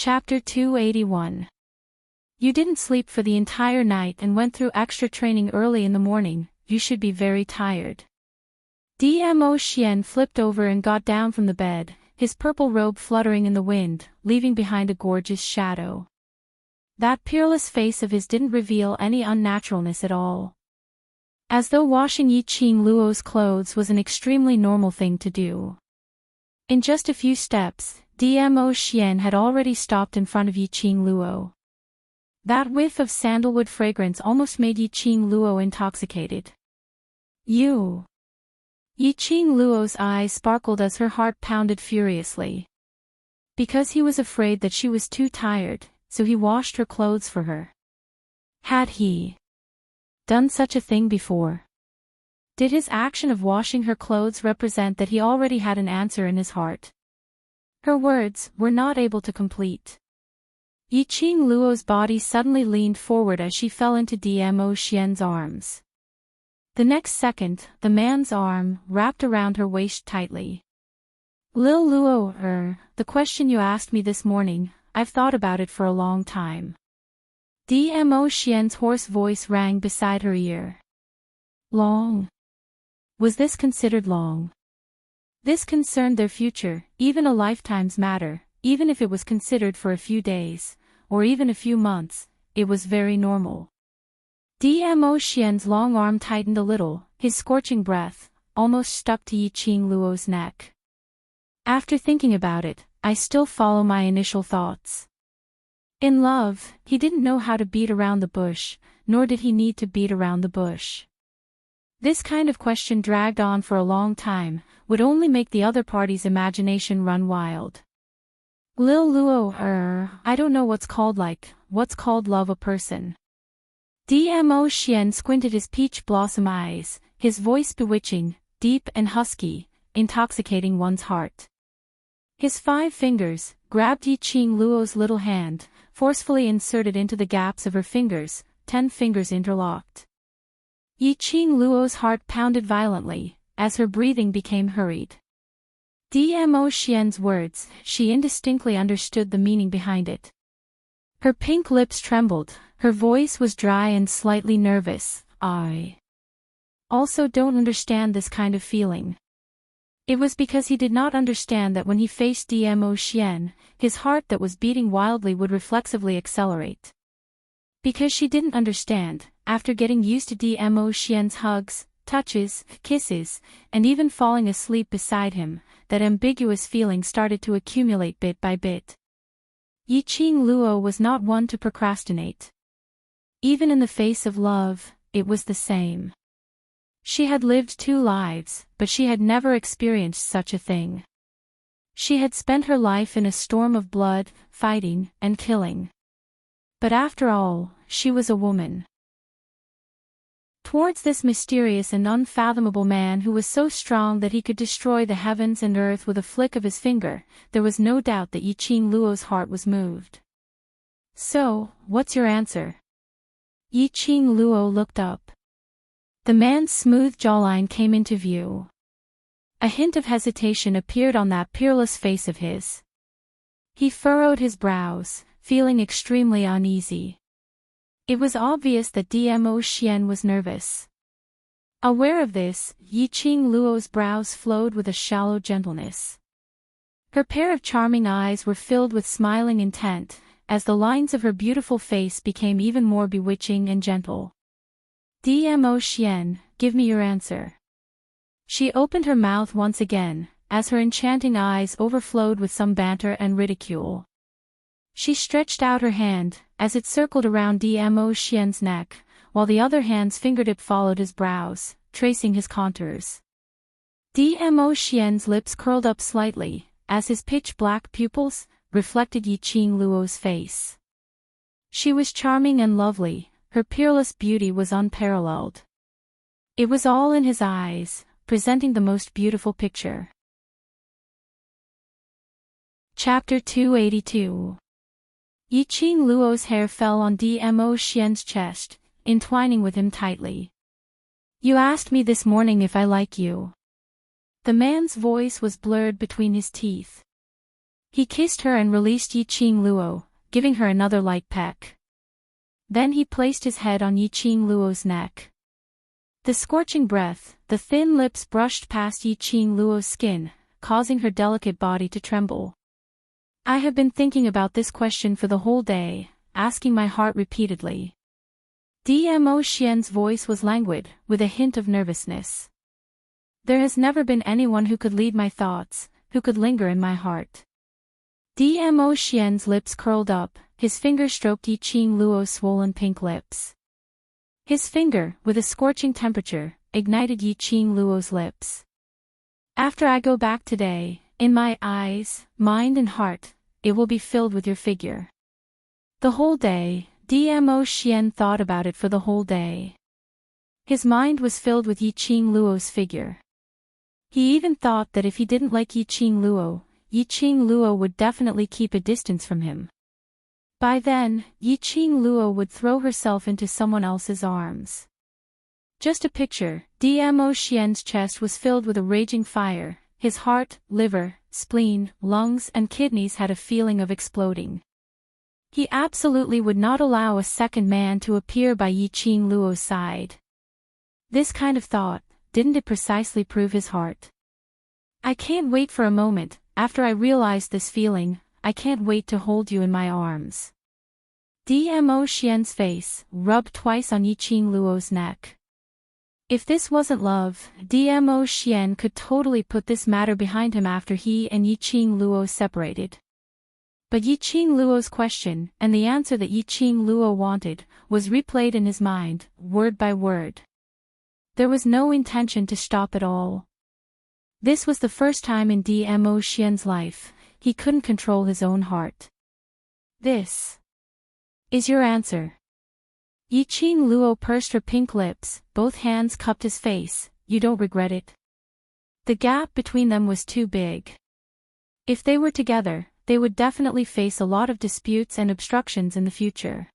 Chapter 281. You didn't sleep for the entire night and went through extra training early in the morning, you should be very tired. Dmo Xian flipped over and got down from the bed, his purple robe fluttering in the wind, leaving behind a gorgeous shadow. That peerless face of his didn't reveal any unnaturalness at all. As though washing Yiqing Luo's clothes was an extremely normal thing to do. In just a few steps, Dmo Xian had already stopped in front of Yiqing Luo. That whiff of sandalwood fragrance almost made Yiqing Luo intoxicated. You. Yiqing Luo's eyes sparkled as her heart pounded furiously. Because he was afraid that she was too tired, so he washed her clothes for her. Had he done such a thing before? Did his action of washing her clothes represent that he already had an answer in his heart? Her words were not able to complete. Yiqing Luo's body suddenly leaned forward as she fell into Dmo Xian's arms. The next second, the man's arm wrapped around her waist tightly. Lil Luo, the question you asked me this morning, I've thought about it for a long time. Dmo Xian's hoarse voice rang beside her ear. Long? Was this considered long? This concerned their future, even a lifetime's matter, even if it was considered for a few days, or even a few months, it was very normal. Dmo Xian's long arm tightened a little, his scorching breath almost stuck to Yiqing Luo's neck. After thinking about it, I still follow my initial thoughts. In love, he didn't know how to beat around the bush, nor did he need to beat around the bush. This kind of question dragged on for a long time, would only make the other party's imagination run wild. Lil Luo, I don't know what's called love a person. Dmo Xian squinted his peach blossom eyes, his voice bewitching, deep and husky, intoxicating one's heart. His 5 fingers grabbed Yiqing Luo's little hand, forcefully inserted into the gaps of her fingers, 10 fingers interlocked. Yiqing Luo's heart pounded violently, as her breathing became hurried. Dmo Xian's words, she indistinctly understood the meaning behind it. Her pink lips trembled, her voice was dry and slightly nervous. I also don't understand this kind of feeling. It was because he did not understand that when he faced Dmo Xian, his heart that was beating wildly would reflexively accelerate. Because she didn't understand, after getting used to Dmo Xian's hugs, touches, kisses, and even falling asleep beside him, that ambiguous feeling started to accumulate bit by bit. Yiqing Luo was not one to procrastinate. Even in the face of love, it was the same. She had lived 2 lives, but she had never experienced such a thing. She had spent her life in a storm of blood, fighting, and killing. But after all, she was a woman. Towards this mysterious and unfathomable man who was so strong that he could destroy the heavens and earth with a flick of his finger, there was no doubt that Yiqing Luo's heart was moved. So, what's your answer? Yiqing Luo looked up. The man's smooth jawline came into view. A hint of hesitation appeared on that peerless face of his. He furrowed his brows, feeling extremely uneasy. It was obvious that Dmo Xian was nervous. Aware of this, Yiqing Luo's brows flowed with a shallow gentleness. Her pair of charming eyes were filled with smiling intent, as the lines of her beautiful face became even more bewitching and gentle. Dmo Xian, give me your answer. She opened her mouth once again, as her enchanting eyes overflowed with some banter and ridicule. She stretched out her hand, as it circled around Dmo Xian's neck, while the other hand's fingertip followed his brows, tracing his contours. Dmo Xian's lips curled up slightly, as his pitch-black pupils reflected Yiqing Luo's face. She was charming and lovely, her peerless beauty was unparalleled. It was all in his eyes, presenting the most beautiful picture. Chapter 282. Yiqing Luo's hair fell on Dmo Xian's chest, entwining with him tightly. You asked me this morning if I like you. The man's voice was blurred between his teeth. He kissed her and released Yi Qing Luo, giving her another light peck. Then he placed his head on Yi Qing Luo's neck. The scorching breath, the thin lips brushed past Yi Qing Luo's skin, causing her delicate body to tremble. I have been thinking about this question for the whole day, asking my heart repeatedly. Dmo Xian's voice was languid, with a hint of nervousness. There has never been anyone who could lead my thoughts, who could linger in my heart. Dmo Xian's lips curled up, his finger stroked Yi Qing Luo's swollen pink lips. His finger, with a scorching temperature, ignited Yi Qing Luo's lips. After I go back today, in my eyes, mind and heart, it will be filled with your figure. The whole day, Dmo Xian thought about it for the whole day. His mind was filled with Yi Qing Luo's figure. He even thought that if he didn't like Yi Qing Luo would definitely keep a distance from him. By then, Yi Qing Luo would throw herself into someone else's arms. Just a picture, Dmo Xian's chest was filled with a raging fire, his heart, liver, spleen, lungs and kidneys had a feeling of exploding. He absolutely would not allow a second man to appear by Yi Qing Luo's side. This kind of thought, didn't it precisely prove his heart? I can't wait for a moment, after I realize this feeling, I can't wait to hold you in my arms. Dmo Xian's face, rubbed twice on Yi Qing Luo's neck. If this wasn't love, Dmo Xian could totally put this matter behind him after he and Yi Qing Luo separated. But Yi Qing Luo's question, and the answer that Yi Qing Luo wanted, was replayed in his mind, word by word. There was no intention to stop at all. This was the first time in Dmo Xian's life, he couldn't control his own heart. This is your answer. Yi Qing Luo pursed her pink lips, both hands cupped his face. You don't regret it? The gap between them was too big. If they were together, they would definitely face a lot of disputes and obstructions in the future.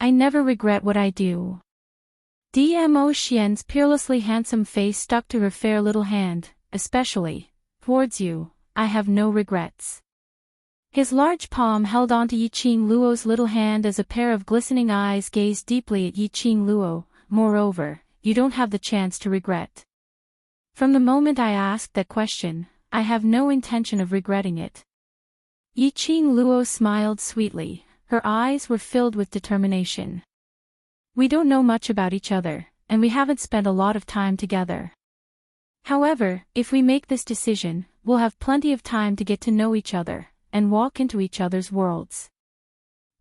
I never regret what I do. Dmo Xian's peerlessly handsome face stuck to her fair little hand, especially towards you, I have no regrets. His large palm held onto Yi Qing Luo's little hand as a pair of glistening eyes gazed deeply at Yi Qing Luo. Moreover, you don't have the chance to regret. From the moment I asked that question, I have no intention of regretting it. Yi Qing Luo smiled sweetly, her eyes were filled with determination. We don't know much about each other, and we haven't spent a lot of time together. However, if we make this decision, we'll have plenty of time to get to know each other, and walk into each other's worlds.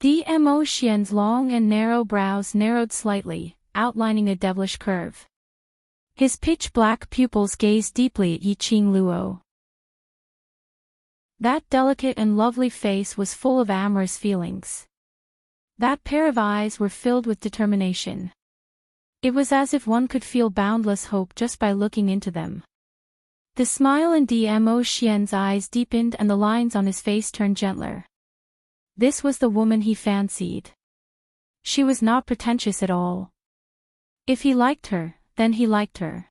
Dmo Xian's long and narrow brows narrowed slightly, outlining a devilish curve. His pitch-black pupils gazed deeply at Yi Qing Luo. That delicate and lovely face was full of amorous feelings. That pair of eyes were filled with determination. It was as if one could feel boundless hope just by looking into them. The smile in Dmo Xian's eyes deepened and the lines on his face turned gentler. This was the woman he fancied. She was not pretentious at all. If he liked her, then he liked her.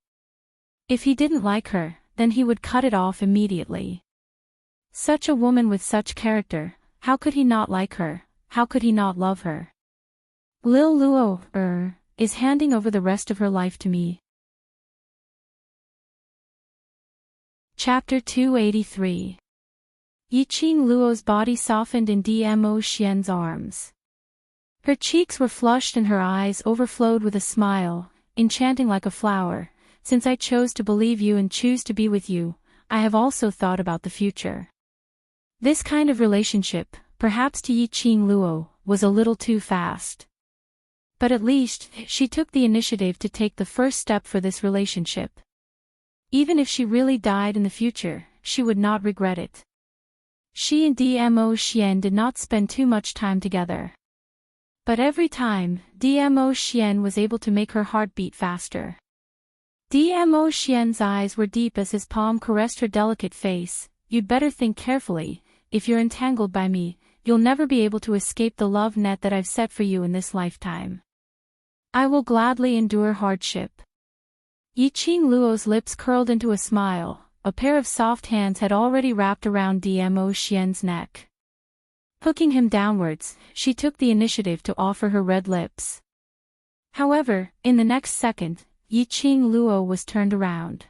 If he didn't like her, then he would cut it off immediately. Such a woman with such character, how could he not like her, how could he not love her? Lil Luo, is handing over the rest of her life to me. Chapter 283. Yi Qing Luo's body softened in Dmo Xian's arms. Her cheeks were flushed and her eyes overflowed with a smile, enchanting like a flower. Since I chose to believe you and choose to be with you, I have also thought about the future. This kind of relationship, perhaps to Yi Qing Luo, was a little too fast. But at least, she took the initiative to take the first step for this relationship. Even if she really died in the future, she would not regret it. She and Dmo Xian did not spend too much time together. But every time, Dmo Xian was able to make her heart beat faster. Dmo Xian's eyes were deep as his palm caressed her delicate face. You'd better think carefully. If you're entangled by me, you'll never be able to escape the love net that I've set for you in this lifetime. I will gladly endure hardship. Yi Qing Luo's lips curled into a smile, a pair of soft hands had already wrapped around Dmo Xian's neck. Hooking him downwards, she took the initiative to offer her red lips. However, in the next second, Yiqing Luo was turned around.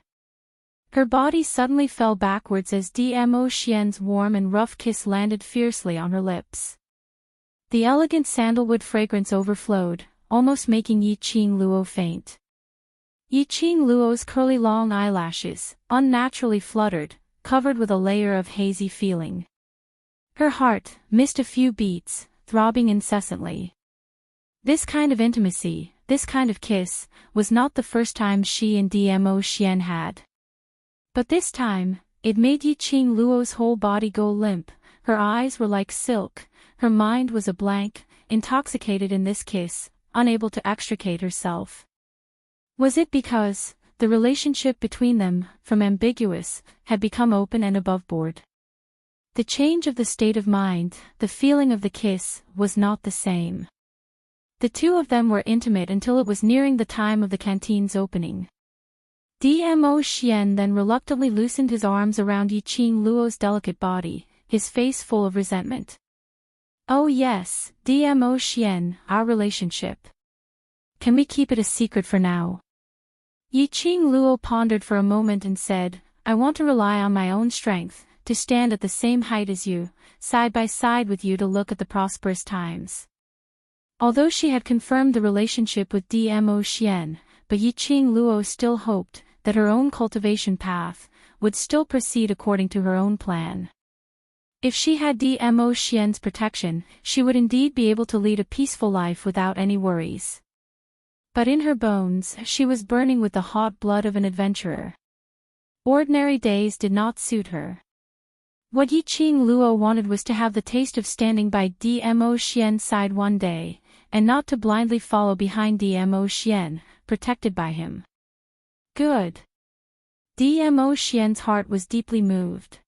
Her body suddenly fell backwards as Dmo Xian's warm and rough kiss landed fiercely on her lips. The elegant sandalwood fragrance overflowed, almost making Yiqing Luo faint. Yiqing Luo's curly long eyelashes, unnaturally fluttered, covered with a layer of hazy feeling. Her heart missed a few beats, throbbing incessantly. This kind of intimacy, this kind of kiss, was not the first time she and Dmo Xian had. But this time, it made Yiqing Luo's whole body go limp, her eyes were like silk, her mind was a blank, intoxicated in this kiss, unable to extricate herself. Was it because the relationship between them, from ambiguous, had become open and aboveboard? The change of the state of mind, the feeling of the kiss, was not the same. The two of them were intimate until it was nearing the time of the canteen's opening. Dmo Xian then reluctantly loosened his arms around Yiqing Luo's delicate body, his face full of resentment. "Oh yes, Dmo Xian, our relationship. Can we keep it a secret for now?" Yiqing Luo pondered for a moment and said, "I want to rely on my own strength, to stand at the same height as you, side by side with you to look at the prosperous times." Although she had confirmed the relationship with Dmo Xian, but Yiqing Luo still hoped that her own cultivation path would still proceed according to her own plan. If she had Dmo Xian's protection, she would indeed be able to lead a peaceful life without any worries. But in her bones, she was burning with the hot blood of an adventurer. Ordinary days did not suit her. What Yiqing Luo wanted was to have the taste of standing by Dmo Xian's side one day, and not to blindly follow behind Dmo Xian, protected by him. Good. Dmo Xian's heart was deeply moved.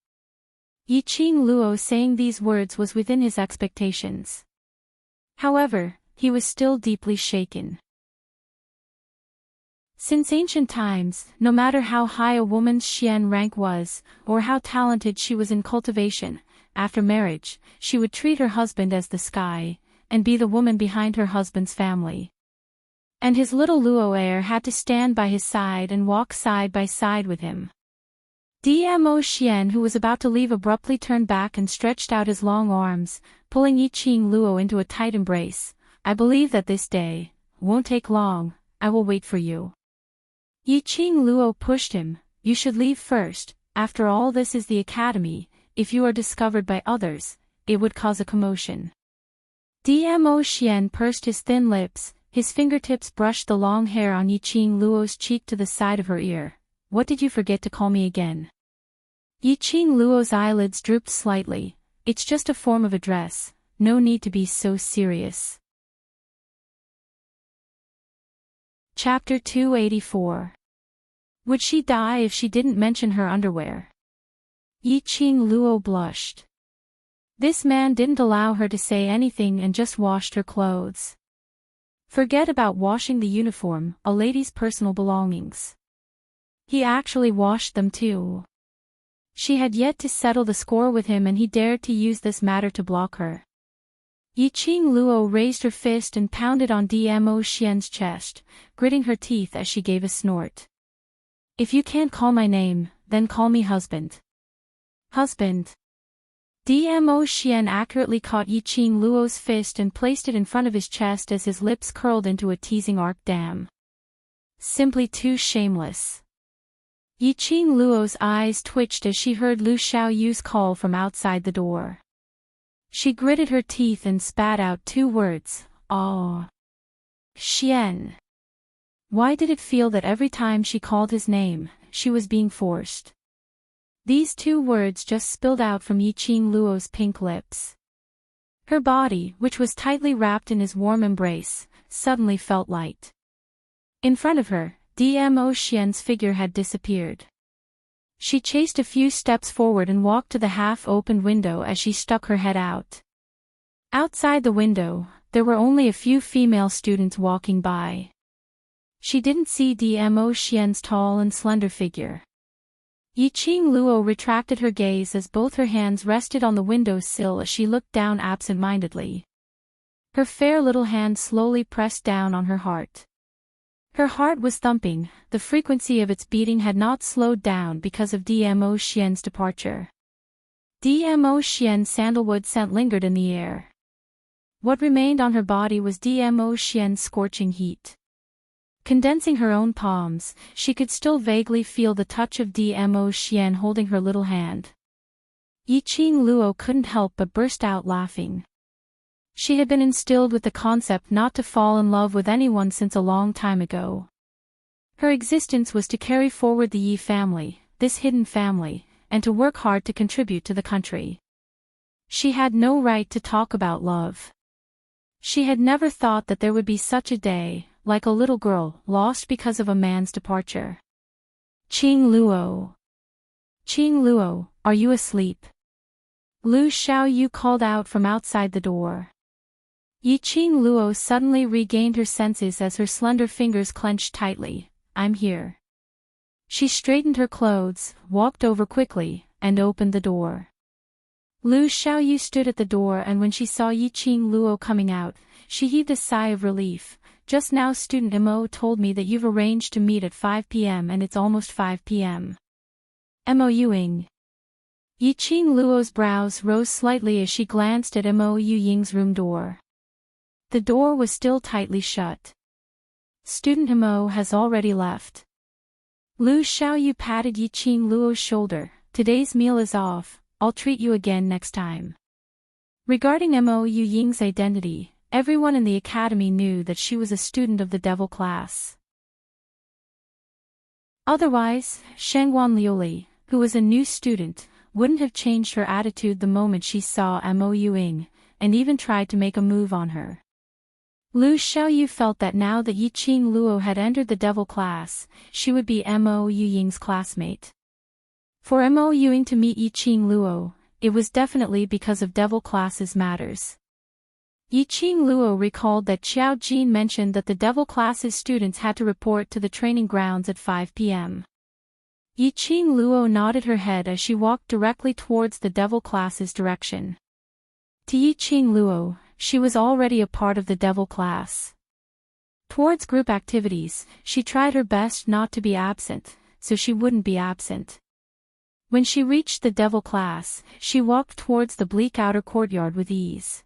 Yiqing Luo saying these words was within his expectations. However, he was still deeply shaken. Since ancient times, no matter how high a woman's Xian rank was, or how talented she was in cultivation, after marriage, she would treat her husband as the sky, and be the woman behind her husband's family. And his little Luo heir had to stand by his side and walk side by side with him. Dmo Xian, who was about to leave, abruptly turned back and stretched out his long arms, pulling Yiqing Luo into a tight embrace. "I believe that this day won't take long, I will wait for you." Yiqing Luo pushed him. "You should leave first, after all this is the academy, if you are discovered by others, it would cause a commotion." Dmo Xian pursed his thin lips, his fingertips brushed the long hair on Yiqing Luo's cheek to the side of her ear. "What did you forget to call me again?" Yiqing Luo's eyelids drooped slightly. "It's just a form of address, no need to be so serious." Chapter 284. Would she die if she didn't mention her underwear? Yiqing Luo blushed. This man didn't allow her to say anything and just washed her clothes. Forget about washing the uniform, a lady's personal belongings. He actually washed them too. She had yet to settle the score with him, and he dared to use this matter to block her. Yiqing Luo raised her fist and pounded on Dmo Xian's chest, gritting her teeth as she gave a snort. "If you can't call my name, then call me husband." "Husband." Dmo Xian accurately caught Yiqing Luo's fist and placed it in front of his chest as his lips curled into a teasing arc. "Damn. Simply too shameless." Yiqing Luo's eyes twitched as she heard Lu Xiaoyu's call from outside the door. She gritted her teeth and spat out two words, "Oh. Xian." Why did it feel that every time she called his name, she was being forced? These two words just spilled out from Yiqing Luo's pink lips. Her body, which was tightly wrapped in his warm embrace, suddenly felt light. In front of her, Dmo Xian's figure had disappeared. She chased a few steps forward and walked to the half-opened window as she stuck her head out. Outside the window, there were only a few female students walking by. She didn't see Dmo Xian's tall and slender figure. Yiqing Luo retracted her gaze as both her hands rested on the window sill as she looked down absent-mindedly. Her fair little hand slowly pressed down on her heart. Her heart was thumping, the frequency of its beating had not slowed down because of Dmo Xian's departure. Dmo Xian's sandalwood scent lingered in the air. What remained on her body was Dmo Xian's scorching heat. Condensing her own palms, she could still vaguely feel the touch of Dmo Xian holding her little hand. Yiqing Luo couldn't help but burst out laughing. She had been instilled with the concept not to fall in love with anyone since a long time ago. Her existence was to carry forward the Yi family, this hidden family, and to work hard to contribute to the country. She had no right to talk about love. She had never thought that there would be such a day, like a little girl, lost because of a man's departure. Qing Luo. Qing Luo, are you asleep? Lu Xiaoyu called out from outside the door. Yiqing Luo suddenly regained her senses as her slender fingers clenched tightly. I'm here. She straightened her clothes, walked over quickly, and opened the door. Lu Xiaoyu stood at the door, and when she saw Yiqing Luo coming out, she heaved a sigh of relief. Just now student Mo told me that you've arranged to meet at 5 p.m. and it's almost 5 p.m. Mo Yuying. Yiqing Luo's brows rose slightly as she glanced at Mo Yuying's room door. The door was still tightly shut. Student Mo has already left. Lu Xiaoyu patted Yiqing Luo's shoulder. Today's meal is off, I'll treat you again next time. Regarding Mo Yuying's identity, everyone in the academy knew that she was a student of the devil class. Otherwise, Shangguan Liuli, who was a new student, wouldn't have changed her attitude the moment she saw Mo Yuying, and even tried to make a move on her. Lu Xiaoyu felt that now that Yiqing Luo had entered the devil class, she would be Mo Yuying's classmate. For Mo Yuying to meet Yiqing Luo, it was definitely because of devil classes matters. Yiqing Luo recalled that Xiao Jin mentioned that the devil classes students had to report to the training grounds at 5 p.m. Yiqing Luo nodded her head as she walked directly towards the devil classes direction. To Yiqing Luo, she was already a part of the devil class. Towards group activities, she tried her best not to be absent, so she wouldn't be absent. When she reached the devil class, she walked towards the bleak outer courtyard with ease.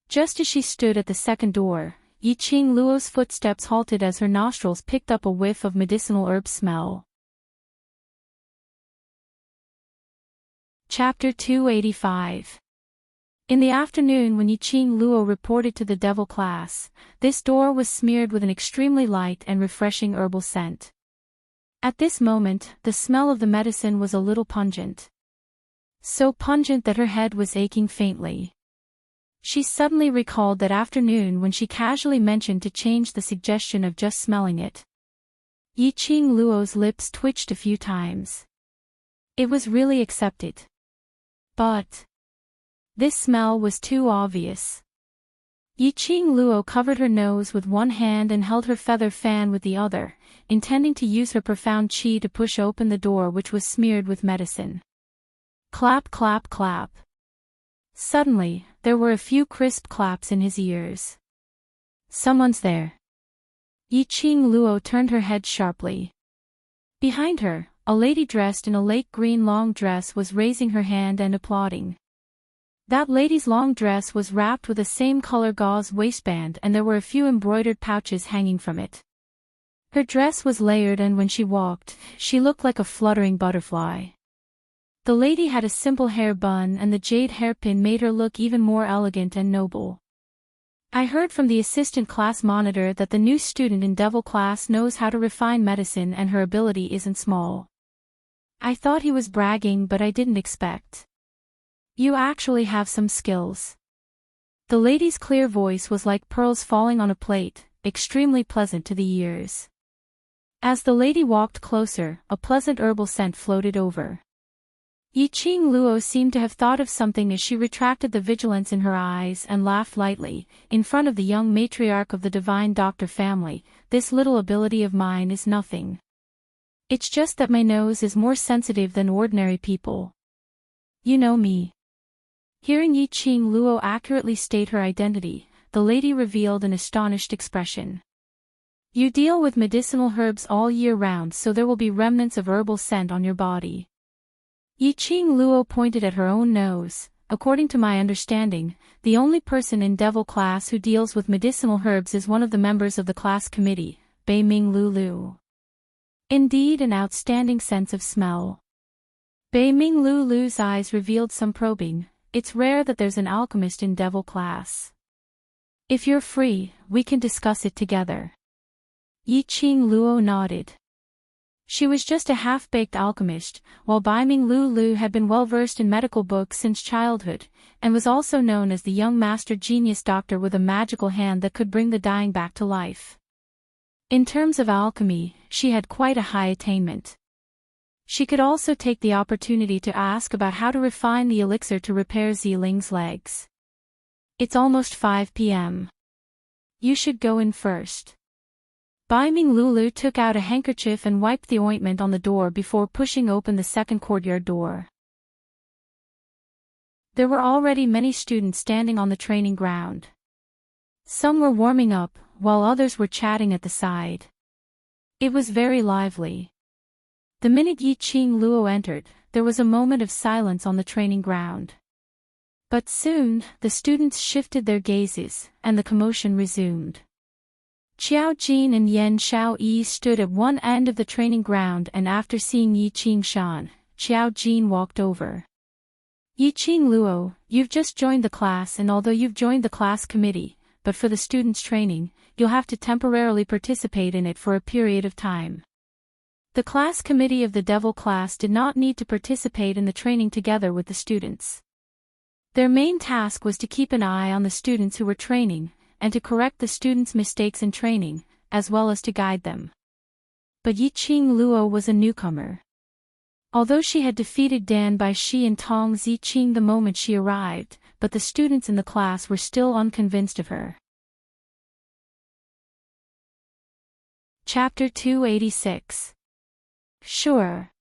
Just as she stood at the second door, Yiqing Luo's footsteps halted as her nostrils picked up a whiff of medicinal herb smell. Chapter 285. In the afternoon, when Yiqing Luo reported to the devil class, this door was smeared with an extremely light and refreshing herbal scent. At this moment, the smell of the medicine was a little pungent. So pungent that her head was aching faintly. She suddenly recalled that afternoon when she casually mentioned to change the suggestion of just smelling it. Yiqing Luo's lips twitched a few times. It was really accepted. But this smell was too obvious. Yiqing Luo covered her nose with one hand and held her feather fan with the other, intending to use her profound qi to push open the door which was smeared with medicine. Clap, clap, clap. Suddenly, there were a few crisp claps in his ears. Someone's there. Yiqing Luo turned her head sharply. Behind her, a lady dressed in a lake green long dress was raising her hand and applauding. That lady's long dress was wrapped with a same color gauze waistband, and there were a few embroidered pouches hanging from it. Her dress was layered, and when she walked, she looked like a fluttering butterfly. The lady had a simple hair bun, and the jade hairpin made her look even more elegant and noble. I heard from the assistant class monitor that the new student in devil class knows how to refine medicine and her ability isn't small. I thought he was bragging, but I didn't expect. You actually have some skills. The lady's clear voice was like pearls falling on a plate, extremely pleasant to the ears. As the lady walked closer, a pleasant herbal scent floated over. Yiqing Luo seemed to have thought of something as she retracted the vigilance in her eyes and laughed lightly. In front of the young matriarch of the divine doctor family, this little ability of mine is nothing. It's just that my nose is more sensitive than ordinary people. You know me. Hearing Yi Qing Luo accurately state her identity, the lady revealed an astonished expression. You deal with medicinal herbs all year round, so there will be remnants of herbal scent on your body. Yi Qing Luo pointed at her own nose. According to my understanding, the only person in Devil class who deals with medicinal herbs is one of the members of the class committee, Bei Ming Lulu. Indeed, an outstanding sense of smell. Bei Ming Lulu's eyes revealed some probing. It's rare that there's an alchemist in Devil class. If you're free, we can discuss it together. Yi Qing Luo nodded. She was just a half-baked alchemist, while Bai Ming Lulu had been well-versed in medical books since childhood, and was also known as the young master genius doctor with a magical hand that could bring the dying back to life. In terms of alchemy, she had quite a high attainment. She could also take the opportunity to ask about how to refine the elixir to repair Ziling's legs. It's almost 5 p.m. You should go in first. Bai Ming Lulu took out a handkerchief and wiped the ointment on the door before pushing open the second courtyard door. There were already many students standing on the training ground. Some were warming up, while others were chatting at the side. It was very lively. The minute Yi Qing Luo entered, there was a moment of silence on the training ground. But soon, the students shifted their gazes, and the commotion resumed. Qiao Jin and Yan Xiao Yi stood at one end of the training ground, and after seeing Yi Qing Shan, Qiao Jin walked over. Yi Qing Luo, you've just joined the class, and although you've joined the class committee, but for the students' training, you'll have to temporarily participate in it for a period of time. The class committee of the Devil class did not need to participate in the training together with the students. Their main task was to keep an eye on the students who were training, and to correct the students' mistakes in training, as well as to guide them. But Yi Qing Luo was a newcomer. Although she had defeated Dan Bai Shi and Tong Ziqing the moment she arrived, but the students in the class were still unconvinced of her. Chapter 286. Sure.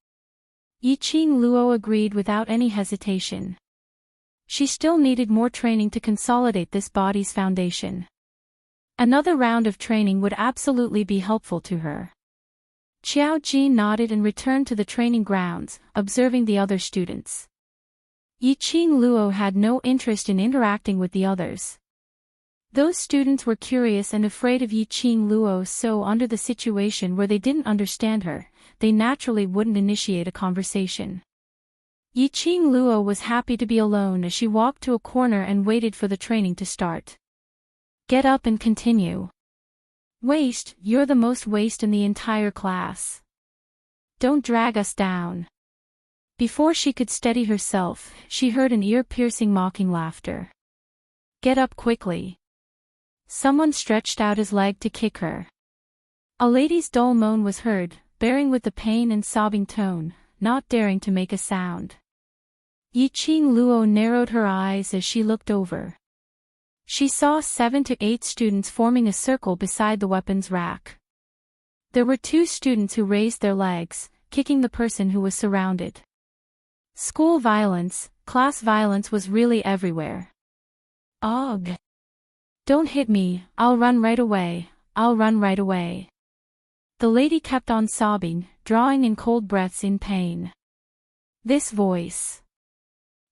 Yi Qing Luo agreed without any hesitation. She still needed more training to consolidate this body's foundation. Another round of training would absolutely be helpful to her. Qiao Jin nodded and returned to the training grounds, observing the other students. Yi Qing Luo had no interest in interacting with the others. Those students were curious and afraid of Yi Qing Luo, so under the situation where they didn't understand her, they naturally wouldn't initiate a conversation. Yi Qing Luo was happy to be alone as she walked to a corner and waited for the training to start. Get up and continue. Waste, you're the most waste in the entire class. Don't drag us down. Before she could steady herself, she heard an ear-piercing mocking laughter. Get up quickly. Someone stretched out his leg to kick her. A lady's dull moan was heard, bearing with the pain and sobbing tone, not daring to make a sound. Yi Qing Luo narrowed her eyes as she looked over. She saw 7 to 8 students forming a circle beside the weapons rack. There were 2 students who raised their legs, kicking the person who was surrounded. School violence, class violence was really everywhere. Ugh. Don't hit me, I'll run right away, I'll run right away. The lady kept on sobbing, drawing in cold breaths in pain. This voice.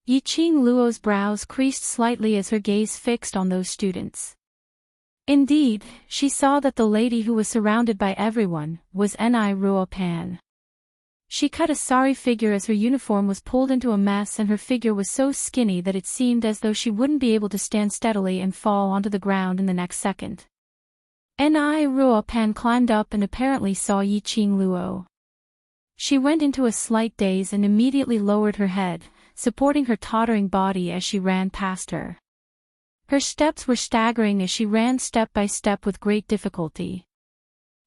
Yi Qing Luo's brows creased slightly as her gaze fixed on those students. Indeed, she saw that the lady who was surrounded by everyone was Ni Ruo Pan. She cut a sorry figure as her uniform was pulled into a mess, and her figure was so skinny that it seemed as though she wouldn't be able to stand steadily and fall onto the ground in the next second. Ni Ruo Pan climbed up and apparently saw Yi Qing Luo. She went into a slight daze and immediately lowered her head, supporting her tottering body as she ran past her. Her steps were staggering as she ran step by step with great difficulty.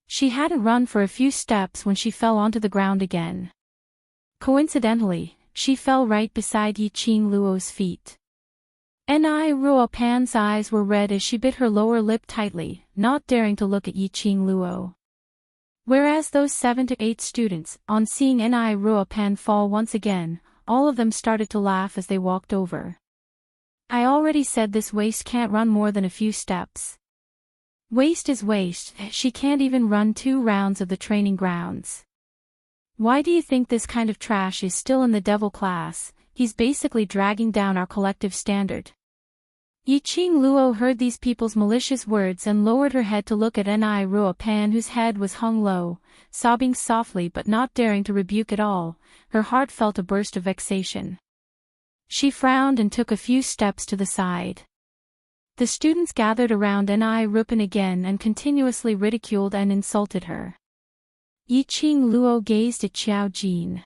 She hadn't run for a few steps when she fell onto the ground again. Coincidentally, she fell right beside Yi Qing Luo's feet. Ni Ruo Pan's eyes were red as she bit her lower lip tightly, not daring to look at Yi Qing Luo. Whereas those 7 to 8 students, on seeing Ni Ruopan fall once again, all of them started to laugh as they walked over. I already said this waste can't run more than a few steps. Waste is waste, she can't even run 2 rounds of the training grounds. Why do you think this kind of trash is still in the devil class? He's basically dragging down our collective standard. Yiqing Luo heard these people's malicious words and lowered her head to look at Ni Ruopan, whose head was hung low, sobbing softly but not daring to rebuke at all. Her heart felt a burst of vexation. She frowned and took a few steps to the side. The students gathered around Ni Ruopan again and continuously ridiculed and insulted her. Yiqing Luo gazed at Qiao Jin.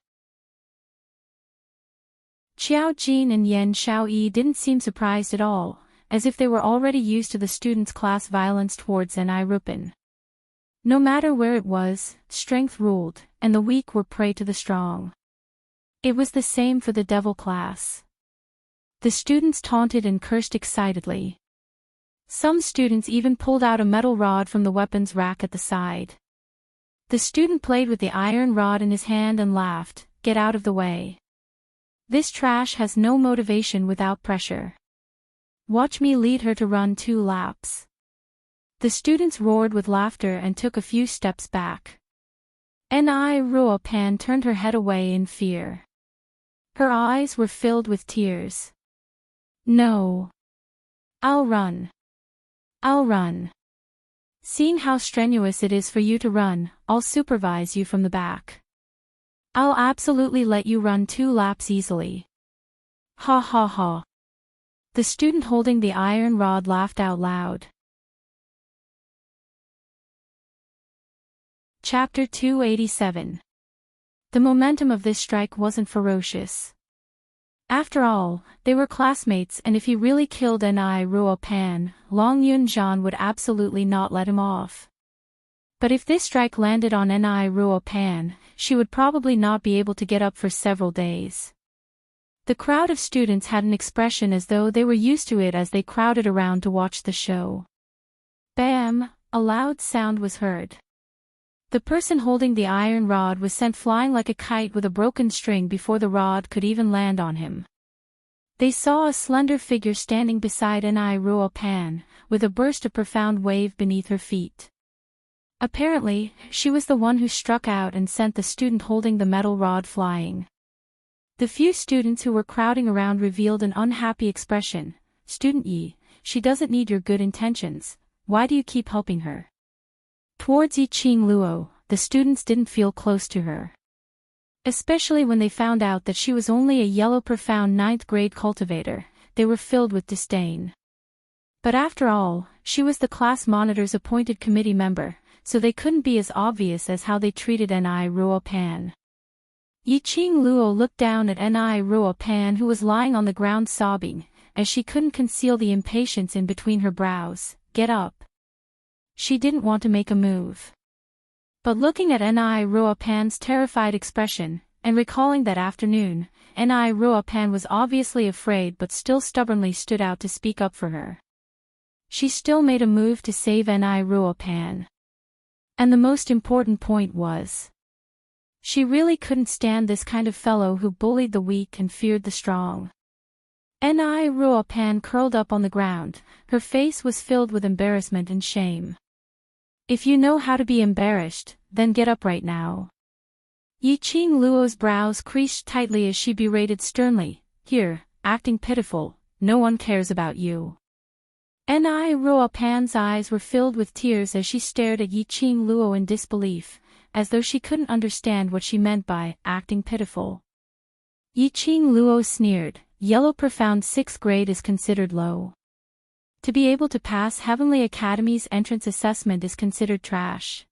Qiao Jin and Yan Xiaoyi didn't seem surprised at all, as if they were already used to the students' class violence towards Ni Ruopan. No matter where it was, strength ruled, and the weak were prey to the strong. It was the same for the devil class. The students taunted and cursed excitedly. Some students even pulled out a metal rod from the weapons rack at the side. The student played with the iron rod in his hand and laughed, "Get out of the way. This trash has no motivation without pressure. Watch me lead her to run 2 laps." The students roared with laughter and took a few steps back. Ni Ruopan turned her head away in fear. Her eyes were filled with tears. "No. I'll run. I'll run. Seeing how strenuous it is for you to run, I'll supervise you from the back. I'll absolutely let you run 2 laps easily." Ha ha ha. The student holding the iron rod laughed out loud. Chapter 287. The momentum of this strike wasn't ferocious. After all, they were classmates, and if he really killed Ni Ruopan, Long Yunzhan would absolutely not let him off. But if this strike landed on Ni Ruopan, she would probably not be able to get up for several days. The crowd of students had an expression as though they were used to it as they crowded around to watch the show. Bam! A loud sound was heard. The person holding the iron rod was sent flying like a kite with a broken string before the rod could even land on him. They saw a slender figure standing beside Ni Ruopan, with a burst of profound wave beneath her feet. Apparently, she was the one who struck out and sent the student holding the metal rod flying. The few students who were crowding around revealed an unhappy expression. "Student Yi, she doesn't need your good intentions, why do you keep helping her?" Towards Yiqing Luo, the students didn't feel close to her. Especially when they found out that she was only a yellow profound 9th grade cultivator, they were filled with disdain. But after all, she was the class monitor's appointed committee member, so they couldn't be as obvious as how they treated Ni Ruopan. Yiqing Luo looked down at Ni Ruopan, who was lying on the ground sobbing, as she couldn't conceal the impatience in between her brows. "Get up." She didn't want to make a move. But looking at Ni Ruopan's terrified expression, and recalling that afternoon, Ni Ruopan was obviously afraid but still stubbornly stood out to speak up for her. She still made a move to save Ni Ruopan. And the most important point was, she really couldn't stand this kind of fellow who bullied the weak and feared the strong. Ni Ruopan curled up on the ground, her face was filled with embarrassment and shame. "If you know how to be embarrassed, then get up right now." Yiqing Luo's brows creased tightly as she berated sternly, "Here, acting pitiful, no one cares about you." Ni Ruopan's eyes were filled with tears as she stared at Yiqing Luo in disbelief, as though she couldn't understand what she meant by acting pitiful. Yiqing Luo sneered, "Yellow profound 6th grade is considered low. To be able to pass Heavenly Academy's entrance assessment is considered trash.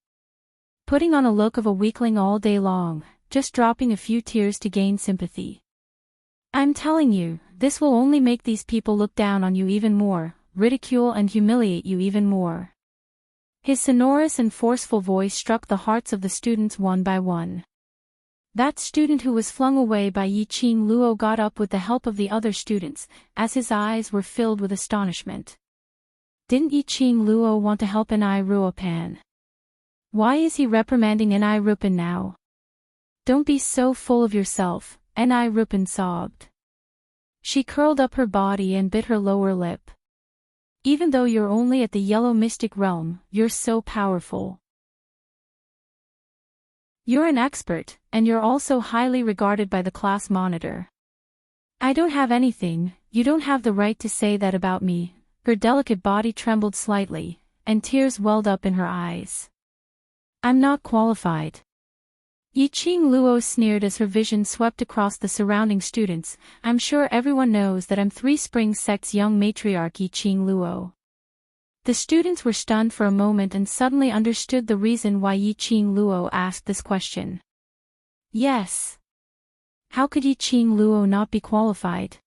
Putting on a look of a weakling all day long, just dropping a few tears to gain sympathy. I'm telling you, this will only make these people look down on you even more, ridicule and humiliate you even more." His sonorous and forceful voice struck the hearts of the students one by one. That student who was flung away by Yiqing Luo got up with the help of the other students, as his eyes were filled with astonishment. Didn't Yiqing Luo want to help Ni Ruopan? Why is he reprimanding N.I. Rupin now? Don't be so full of yourself, N.I. Rupin sobbed. She curled up her body and bit her lower lip. Even though you're only at the yellow mystic realm, you're so powerful. You're an expert, and you're also highly regarded by the class monitor. I don't have anything, you don't have the right to say that about me. Her delicate body trembled slightly, and tears welled up in her eyes. I'm not qualified. Yiqing Luo sneered as her vision swept across the surrounding students. I'm sure everyone knows that I'm Three Springs Sect's young matriarch Yiqing Luo. The students were stunned for a moment and suddenly understood the reason why Yiqing Luo asked this question. Yes. How could Yiqing Luo not be qualified?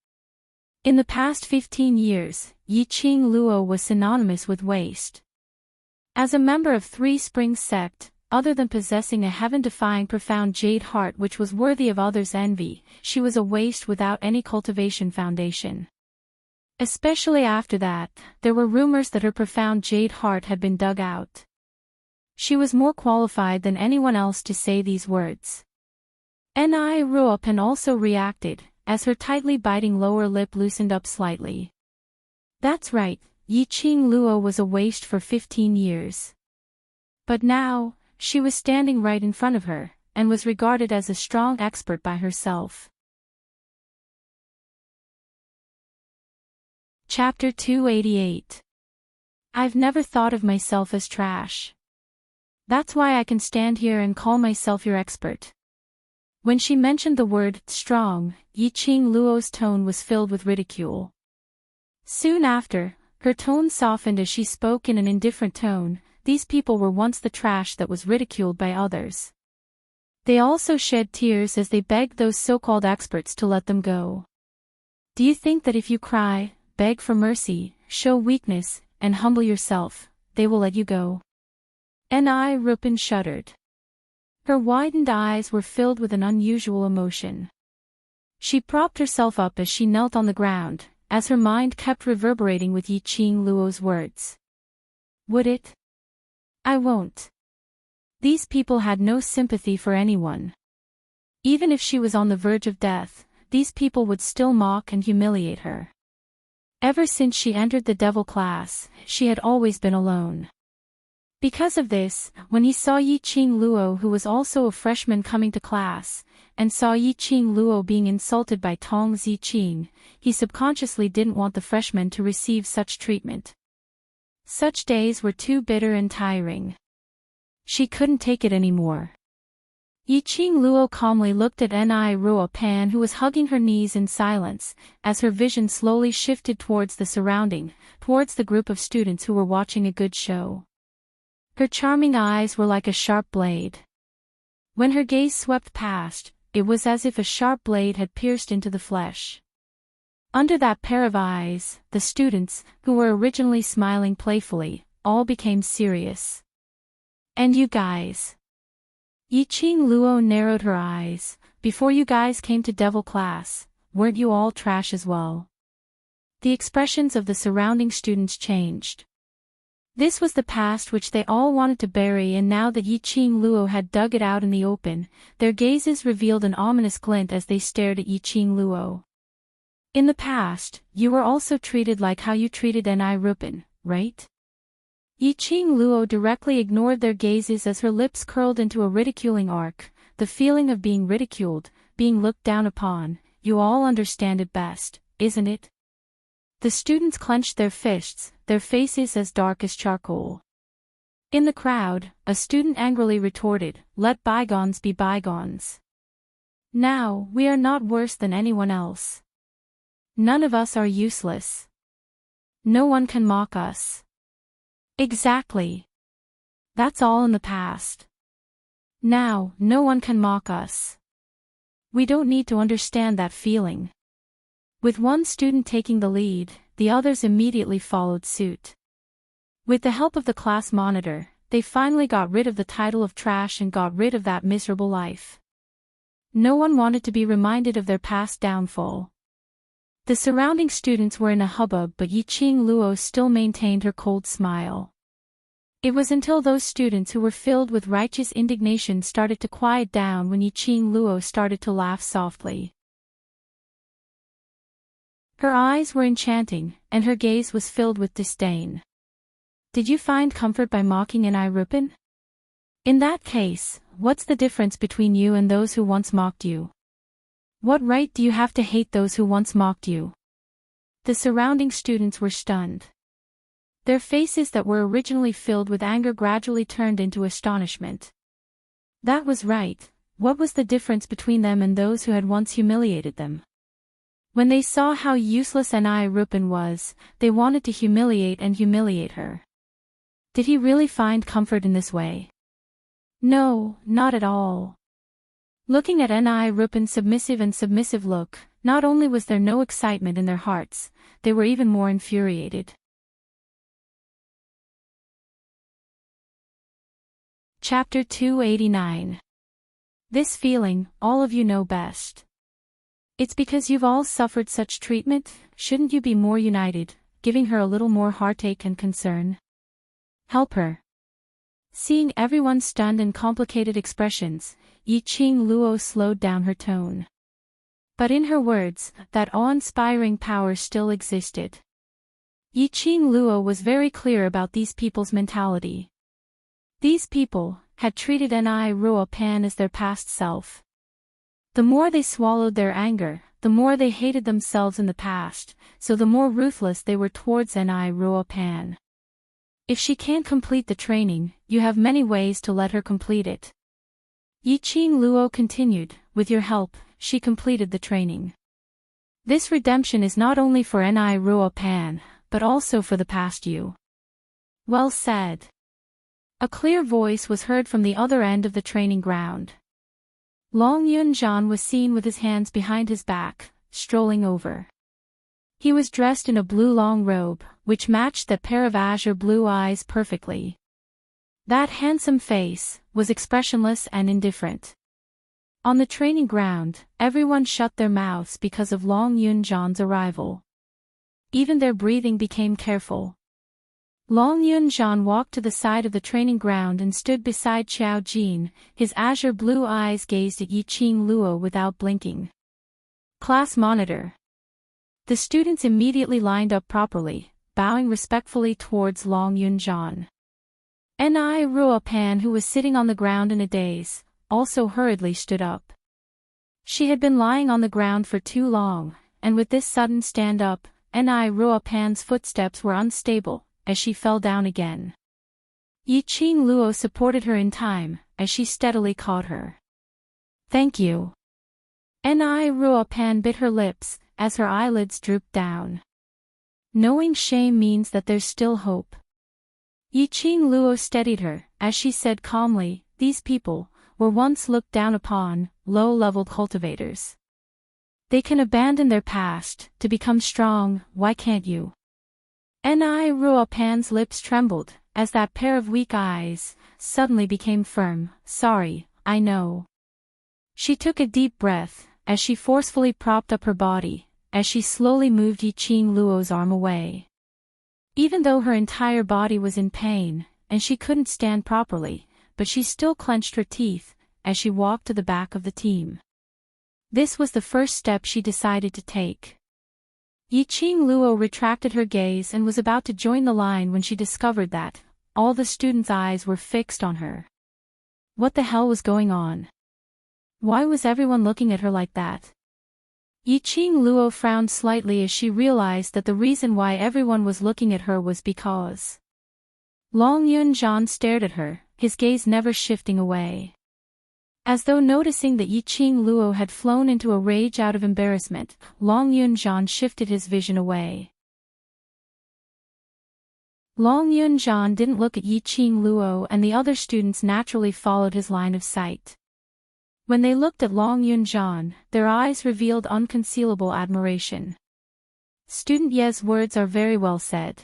In the past 15 years, Yiqing Luo was synonymous with waste. As a member of Three Springs Sect, other than possessing a heaven-defying profound jade heart which was worthy of others' envy, she was a waste without any cultivation foundation. Especially after that, there were rumors that her profound jade heart had been dug out. She was more qualified than anyone else to say these words. N.I. Ruopen also reacted, as her tightly biting lower lip loosened up slightly. That's right, Yiqing Luo was a waste for 15 years. But now, she was standing right in front of her, and was regarded as a strong expert by herself. Chapter 288. I've never thought of myself as trash. That's why I can stand here and call myself your expert. When she mentioned the word strong, Yiqing Luo's tone was filled with ridicule. Soon after, her tone softened as she spoke in an indifferent tone. These people were once the trash that was ridiculed by others. They also shed tears as they begged those so-called experts to let them go. Do you think that if you cry, beg for mercy, show weakness, and humble yourself, they will let you go? N.I. Rupin shuddered. Her widened eyes were filled with an unusual emotion. She propped herself up as she knelt on the ground, as her mind kept reverberating with Yiqing Luo's words. Would it? I won't. These people had no sympathy for anyone. Even if she was on the verge of death, these people would still mock and humiliate her. Ever since she entered the devil class, she had always been alone. Because of this, when he saw Yiqing Luo, who was also a freshman coming to class, and saw Yiqing Luo being insulted by Tong Ziqing, he subconsciously didn't want the freshman to receive such treatment. Such days were too bitter and tiring. She couldn't take it anymore. Yiqing Luo calmly looked at N.I. Ruopan, who was hugging her knees in silence, as her vision slowly shifted towards the group of students who were watching a good show. Her charming eyes were like a sharp blade. When her gaze swept past, it was as if a sharp blade had pierced into the flesh. Under that pair of eyes, the students, who were originally smiling playfully, all became serious. And you guys? Yiqing Luo narrowed her eyes. Before you guys came to devil class, weren't you all trash as well? The expressions of the surrounding students changed. This was the past which they all wanted to bury, and now that Yiqing Luo had dug it out in the open, their gazes revealed an ominous glint as they stared at Yiqing Luo. In the past, you were also treated like how you treated N.I. Rupin, right? Yiqing Luo directly ignored their gazes as her lips curled into a ridiculing arc. The feeling of being ridiculed, being looked down upon, you all understand it best, isn't it? The students clenched their fists, their faces as dark as charcoal. In the crowd, a student angrily retorted, "Let bygones be bygones. Now, we are not worse than anyone else. None of us are useless. No one can mock us." Exactly. That's all in the past. Now, no one can mock us. We don't need to understand that feeling. With one student taking the lead, the others immediately followed suit. With the help of the class monitor, they finally got rid of the title of trash and got rid of that miserable life. No one wanted to be reminded of their past downfall. The surrounding students were in a hubbub, but Yiqing Luo still maintained her cold smile. It was until those students who were filled with righteous indignation started to quiet down when Yiqing Luo started to laugh softly. Her eyes were enchanting, and her gaze was filled with disdain. Did you find comfort by mocking an Rupen? In that case, what's the difference between you and those who once mocked you? What right do you have to hate those who once mocked you? The surrounding students were stunned. Their faces that were originally filled with anger gradually turned into astonishment. That was right. What was the difference between them and those who had once humiliated them? When they saw how useless Rupen was, they wanted to humiliate her. Did he really find comfort in this way? No, not at all. Looking at Rupen's submissive look, not only was there no excitement in their hearts, they were even more infuriated. Chapter 289. This feeling, all of you know best. It's because you've all suffered such treatment, shouldn't you be more united, giving her a little more heartache and concern? Help her. Seeing everyone's stunned and complicated expressions, Yiqing Luo slowed down her tone. But in her words, that awe-inspiring power still existed. Yiqing Luo was very clear about these people's mentality. These people had treated Rupen as their past self. The more they swallowed their anger, the more they hated themselves in the past, so the more ruthless they were towards Rupen. If she can't complete the training, you have many ways to let her complete it. Yiqing Luo continued, with your help, she completed the training. This redemption is not only for Rupen, but also for the past you. Well said. A clear voice was heard from the other end of the training ground. Long Yunjian was seen with his hands behind his back, strolling over. He was dressed in a blue long robe, which matched that pair of azure blue eyes perfectly. That handsome face was expressionless and indifferent. On the training ground, everyone shut their mouths because of Long Yunjian's arrival. Even their breathing became careful. Long Yunjian walked to the side of the training ground and stood beside Qiao Jin, his azure blue eyes gazed at Yiqing Luo without blinking. Class monitor. The students immediately lined up properly, bowing respectfully towards Long Yunjian. Rupen, who was sitting on the ground in a daze, also hurriedly stood up. She had been lying on the ground for too long, and with this sudden stand-up, Rupen's footsteps were unstable, as she fell down again. Yiqing Luo supported her in time, as she steadily caught her. Thank you. Rupen bit her lips, as her eyelids drooped down. Knowing shame means that there's still hope. Yiqing Luo steadied her, as she said calmly, these people were once looked down upon, low-level cultivators. They can abandon their past, to become strong, why can't you? Rupen's lips trembled, as that pair of weak eyes suddenly became firm. Sorry, I know. She took a deep breath, as she forcefully propped up her body, as she slowly moved Yiqing Luo's arm away. Even though her entire body was in pain, and she couldn't stand properly, but she still clenched her teeth, as she walked to the back of the team. This was the first step she decided to take. Yiqing Luo retracted her gaze and was about to join the line when she discovered that all the students' eyes were fixed on her. What the hell was going on? Why was everyone looking at her like that? Yiqing Luo frowned slightly as she realized that the reason why everyone was looking at her was because Long Yunjian stared at her, his gaze never shifting away. As though noticing that Yiqing Luo had flown into a rage out of embarrassment, Long Yunjian shifted his vision away. Long Yunjian didn't look at Yiqing Luo, and the other students naturally followed his line of sight. When they looked at Long Yunjian, their eyes revealed unconcealable admiration. Student Ye's words are very well said.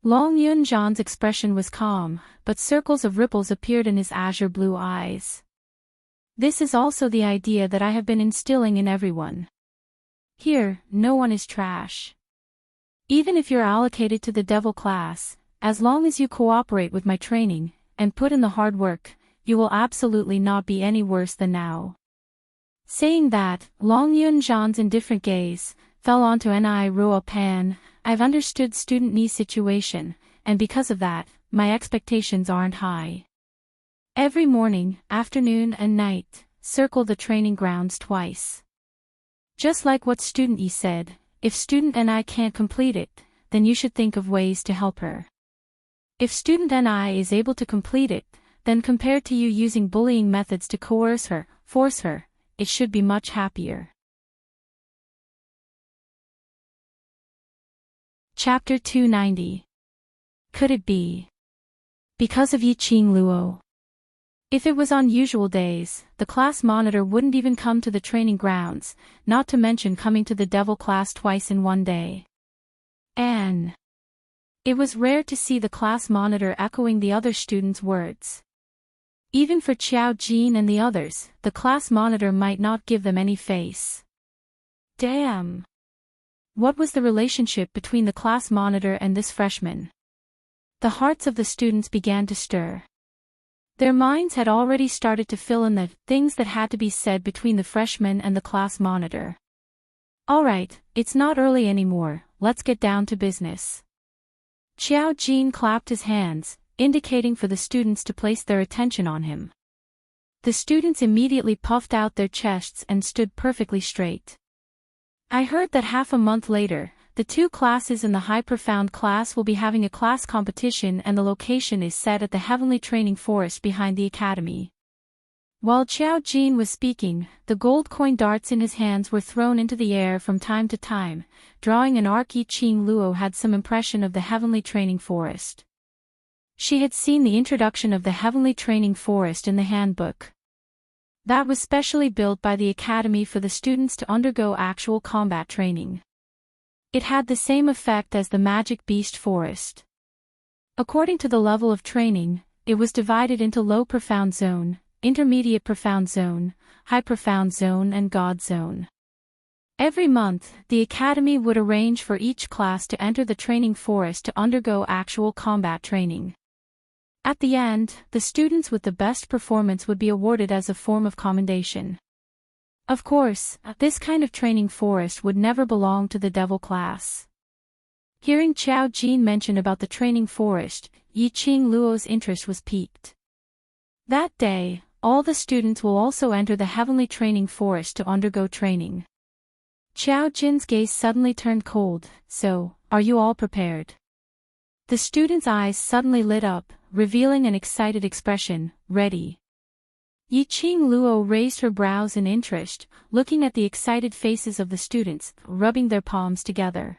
Long Yunjian's expression was calm, but circles of ripples appeared in his azure blue eyes. This is also the idea that I have been instilling in everyone. Here, no one is trash. Even if you're allocated to the devil class, as long as you cooperate with my training, and put in the hard work, you will absolutely not be any worse than now. Saying that, Long Yun Zhan's indifferent gaze fell onto Ni Ruo Pan. I've understood student Ni's situation, and because of that, my expectations aren't high. Every morning, afternoon and night, circle the training grounds twice. Just like what student Yi said, if student Ni can't complete it, then you should think of ways to help her. If student Ni is able to complete it, then compared to you using bullying methods to coerce her, force her, it should be much happier. Chapter 290. Could it be because of Yiqing Luo? If it was on usual days, the class monitor wouldn't even come to the training grounds, not to mention coming to the devil class twice in one day. And it was rare to see the class monitor echoing the other students' words. Even for Qiao Jin and the others, the class monitor might not give them any face. Damn! What was the relationship between the class monitor and this freshman? The hearts of the students began to stir. Their minds had already started to fill in the things that had to be said between the freshman and the class monitor. Alright, it's not early anymore, let's get down to business. Qiao Jin clapped his hands, indicating for the students to place their attention on him. The students immediately puffed out their chests and stood perfectly straight. I heard that half a month later, the two classes in the High Profound class will be having a class competition and the location is set at the Heavenly Training Forest behind the academy. While Qiao Jin was speaking, the gold coin darts in his hands were thrown into the air from time to time, drawing an arc. Yiqing Luo had some impression of the Heavenly Training Forest. She had seen the introduction of the Heavenly Training Forest in the handbook. That was specially built by the academy for the students to undergo actual combat training. It had the same effect as the Magic Beast Forest. According to the level of training, it was divided into Low Profound Zone, Intermediate Profound Zone, High Profound Zone and God Zone. Every month, the academy would arrange for each class to enter the training forest to undergo actual combat training. At the end, the students with the best performance would be awarded as a form of commendation. Of course, this kind of training forest would never belong to the devil class. Hearing Qiao Jin mention about the training forest, Yiqing Luo's interest was piqued. That day, all the students will also enter the Heavenly Training Forest to undergo training. Qiao Jin's gaze suddenly turned cold. So, are you all prepared? The students' eyes suddenly lit up, revealing an excited expression. Ready. Yiqing Luo raised her brows in interest, looking at the excited faces of the students, rubbing their palms together.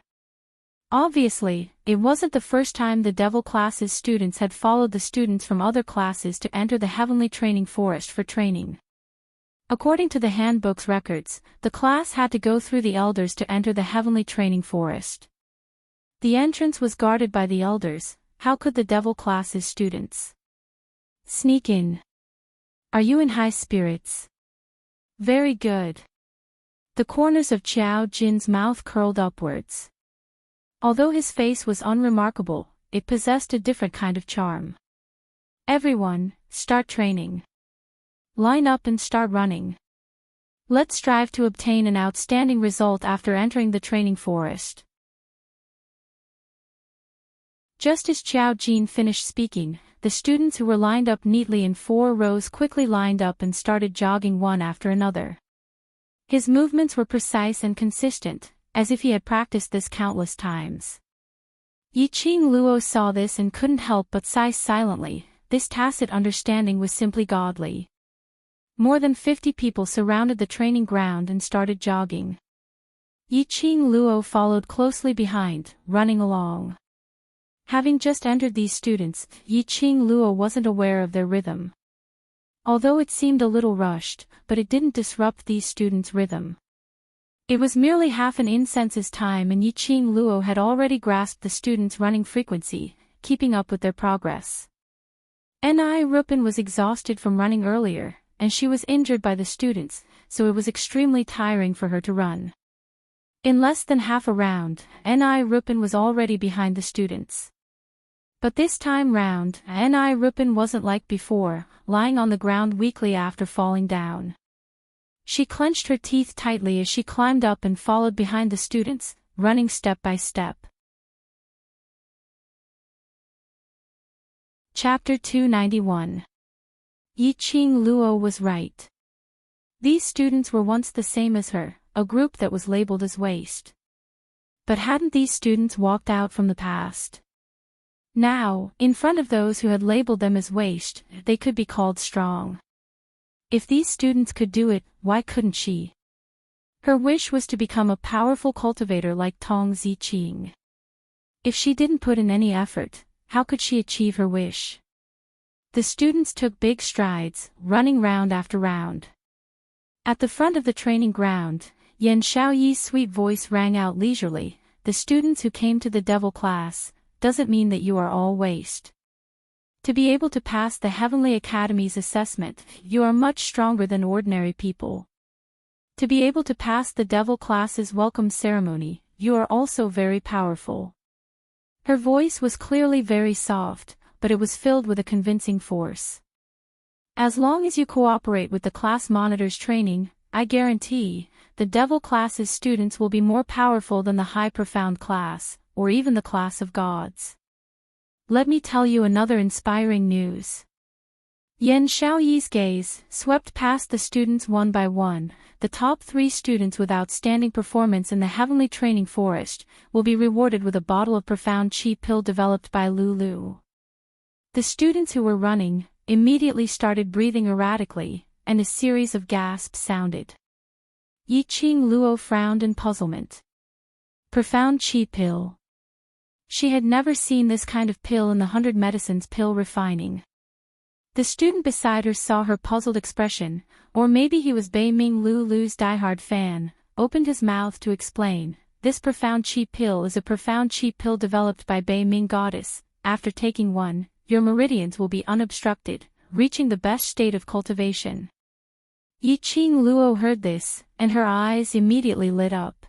Obviously, it wasn't the first time the devil class's students had followed the students from other classes to enter the Heavenly Training Forest for training. According to the handbook's records, the class had to go through the elders to enter the Heavenly Training Forest. The entrance was guarded by the elders. How could the devil class's students sneak in? Are you in high spirits? Very good. The corners of Qiao Jin's mouth curled upwards. Although his face was unremarkable, it possessed a different kind of charm. Everyone, start training. Line up and start running. Let's strive to obtain an outstanding result after entering the training forest. Just as Qiao Jin finished speaking, the students who were lined up neatly in 4 rows quickly lined up and started jogging one after another. His movements were precise and consistent, as if he had practiced this countless times. Yiqing Luo saw this and couldn't help but sigh silently. This tacit understanding was simply godly. More than 50 people surrounded the training ground and started jogging. Yiqing Luo followed closely behind, running along. Having just entered these students, Yiqing Luo wasn't aware of their rhythm. Although it seemed a little rushed, but it didn't disrupt these students' rhythm. It was merely half an incense's time and Yiqing Luo had already grasped the students' running frequency, keeping up with their progress. Ni Rupin was exhausted from running earlier, and she was injured by the students, so it was extremely tiring for her to run. In less than half a round, Ni Rupin was already behind the students. But this time round, Ni Rupin wasn't like before, lying on the ground weakly after falling down. She clenched her teeth tightly as she climbed up and followed behind the students, running step by step. Chapter 291. Yiqing Luo was right. These students were once the same as her, a group that was labeled as waste. But hadn't these students walked out from the past? Now, in front of those who had labeled them as waste, they could be called strong. If these students could do it, why couldn't she? Her wish was to become a powerful cultivator like Tong Ziqing. If she didn't put in any effort, how could she achieve her wish? The students took big strides, running round after round. At the front of the training ground, Yan Xiaoyi's sweet voice rang out leisurely, "The students who came to the devil class, doesn't mean that you are all waste. To be able to pass the Heavenly Academy's assessment, you are much stronger than ordinary people. To be able to pass the devil class's welcome ceremony, you are also very powerful." Her voice was clearly very soft, but it was filled with a convincing force. As long as you cooperate with the class monitor's training, I guarantee, the devil class's students will be more powerful than the high profound class, or even the class of gods. Let me tell you another inspiring news. Yan Xiaoyi's gaze swept past the students one by one. The top 3 students with outstanding performance in the Heavenly Training Forest will be rewarded with a bottle of profound chi pill developed by Lulu. The students who were running immediately started breathing erratically, and a series of gasps sounded. Yiqing Luo frowned in puzzlement. Profound chi pill. She had never seen this kind of pill in the 100 Medicines pill refining. The student beside her saw her puzzled expression, or maybe he was Bei Ming Lulu's diehard fan, opened his mouth to explain, "This profound chi pill is a profound chi pill developed by Bei Ming Goddess. After taking one, your meridians will be unobstructed, reaching the best state of cultivation." Yiqing Luo heard this, and her eyes immediately lit up.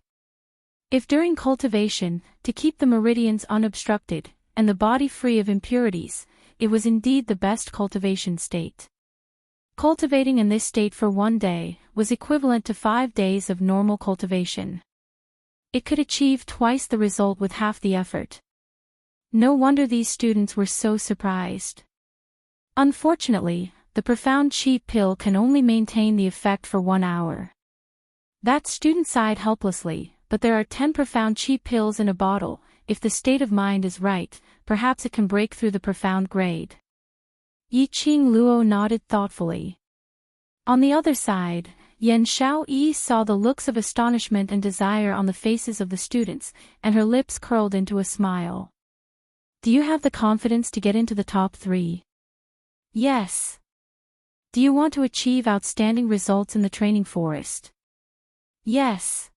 If during cultivation, to keep the meridians unobstructed, and the body free of impurities, it was indeed the best cultivation state. Cultivating in this state for 1 day was equivalent to 5 days of normal cultivation. It could achieve twice the result with half the effort. No wonder these students were so surprised. Unfortunately, the profound chi pill can only maintain the effect for 1 hour. That student sighed helplessly, but there are 10 profound chi pills in a bottle. If the state of mind is right, perhaps it can break through the profound grade. Yiqing Luo nodded thoughtfully. On the other side, Yan Xiaoyi saw the looks of astonishment and desire on the faces of the students, and her lips curled into a smile. "Do you have the confidence to get into the top 3? "Yes." "Do you want to achieve outstanding results in the training forest?" "Yes."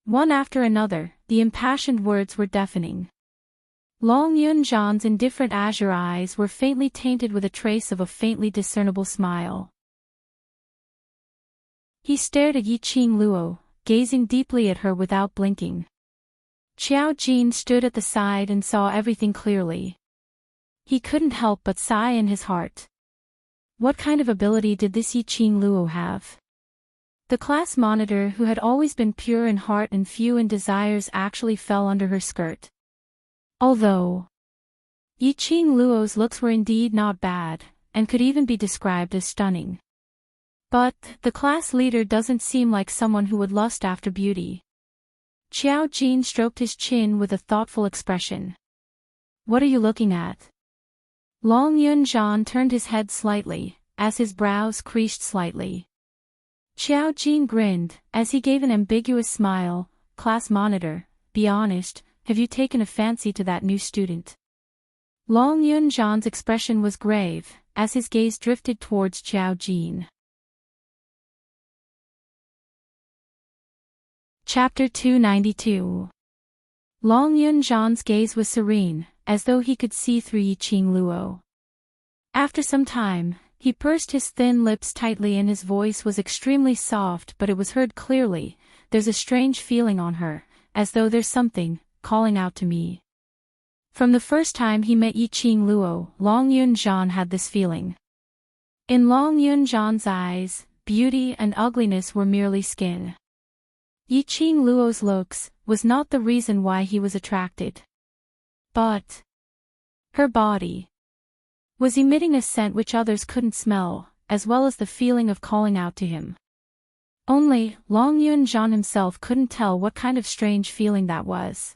One after another, the impassioned words were deafening. Long Yunzhan's indifferent azure eyes were faintly tainted with a trace of a faintly discernible smile. He stared at Yiqing Luo, gazing deeply at her without blinking. Qiao Jin stood at the side and saw everything clearly. He couldn't help but sigh in his heart. What kind of ability did this Yiqing Luo have? The class monitor, who had always been pure in heart and few in desires, actually fell under her skirt. Although Yiqing Luo's looks were indeed not bad, and could even be described as stunning. But the class leader doesn't seem like someone who would lust after beauty. Qiao Jin stroked his chin with a thoughtful expression. "What are you looking at?" Long Yunzhan turned his head slightly, as his brows creased slightly. Qiao Jin grinned, as he gave an ambiguous smile. "Class monitor, be honest, have you taken a fancy to that new student?" Long Yunzhan's expression was grave, as his gaze drifted towards Qiao Jin. Chapter 292. Long Yunzhan's gaze was serene, as though he could see through Yiqing Luo. After some time, he pursed his thin lips tightly and his voice was extremely soft, but it was heard clearly. "There's a strange feeling on her, as though there's something calling out to me." From the first time he met Yiqing Luo, Long Yunjian had this feeling. In Long Yunjian's eyes, beauty and ugliness were merely skin. Yiqing Luo's looks was not the reason why he was attracted. But her body was emitting a scent which others couldn't smell, as well as the feeling of calling out to him. Only, Long Yunjian himself couldn't tell what kind of strange feeling that was.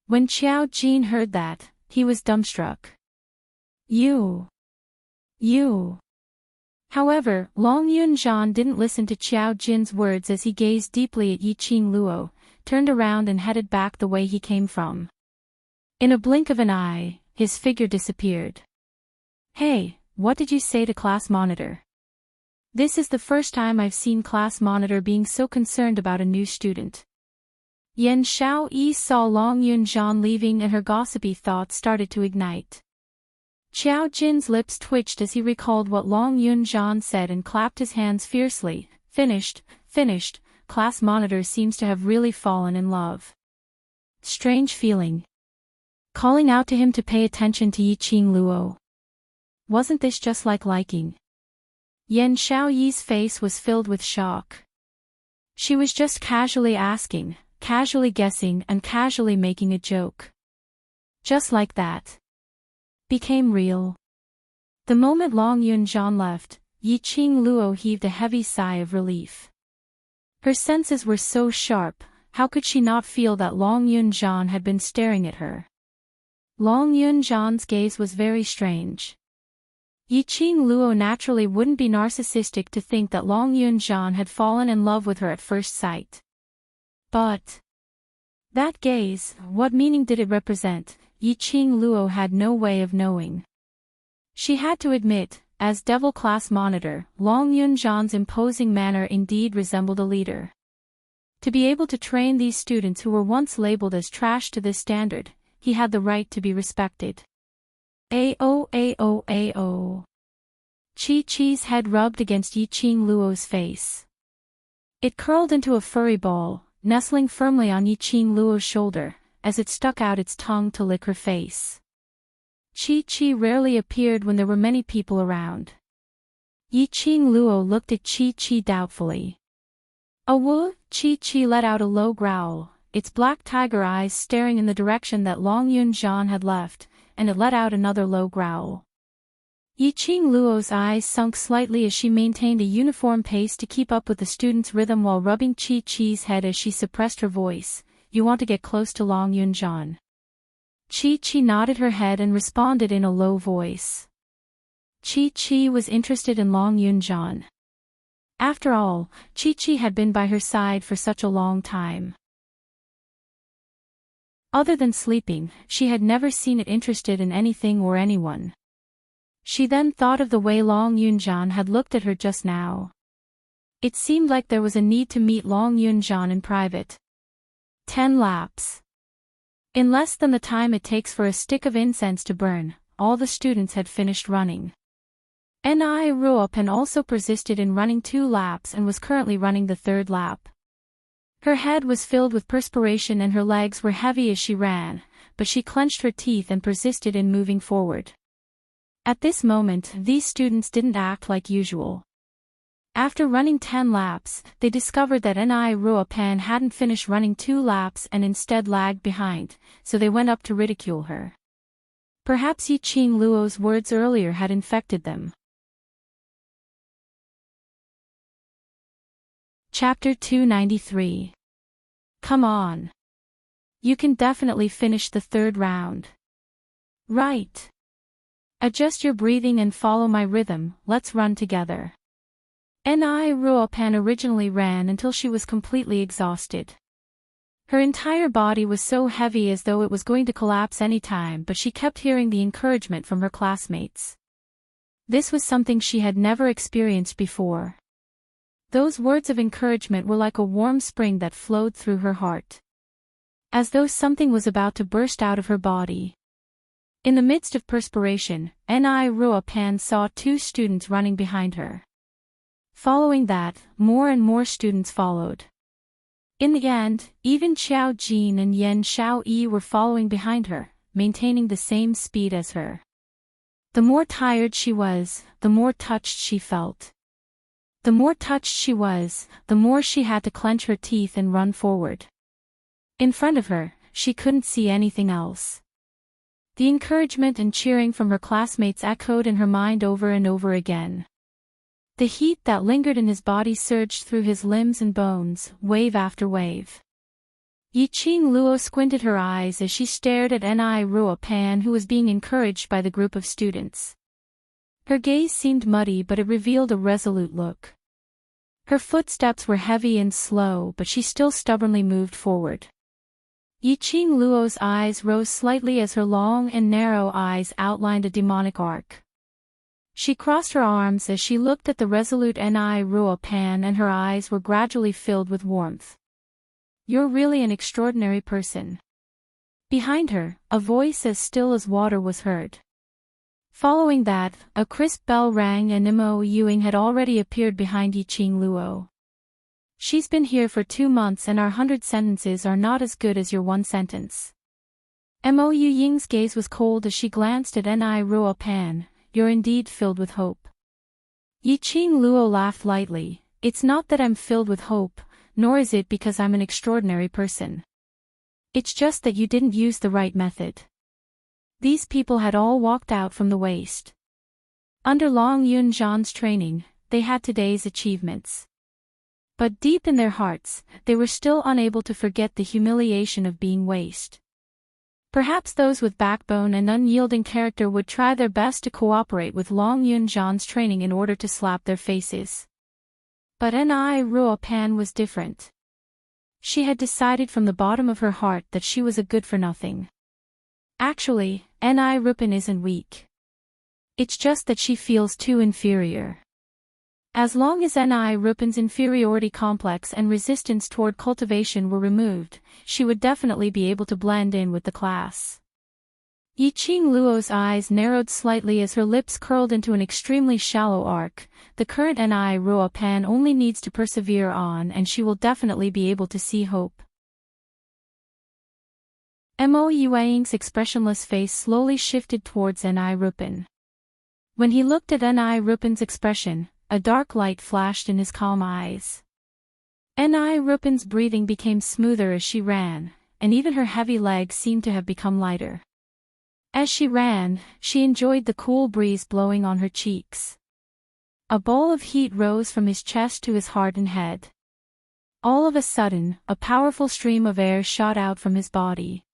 When Qiao Jin heard that, he was dumbstruck. You. However, Long Yunjian didn't listen to Qiao Jin's words as he gazed deeply at Yiqing Luo, turned around and headed back the way he came from. In a blink of an eye, his figure disappeared. Hey, what did you say to class monitor? This is the first time I've seen class monitor being so concerned about a new student. Yan Xiaoyi saw Long Yunjian leaving and her gossipy thoughts started to ignite. Qiao Jin's lips twitched as he recalled what Long Yunjian said and clapped his hands fiercely. Finished, class monitor seems to have really fallen in love. Strange feeling. Calling out to him to pay attention to Yiqing Luo. Wasn't this just like liking? Yan Xiaoyi's face was filled with shock. She was just casually asking, casually guessing and casually making a joke. Just like that. Became real. The moment Long Yunjian left, Yiqing Luo heaved a heavy sigh of relief. Her senses were so sharp, how could she not feel that Long Yunjian had been staring at her? Long Yunjian's gaze was very strange. Yiqing Luo naturally wouldn't be narcissistic to think that Long Yunjian had fallen in love with her at first sight. But that gaze, what meaning did it represent? Yiqing Luo had no way of knowing. She had to admit, as devil class monitor, Long Yunjian's imposing manner indeed resembled a leader. To be able to train these students who were once labeled as trash to this standard, he had the right to be respected. Ao. Chi-Chi's head rubbed against Yiqing Luo's face. It curled into a furry ball, nestling firmly on Yiqing Luo's shoulder, as it stuck out its tongue to lick her face. Chi-Chi rarely appeared when there were many people around. Yiqing Luo looked at Chi-Chi doubtfully. Awoo! Chi-Chi let out a low growl, its black tiger eyes staring in the direction that Long Yunjian had left, and it let out another low growl. Yiqing Luo's eyes sunk slightly as she maintained a uniform pace to keep up with the student's rhythm while rubbing Chi-Chi's head as she suppressed her voice. You want to get close to Long Yunjian? Chi-Chi nodded her head and responded in a low voice. Chi-Chi was interested in Long Yunjian. After all, Chi-Chi had been by her side for such a long time. Other than sleeping, she had never seen it interested in anything or anyone. She then thought of the way Long Yunjian had looked at her just now. It seemed like there was a need to meet Long Yunjian in private. 10 laps. In less than the time it takes for a stick of incense to burn, all the students had finished running. Ni Ruopen also persisted in running 2 laps and was currently running the 3rd lap. Her head was filled with perspiration and her legs were heavy as she ran, but she clenched her teeth and persisted in moving forward. At this moment, these students didn't act like usual. After running 10 laps, they discovered that Ni Ruopan hadn't finished running 2 laps and instead lagged behind, so they went up to ridicule her. Perhaps Yiqing Luo's words earlier had infected them. Chapter 293. Come on. You can definitely finish the 3rd round. Right. Adjust your breathing and follow my rhythm, let's run together. Ni Ruopan originally ran until she was completely exhausted. Her entire body was so heavy as though it was going to collapse any time, but she kept hearing the encouragement from her classmates. This was something she had never experienced before. Those words of encouragement were like a warm spring that flowed through her heart. As though something was about to burst out of her body. In the midst of perspiration, Ni Ruopan saw 2 students running behind her. Following that, more and more students followed. In the end, even Qiao Jin and Yan Xiaoyi were following behind her, maintaining the same speed as her. The more tired she was, the more touched she felt. The more touched she was, the more she had to clench her teeth and run forward. In front of her, she couldn't see anything else. The encouragement and cheering from her classmates echoed in her mind over and over again. The heat that lingered in his body surged through his limbs and bones, wave after wave. Yiqing Luo squinted her eyes as she stared at Ni Ruo Pan, who was being encouraged by the group of students. Her gaze seemed muddy, but it revealed a resolute look. Her footsteps were heavy and slow, but she still stubbornly moved forward. Yiqing Luo's eyes rose slightly as her long and narrow eyes outlined a demonic arc. She crossed her arms as she looked at the resolute Ni Ruo Pan, and her eyes were gradually filled with warmth. "You're really an extraordinary person." Behind her, a voice as still as water was heard. Following that, a crisp bell rang and Mo Yuing had already appeared behind Yiqing Luo. "She's been here for 2 months and our 100 sentences are not as good as your 1 sentence. Mo Yuying's gaze was cold as she glanced at Ni Ruo Pan. "You're indeed filled with hope." Yiqing Luo laughed lightly. "It's not that I'm filled with hope, nor is it because I'm an extraordinary person. It's just that you didn't use the right method." These people had all walked out from the waste. Under Long Yun Zhan's training, they had today's achievements. But deep in their hearts, they were still unable to forget the humiliation of being waste. Perhaps those with backbone and unyielding character would try their best to cooperate with Long Yun Zhan's training in order to slap their faces. But Ni Ruo Pan was different. She had decided from the bottom of her heart that she was a good-for-nothing. Actually, Ni Rupan isn't weak. It's just that she feels too inferior. As long as Ni Rupan's inferiority complex and resistance toward cultivation were removed, she would definitely be able to blend in with the class. Yiqing Luo's eyes narrowed slightly as her lips curled into an extremely shallow arc. The current Ni Ruo Pan only needs to persevere on and she will definitely be able to see hope. Mo Yuang's expressionless face slowly shifted towards Ni Rupan. When he looked at Ni Rupan's expression, a dark light flashed in his calm eyes. Ni Rupan's breathing became smoother as she ran, and even her heavy legs seemed to have become lighter. As she ran, she enjoyed the cool breeze blowing on her cheeks. A ball of heat rose from his chest to his heart and head. All of a sudden, a powerful stream of air shot out from his body.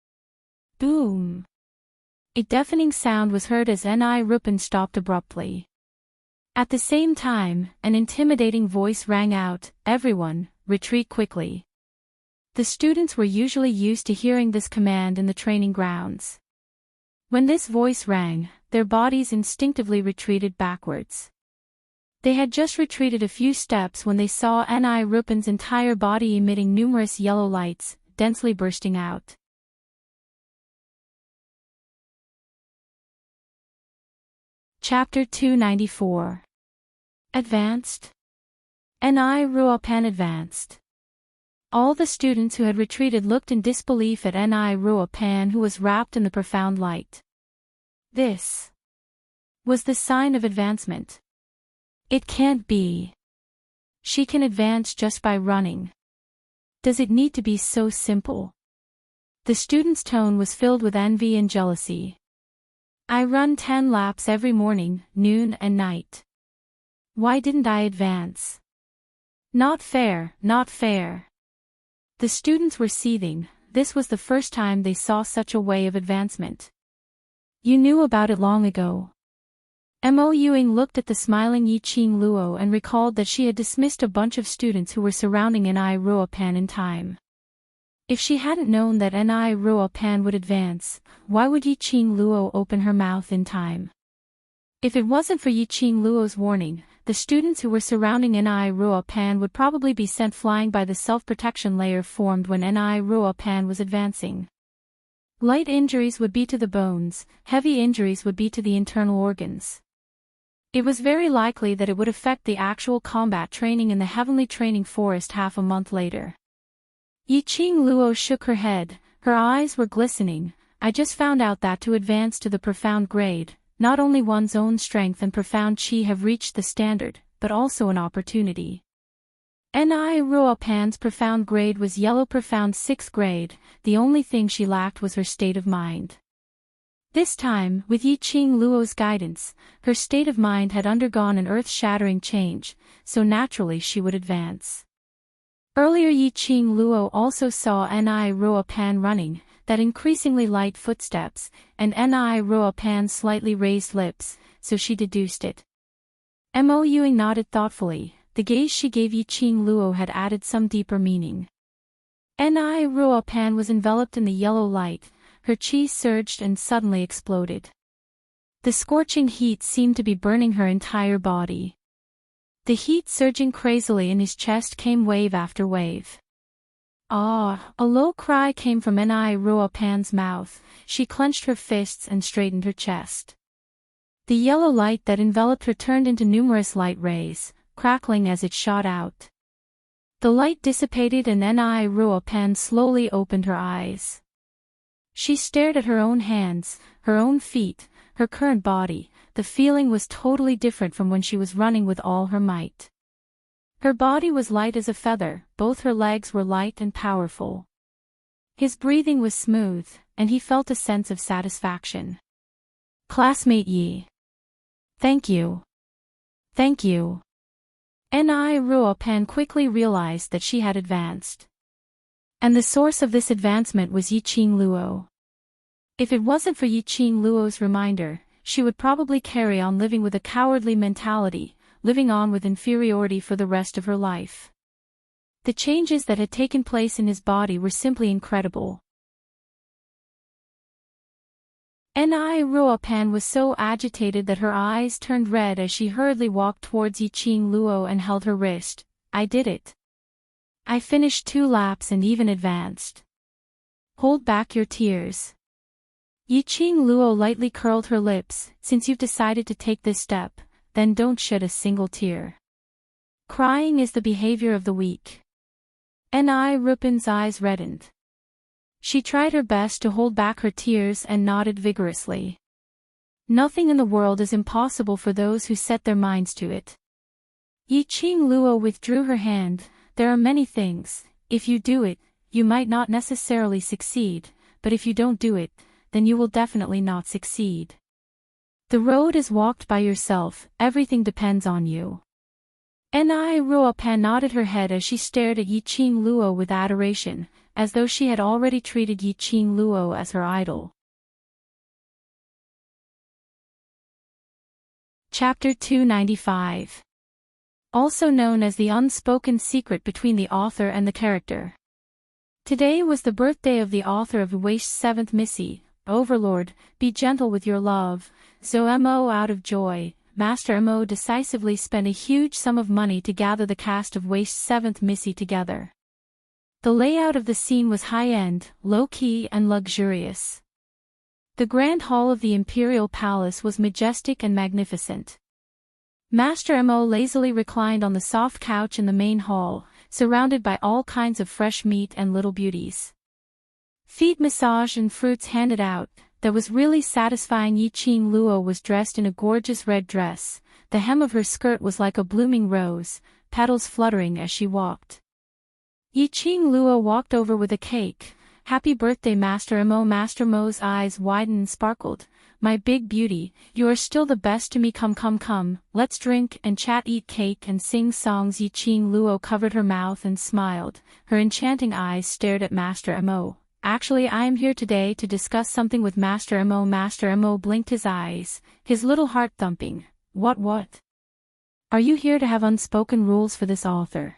Boom! A deafening sound was heard as Ni Rupan stopped abruptly. At the same time, an intimidating voice rang out, "Everyone, retreat quickly." The students were usually used to hearing this command in the training grounds. When this voice rang, their bodies instinctively retreated backwards. They had just retreated a few steps when they saw Ni Rupan's entire body emitting numerous yellow lights, densely bursting out. Chapter 294. Advanced. Ni Ruo Pan advanced. All the students who had retreated looked in disbelief at Ni Ruo Pan, who was wrapped in the profound light. This was the sign of advancement. It can't be. She can advance just by running. Does it need to be so simple? The student's tone was filled with envy and jealousy. "I run 10 laps every morning, noon and night. Why didn't I advance? Not fair, not fair." The students were seething. This was the first time they saw such a way of advancement. "You knew about it long ago." Mo Yuing looked at the smiling Yiqing Luo and recalled that she had dismissed a bunch of students who were surrounding Ni Ruo Pan in time. If she hadn't known that Ni Ruo Pan would advance, why would Yiqing Luo open her mouth in time? If it wasn't for Yiqing Luo's warning, the students who were surrounding Ni Ruo Pan would probably be sent flying by the self-protection layer formed when Ni Ruo Pan was advancing. Light injuries would be to the bones, heavy injuries would be to the internal organs. It was very likely that it would affect the actual combat training in the Heavenly Training Forest half a month later. Yiqing Luo shook her head, her eyes were glistening. I just found out that to advance to the profound grade, not only one's own strength and profound chi have reached the standard, but also an opportunity. Ni Ruopan's profound grade was yellow profound 6th grade, the only thing she lacked was her state of mind. This time, with Yi Qing Luo's guidance, her state of mind had undergone an earth-shattering change, so naturally she would advance. Earlier Yi Qing Luo also saw Ni Ruopan running, that increasingly light footsteps, and Ni Ruopan's slightly raised lips, so she deduced it. Mo Yuing nodded thoughtfully, the gaze she gave Yi Qing Luo had added some deeper meaning. Ni Ruopan was enveloped in the yellow light, her chi surged and suddenly exploded. The scorching heat seemed to be burning her entire body. The heat surging crazily in his chest came wave after wave. Ah! A low cry came from Ni Ruopan's mouth, she clenched her fists and straightened her chest. The yellow light that enveloped her turned into numerous light rays, crackling as it shot out. The light dissipated and Ni Ruopan slowly opened her eyes. She stared at her own hands, her own feet, her current body. The feeling was totally different from when she was running with all her might. Her body was light as a feather, both her legs were light and powerful. His breathing was smooth, and he felt a sense of satisfaction. Classmate Yi. Thank you. Thank you. Ni Ruopan quickly realized that she had advanced. And the source of this advancement was Yi Qing Luo. If it wasn't for Yi Qing Luo's reminder, she would probably carry on living with a cowardly mentality, living on with inferiority for the rest of her life. The changes that had taken place in his body were simply incredible. Ni Ruopan was so agitated that her eyes turned red as she hurriedly walked towards Yi Qing Luo and held her wrist. I did it. I finished 2 laps and even advanced. Hold back your tears. Yi Qing Luo lightly curled her lips. Since you've decided to take this step, then don't shed a single tear. Crying is the behavior of the weak. Ni Ruopan's eyes reddened. She tried her best to hold back her tears and nodded vigorously. Nothing in the world is impossible for those who set their minds to it. Yi Qing Luo withdrew her hand. There are many things, if you do it, you might not necessarily succeed, but if you don't do it, then you will definitely not succeed. The road is walked by yourself, everything depends on you. Ni Ruopan nodded her head as she stared at Yi Qing Luo with adoration, as though she had already treated Yi Qing Luo as her idol. Chapter 295. Also known as the unspoken secret between the author and the character. Today was the birthday of the author of Weish 7th Missy, Overlord, be gentle with your love. So Mo out of joy, Master Mo decisively spent a huge sum of money to gather the cast of Weish 7th Missy together. The layout of the scene was high-end, low-key and luxurious. The grand hall of the Imperial Palace was majestic and magnificent. Master Mo lazily reclined on the soft couch in the main hall, surrounded by all kinds of fresh meat and little beauties. Feet massaged and fruits handed out. That was really satisfying. Yi Qing Luo was dressed in a gorgeous red dress. The hem of her skirt was like a blooming rose, petals fluttering as she walked. Yi Qing Luo walked over with a cake. Happy birthday, Master Mo. Master Mo's eyes widened and sparkled. My big beauty, you are still the best to me. Come, let's drink and chat, eat cake and sing songs. Yi Qing Luo covered her mouth and smiled. Her enchanting eyes stared at Master Mo. Actually, I am here today to discuss something with Master Mo. Master Mo blinked his eyes, his little heart thumping. What? Are you here to have unspoken rules for this author?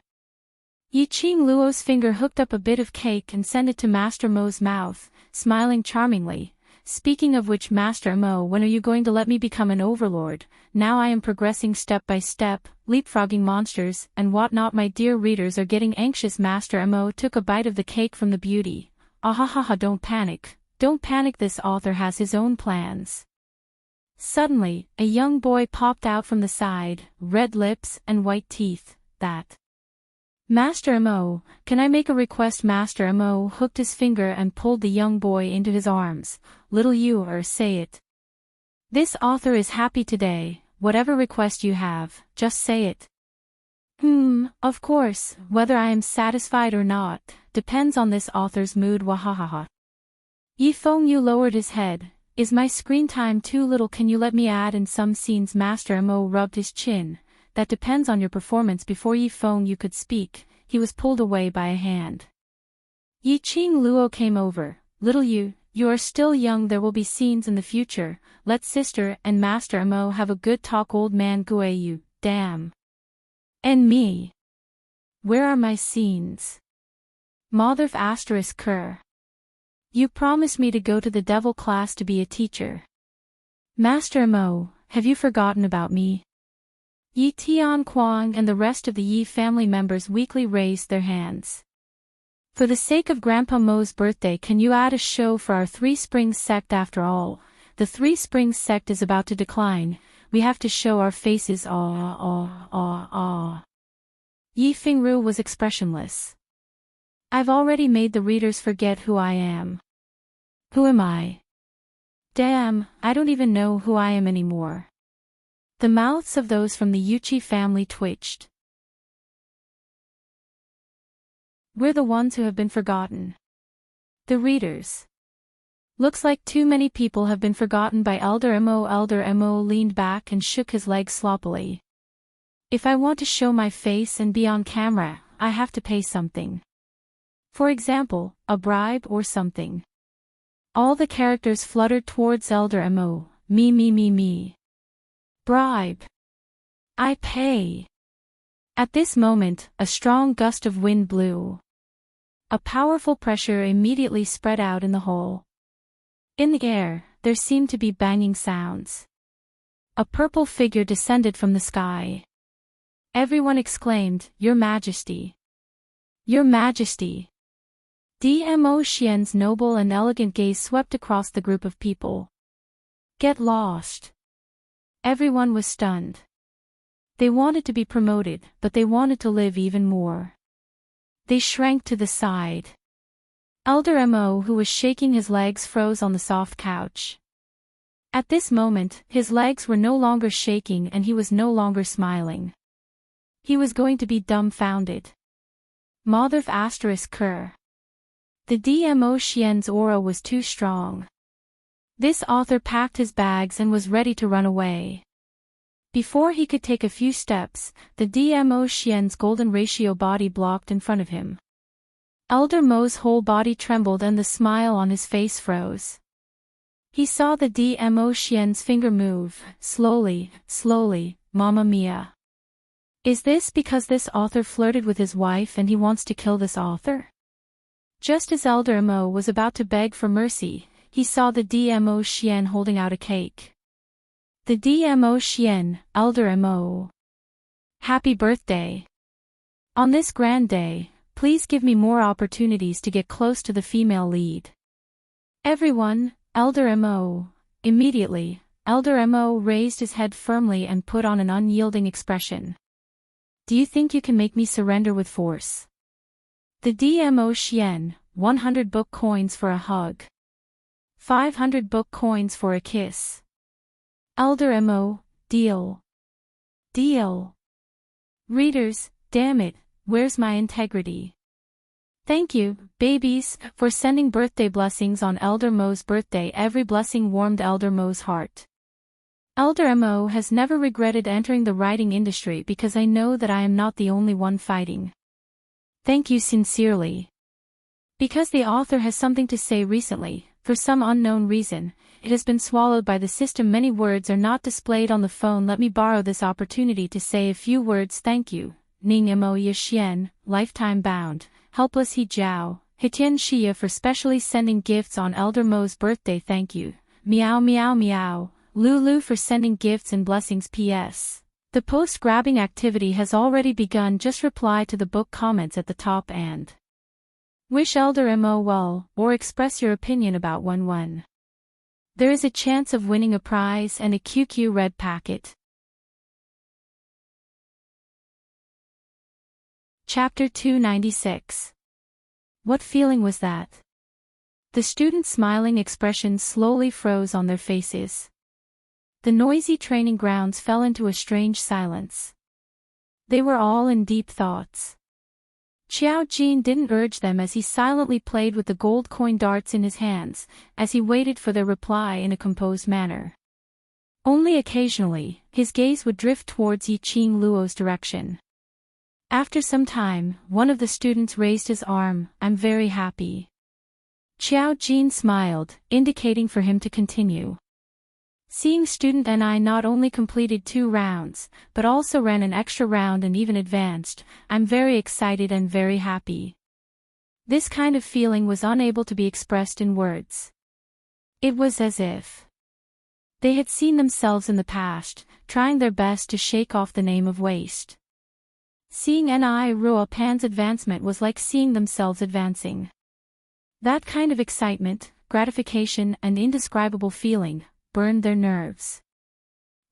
Yi Qing Luo's finger hooked up a bit of cake and sent it to Master Mo's mouth, smiling charmingly. Speaking of which, Master Mo, when are you going to let me become an overlord? Now I am progressing step by step, leapfrogging monsters and whatnot. My dear readers are getting anxious. Master Mo took a bite of the cake from the beauty. Ahahaha, don't panic, this author has his own plans. Suddenly, a young boy popped out from the side, red lips and white teeth. Master Mo, can I make a request? Master Mo hooked his finger and pulled the young boy into his arms. Little you say it. This author is happy today, whatever request you have, just say it. Of course, whether I am satisfied or not, depends on this author's mood. Wahahaha. Yi Feng Yu lowered his head. Is my screen time too little? Can you let me add in some scenes? Master Mo rubbed his chin. That depends on your performance. Before Yi Feng Yu could speak, he was pulled away by a hand. Yi Qing Luo came over. Little you are still young, there will be scenes in the future, let sister and Master Mo have a good talk. Old man Gue Yu, damn. And me. Where are my scenes? Motherf asterisk cur. You promised me to go to the devil class to be a teacher. Master Mo, have you forgotten about me? Yi Tian Kuang and the rest of the Yi family members weakly raised their hands. For the sake of Grandpa Mo's birthday, can you add a show for our Three Springs sect? After all, the Three Springs sect is about to decline. We have to show our faces. Yi Fengru was expressionless. I've already made the readers forget who I am. Who am I? Damn, I don't even know who I am anymore. The mouths of those from the Yuchi family twitched. We're the ones who have been forgotten. The readers. Looks like too many people have been forgotten by Elder Mo. Elder Mo leaned back and shook his legs sloppily. If I want to show my face and be on camera, I have to pay something. For example, a bribe or something. All the characters fluttered towards Elder Mo. Me. Bribe. I pay. At this moment, a strong gust of wind blew. A powerful pressure immediately spread out in the hole. In the air, there seemed to be banging sounds. A purple figure descended from the sky. Everyone exclaimed, Your Majesty! Your Majesty! Dmo Xian's noble and elegant gaze swept across the group of people. Get lost! Everyone was stunned. They wanted to be promoted, but they wanted to live even more. They shrank to the side. Elder Mo, who was shaking his legs, froze on the soft couch. At this moment, his legs were no longer shaking and he was no longer smiling. He was going to be dumbfounded. Motherf asterisk cur. The Dmo Xian's aura was too strong. This author packed his bags and was ready to run away. Before he could take a few steps, the Dmo Xian's golden ratio body blocked in front of him. Elder Mo's whole body trembled and the smile on his face froze. He saw the Dmo Xian's finger move, slowly, Mamma mia. Is this because this author flirted with his wife and he wants to kill this author? Just as Elder Mo was about to beg for mercy, he saw the Dmo Xian holding out a cake. The Dmo Xian, Elder Mo. Happy birthday! On this grand day, please give me more opportunities to get close to the female lead. Everyone, Elder Mo. Immediately, Elder Mo raised his head firmly and put on an unyielding expression. Do you think you can make me surrender with force? The Dmo Xian, 100 book coins for a hug. 500 book coins for a kiss. Elder Mo, deal. Deal. Readers, damn it, where's my integrity? Thank you, babies, for sending birthday blessings on Elder Mo's birthday. Every blessing warmed Elder Mo's heart. Elder Mo has never regretted entering the writing industry because I know that I am not the only one fighting. Thank you sincerely. Because the author has something to say recently, for some unknown reason, it has been swallowed by the system. Many words are not displayed on the phone. Let me borrow this opportunity to say a few words. Thank you. Ning Mo Yxian, lifetime bound, helpless He Jiao, Hitian Xia for specially sending gifts on Elder Mo's birthday. Thank you. Meow meow meow, Lulu for sending gifts and blessings. P.S. The post-grabbing activity has already begun. Just reply to the book comments at the top and wish Elder Mo well, or express your opinion about one. There is a chance of winning a prize and a QQ red packet. Chapter 296. What feeling was that? The students' smiling expressions slowly froze on their faces. The noisy training grounds fell into a strange silence. They were all in deep thoughts. Xiao Jin didn't urge them as he silently played with the gold coin darts in his hands, as he waited for their reply in a composed manner. Only occasionally, his gaze would drift towards Yiqing Luo's direction. After some time, one of the students raised his arm. "I'm very happy." Xiao Jin smiled, indicating for him to continue. Seeing student Ni not only completed 2 rounds, but also ran an extra round and even advanced, "I'm very excited and very happy." This kind of feeling was unable to be expressed in words. It was as if they had seen themselves in the past, trying their best to shake off the name of waste. Seeing Ni Ruo Pan's advancement was like seeing themselves advancing. That kind of excitement, gratification and indescribable feeling burned their nerves.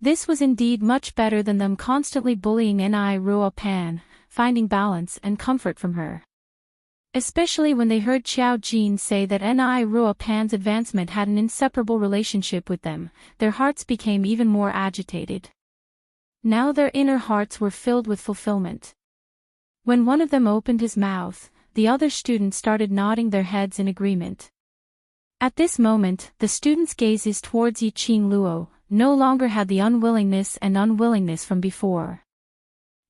This was indeed much better than them constantly bullying Ni Ruo Pan, finding balance and comfort from her. Especially when they heard Xiao Jin say that Ni Ruo Pan's advancement had an inseparable relationship with them, their hearts became even more agitated. Now their inner hearts were filled with fulfillment. When one of them opened his mouth, the other students started nodding their heads in agreement. At this moment, the students' gazes towards Yiqing Luo no longer had the unwillingness from before.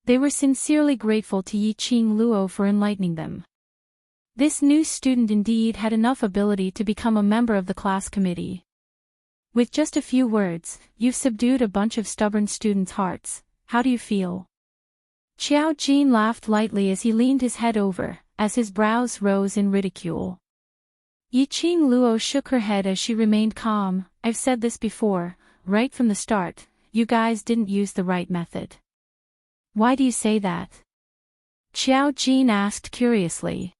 They were sincerely grateful to Yiqing Luo for enlightening them. This new student indeed had enough ability to become a member of the class committee. With just a few words, you've subdued a bunch of stubborn students' hearts. How do you feel? Xiao Jin laughed lightly as he leaned his head over, as his brows rose in ridicule. Yiqing Luo shook her head as she remained calm. "I've said this before, right from the start, you guys didn't use the right method." "Why do you say that?" Xiao Jin asked curiously.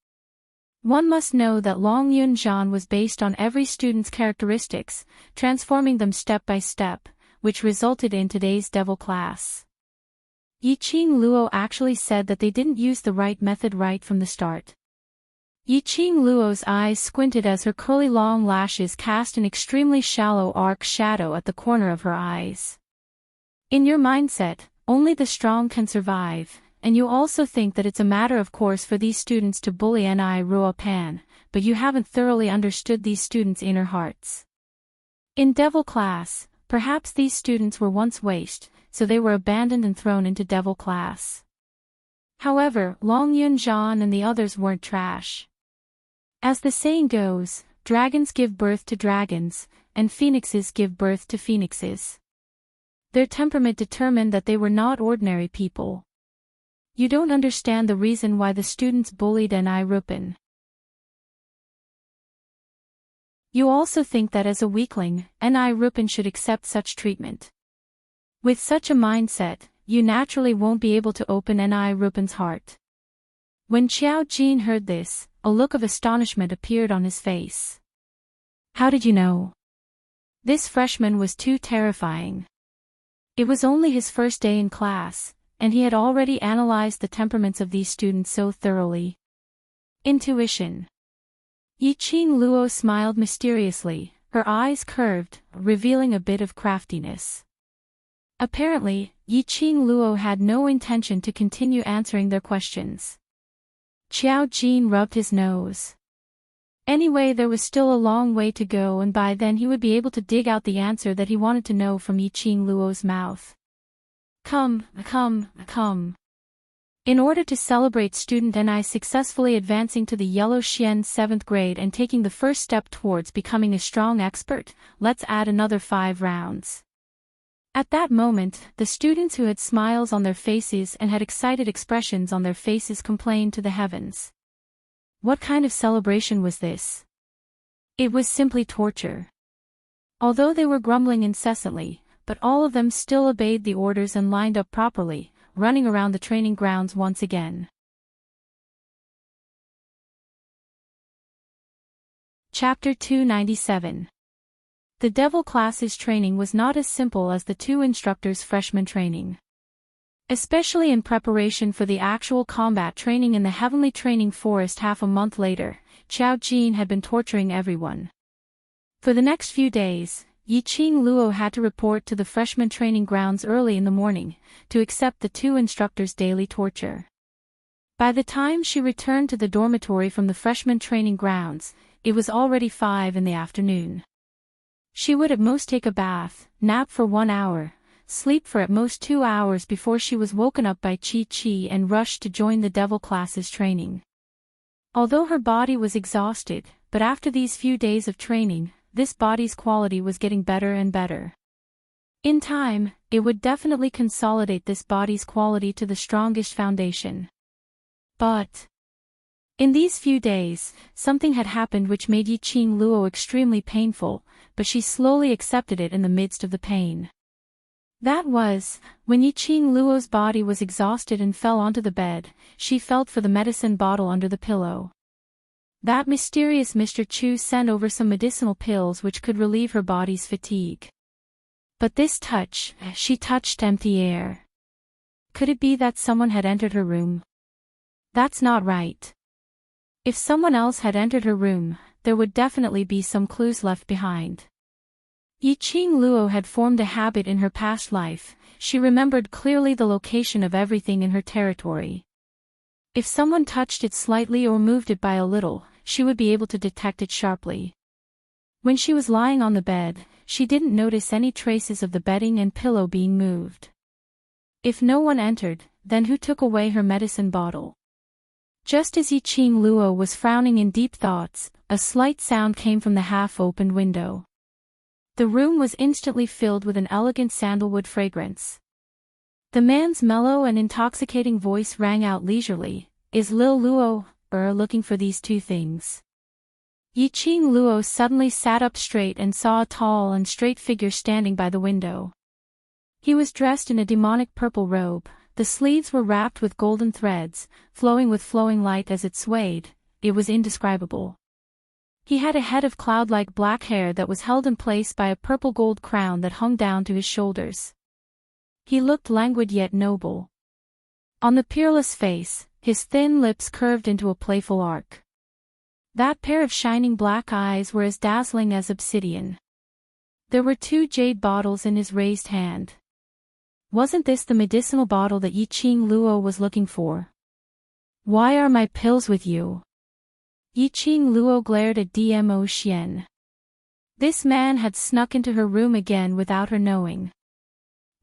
One must know that Long Yun Zhan was based on every student's characteristics, transforming them step by step, which resulted in today's devil class. Yiqing Luo actually said that they didn't use the right method right from the start. Yiqing Luo's eyes squinted as her curly long lashes cast an extremely shallow arc shadow at the corner of her eyes. "In your mindset, only the strong can survive. And you also think that it's a matter of course for these students to bully Ni Ruo Pan, but you haven't thoroughly understood these students' inner hearts. In Devil class, perhaps these students were once waste, so they were abandoned and thrown into Devil class. However, Long Yun Zhan and the others weren't trash. As the saying goes, dragons give birth to dragons, and phoenixes give birth to phoenixes. Their temperament determined that they were not ordinary people. You don't understand the reason why the students bullied Ni Rupan. You also think that as a weakling, Ni Rupan should accept such treatment. With such a mindset, you naturally won't be able to open Ni Rupan's heart." When Xiao Jin heard this, a look of astonishment appeared on his face. "How did you know?" This freshman was too terrifying. It was only his first day in class, and he had already analyzed the temperaments of these students so thoroughly. Intuition. Yiqing Luo smiled mysteriously, her eyes curved, revealing a bit of craftiness. Apparently, Yiqing Luo had no intention to continue answering their questions. Xiao Jin rubbed his nose. Anyway, there was still a long way to go, and by then he would be able to dig out the answer that he wanted to know from Yiqing Luo's mouth. Come. In order to celebrate student Ni successfully advancing to the Yellow Xian 7th grade and taking the first step towards becoming a strong expert, let's add another 5 rounds. At that moment, the students who had smiles on their faces and had excited expressions on their faces complained to the heavens. What kind of celebration was this? It was simply torture. Although they were grumbling incessantly, but all of them still obeyed the orders and lined up properly, running around the training grounds once again. Chapter 297. The Devil class's training was not as simple as the 2 instructors' freshman training. Especially in preparation for the actual combat training in the Heavenly Training Forest half a month later, Qiao Jin had been torturing everyone. For the next few days, Yiqing Luo had to report to the freshman training grounds early in the morning, to accept the two instructors' daily torture. By the time she returned to the dormitory from the freshman training grounds, it was already 5 in the afternoon. She would at most take a bath, nap for 1 hour, sleep for at most 2 hours before she was woken up by Qi and rushed to join the devil classes training. Although her body was exhausted, but after these few days of training, this body's quality was getting better and better. In time, it would definitely consolidate this body's quality to the strongest foundation. But in these few days, something had happened which made Yiqing Luo extremely painful, but she slowly accepted it in the midst of the pain. That was, when Yiqing Luo's body was exhausted and fell onto the bed, she felt for the medicine bottle under the pillow. That mysterious Mr. Chu sent over some medicinal pills which could relieve her body's fatigue. But this touch, she touched empty air. Could it be that someone had entered her room? That's not right. If someone else had entered her room, there would definitely be some clues left behind. Yiqing Luo had formed a habit in her past life. She remembered clearly the location of everything in her territory. If someone touched it slightly or moved it by a little, she would be able to detect it sharply. When she was lying on the bed, she didn't notice any traces of the bedding and pillow being moved. If no one entered, then who took away her medicine bottle? Just as Yiqing Luo was frowning in deep thoughts, a slight sound came from the half-opened window. The room was instantly filled with an elegant sandalwood fragrance. The man's mellow and intoxicating voice rang out leisurely, "Is Lil Luo looking for these two things?" Yiqing Luo suddenly sat up straight and saw a tall and straight figure standing by the window. He was dressed in a demonic purple robe. The sleeves were wrapped with golden threads, flowing with flowing light as it swayed. It was indescribable. He had a head of cloud-like black hair that was held in place by a purple gold crown that hung down to his shoulders. He looked languid yet noble. On the peerless face, his thin lips curved into a playful arc. That pair of shining black eyes were as dazzling as obsidian. There were 2 jade bottles in his raised hand. Wasn't this the medicinal bottle that Yiqing Luo was looking for? "Why are my pills with you?" Yiqing Luo glared at Dmo Xian. This man had snuck into her room again without her knowing.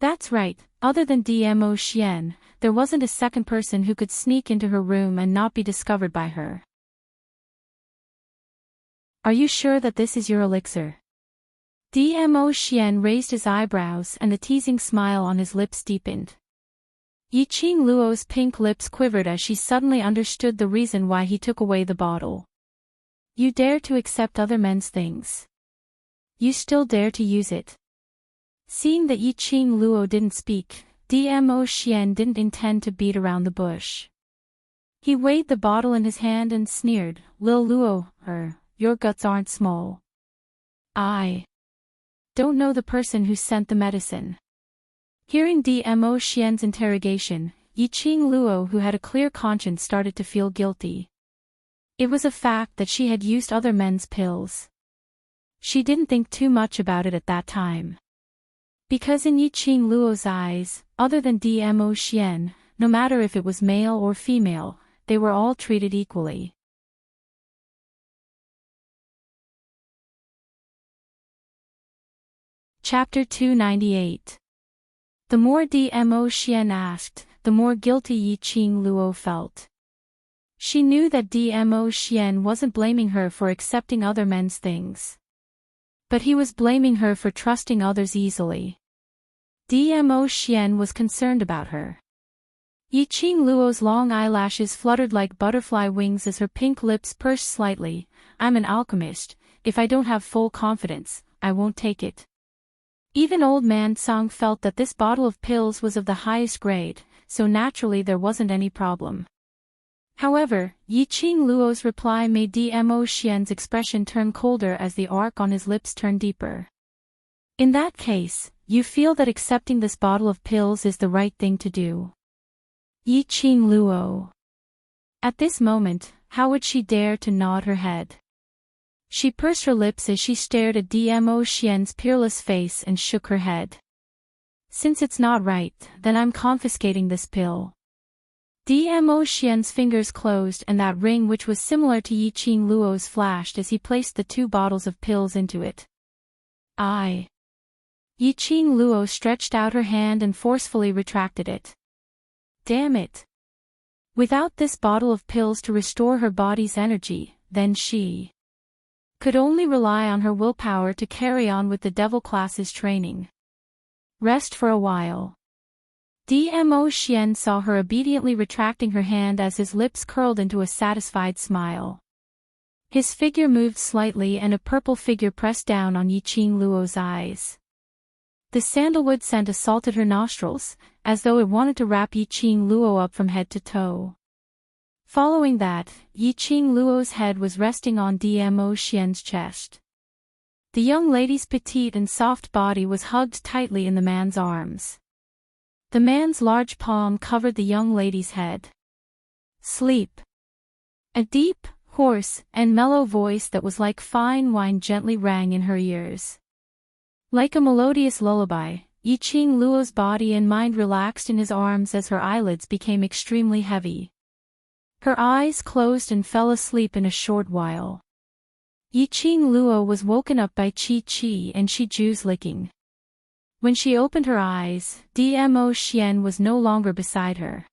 That's right, other than Dmo Xian, there wasn't a second person who could sneak into her room and not be discovered by her. "Are you sure that this is your elixir?" Dmo Xian raised his eyebrows and the teasing smile on his lips deepened. Yiqing Luo's pink lips quivered as she suddenly understood the reason why he took away the bottle. "You dare to accept other men's things. You still dare to use it." Seeing that Yiqing Luo didn't speak, Dmo Xian didn't intend to beat around the bush. He weighed the bottle in his hand and sneered, "Lil Luo, your guts aren't small. I don't know the person who sent the medicine." Hearing Dmo Xian's interrogation, Yiqing Luo, who had a clear conscience, started to feel guilty. It was a fact that she had used other men's pills. She didn't think too much about it at that time. Because in Yiqing Luo's eyes, other than Dmo Xian, no matter if it was male or female, they were all treated equally. Chapter 298. The more Dmo Xian asked, the more guilty Yiqing Luo felt. She knew that Dmo Xian wasn't blaming her for accepting other men's things. But he was blaming her for trusting others easily. Dmo Xian was concerned about her. Yiqing Luo's long eyelashes fluttered like butterfly wings as her pink lips pursed slightly. "I'm an alchemist. If I don't have full confidence, I won't take it." Even old man Song felt that this bottle of pills was of the highest grade, so naturally there wasn't any problem. However, Yiqing Luo's reply made Dmo Xian's expression turn colder as the arc on his lips turned deeper. In that case, you feel that accepting this bottle of pills is the right thing to do. Yi Qing Luo. At this moment, how would she dare to nod her head? She pursed her lips as she stared at Dmo Xian's peerless face and shook her head. Since it's not right, then I'm confiscating this pill. Dmo Xian's fingers closed and that ring which was similar to Yi Qing Luo's flashed as he placed the 2 bottles of pills into it. Yi Qing Luo stretched out her hand and forcefully retracted it. Damn it! Without this bottle of pills to restore her body's energy, then she could only rely on her willpower to carry on with the devil class's training. Rest for a while. Dmo Xian saw her obediently retracting her hand as his lips curled into a satisfied smile. His figure moved slightly and a purple figure pressed down on Yi Qing Luo's eyes. The sandalwood scent assaulted her nostrils, as though it wanted to wrap Yi Qing Luo up from head to toe. Following that, Yi Qing Luo's head was resting on Dmo Xian's chest. The young lady's petite and soft body was hugged tightly in the man's arms. The man's large palm covered the young lady's head. Sleep. A deep, hoarse, and mellow voice that was like fine wine gently rang in her ears. Like a melodious lullaby, Yi Qing Luo's body and mind relaxed in his arms as her eyelids became extremely heavy. Her eyes closed and fell asleep in a short while. Yi Qing Luo was woken up by Qi Qi and Shi Ju's licking. When she opened her eyes, Dmo Xian was no longer beside her.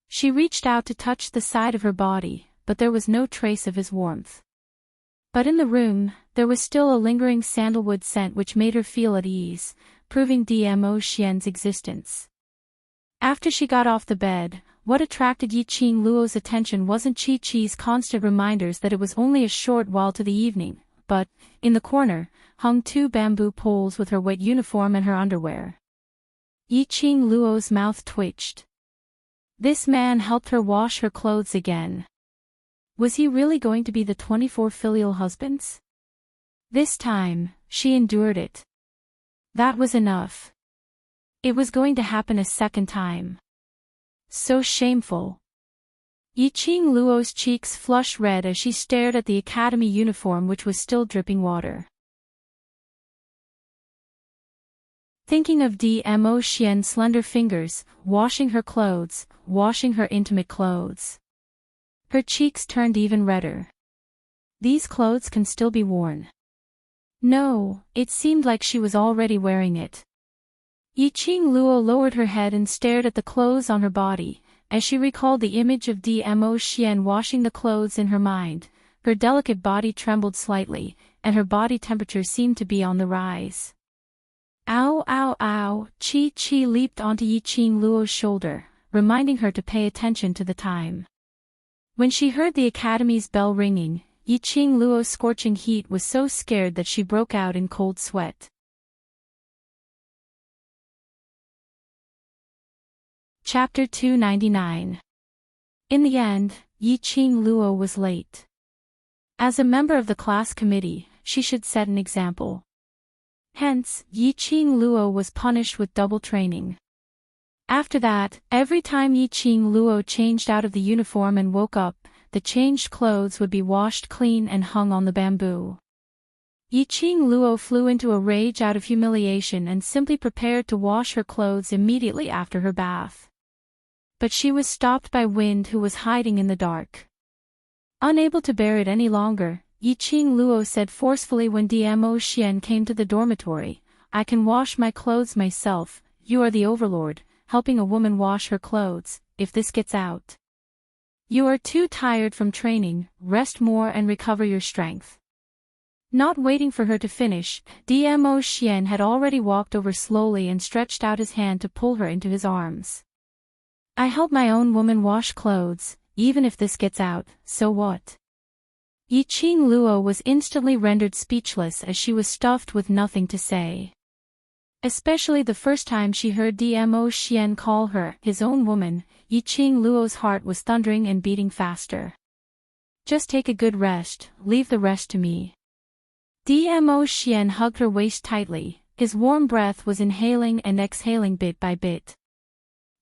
She reached out to touch the side of her body, but there was no trace of his warmth. But in the room, there was still a lingering sandalwood scent which made her feel at ease, proving Dmo Xian's existence. After she got off the bed, what attracted Yi Qing Luo's attention wasn't Qi Qi's constant reminders that it was only a short while to the evening, but, in the corner, hung 2 bamboo poles with her wet uniform and her underwear. Yi Qing Luo's mouth twitched. This man helped her wash her clothes again. Was he really going to be the 24 filial husbands? This time, she endured it. That was enough. It was going to happen a second time. So shameful. Yi Qing Luo's cheeks flushed red as she stared at the academy uniform which was still dripping water. Thinking of Dmo Xian's slender fingers, washing her clothes, washing her intimate clothes. Her cheeks turned even redder. These clothes can still be worn. No, it seemed like she was already wearing it. Yi Qing Luo lowered her head and stared at the clothes on her body. As she recalled the image of Dmo Xian washing the clothes in her mind, her delicate body trembled slightly, and her body temperature seemed to be on the rise. Ow ow ow, Qi Qi leaped onto Yi Qing Luo's shoulder, reminding her to pay attention to the time. When she heard the academy's bell ringing, Yi Qing Luo's scorching heat was so scared that she broke out in cold sweat. Chapter 299. In the end, Yi Qing Luo was late. As a member of the class committee, she should set an example. Hence, Yi Qing Luo was punished with double training. After that, every time Yi Qing Luo changed out of the uniform and woke up, the changed clothes would be washed clean and hung on the bamboo. Yi Qing Luo flew into a rage out of humiliation and simply prepared to wash her clothes immediately after her bath. But she was stopped by Wind, who was hiding in the dark. Unable to bear it any longer, Yi Qing Luo said forcefully when Dmo Xian came to the dormitory, "I can wash my clothes myself, you are the overlord, helping a woman wash her clothes, if this gets out. You are too tired from training, rest more and recover your strength." Not waiting for her to finish, Dmo Xian had already walked over slowly and stretched out his hand to pull her into his arms. "I help my own woman wash clothes, even if this gets out, so what?" Yi Qing Luo was instantly rendered speechless as she was stuffed with nothing to say. Especially the first time she heard Dmo Xian call her his own woman, Yi Qing Luo's heart was thundering and beating faster. "Just take a good rest, leave the rest to me." Dmo Xian hugged her waist tightly, his warm breath was inhaling and exhaling bit by bit.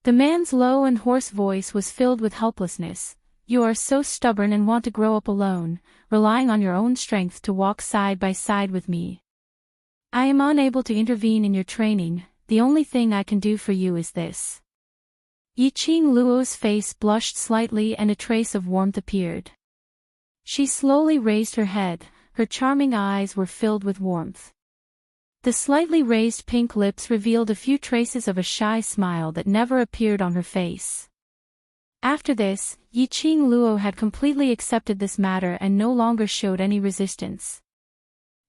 The man's low and hoarse voice was filled with helplessness. "You are so stubborn and want to grow up alone, relying on your own strength to walk side by side with me. I am unable to intervene in your training. The only thing I can do for you is this." Yiqing Luo's face blushed slightly and a trace of warmth appeared. She slowly raised her head, her charming eyes were filled with warmth. The slightly raised pink lips revealed a few traces of a shy smile that never appeared on her face. After this, Yiqing Luo had completely accepted this matter and no longer showed any resistance.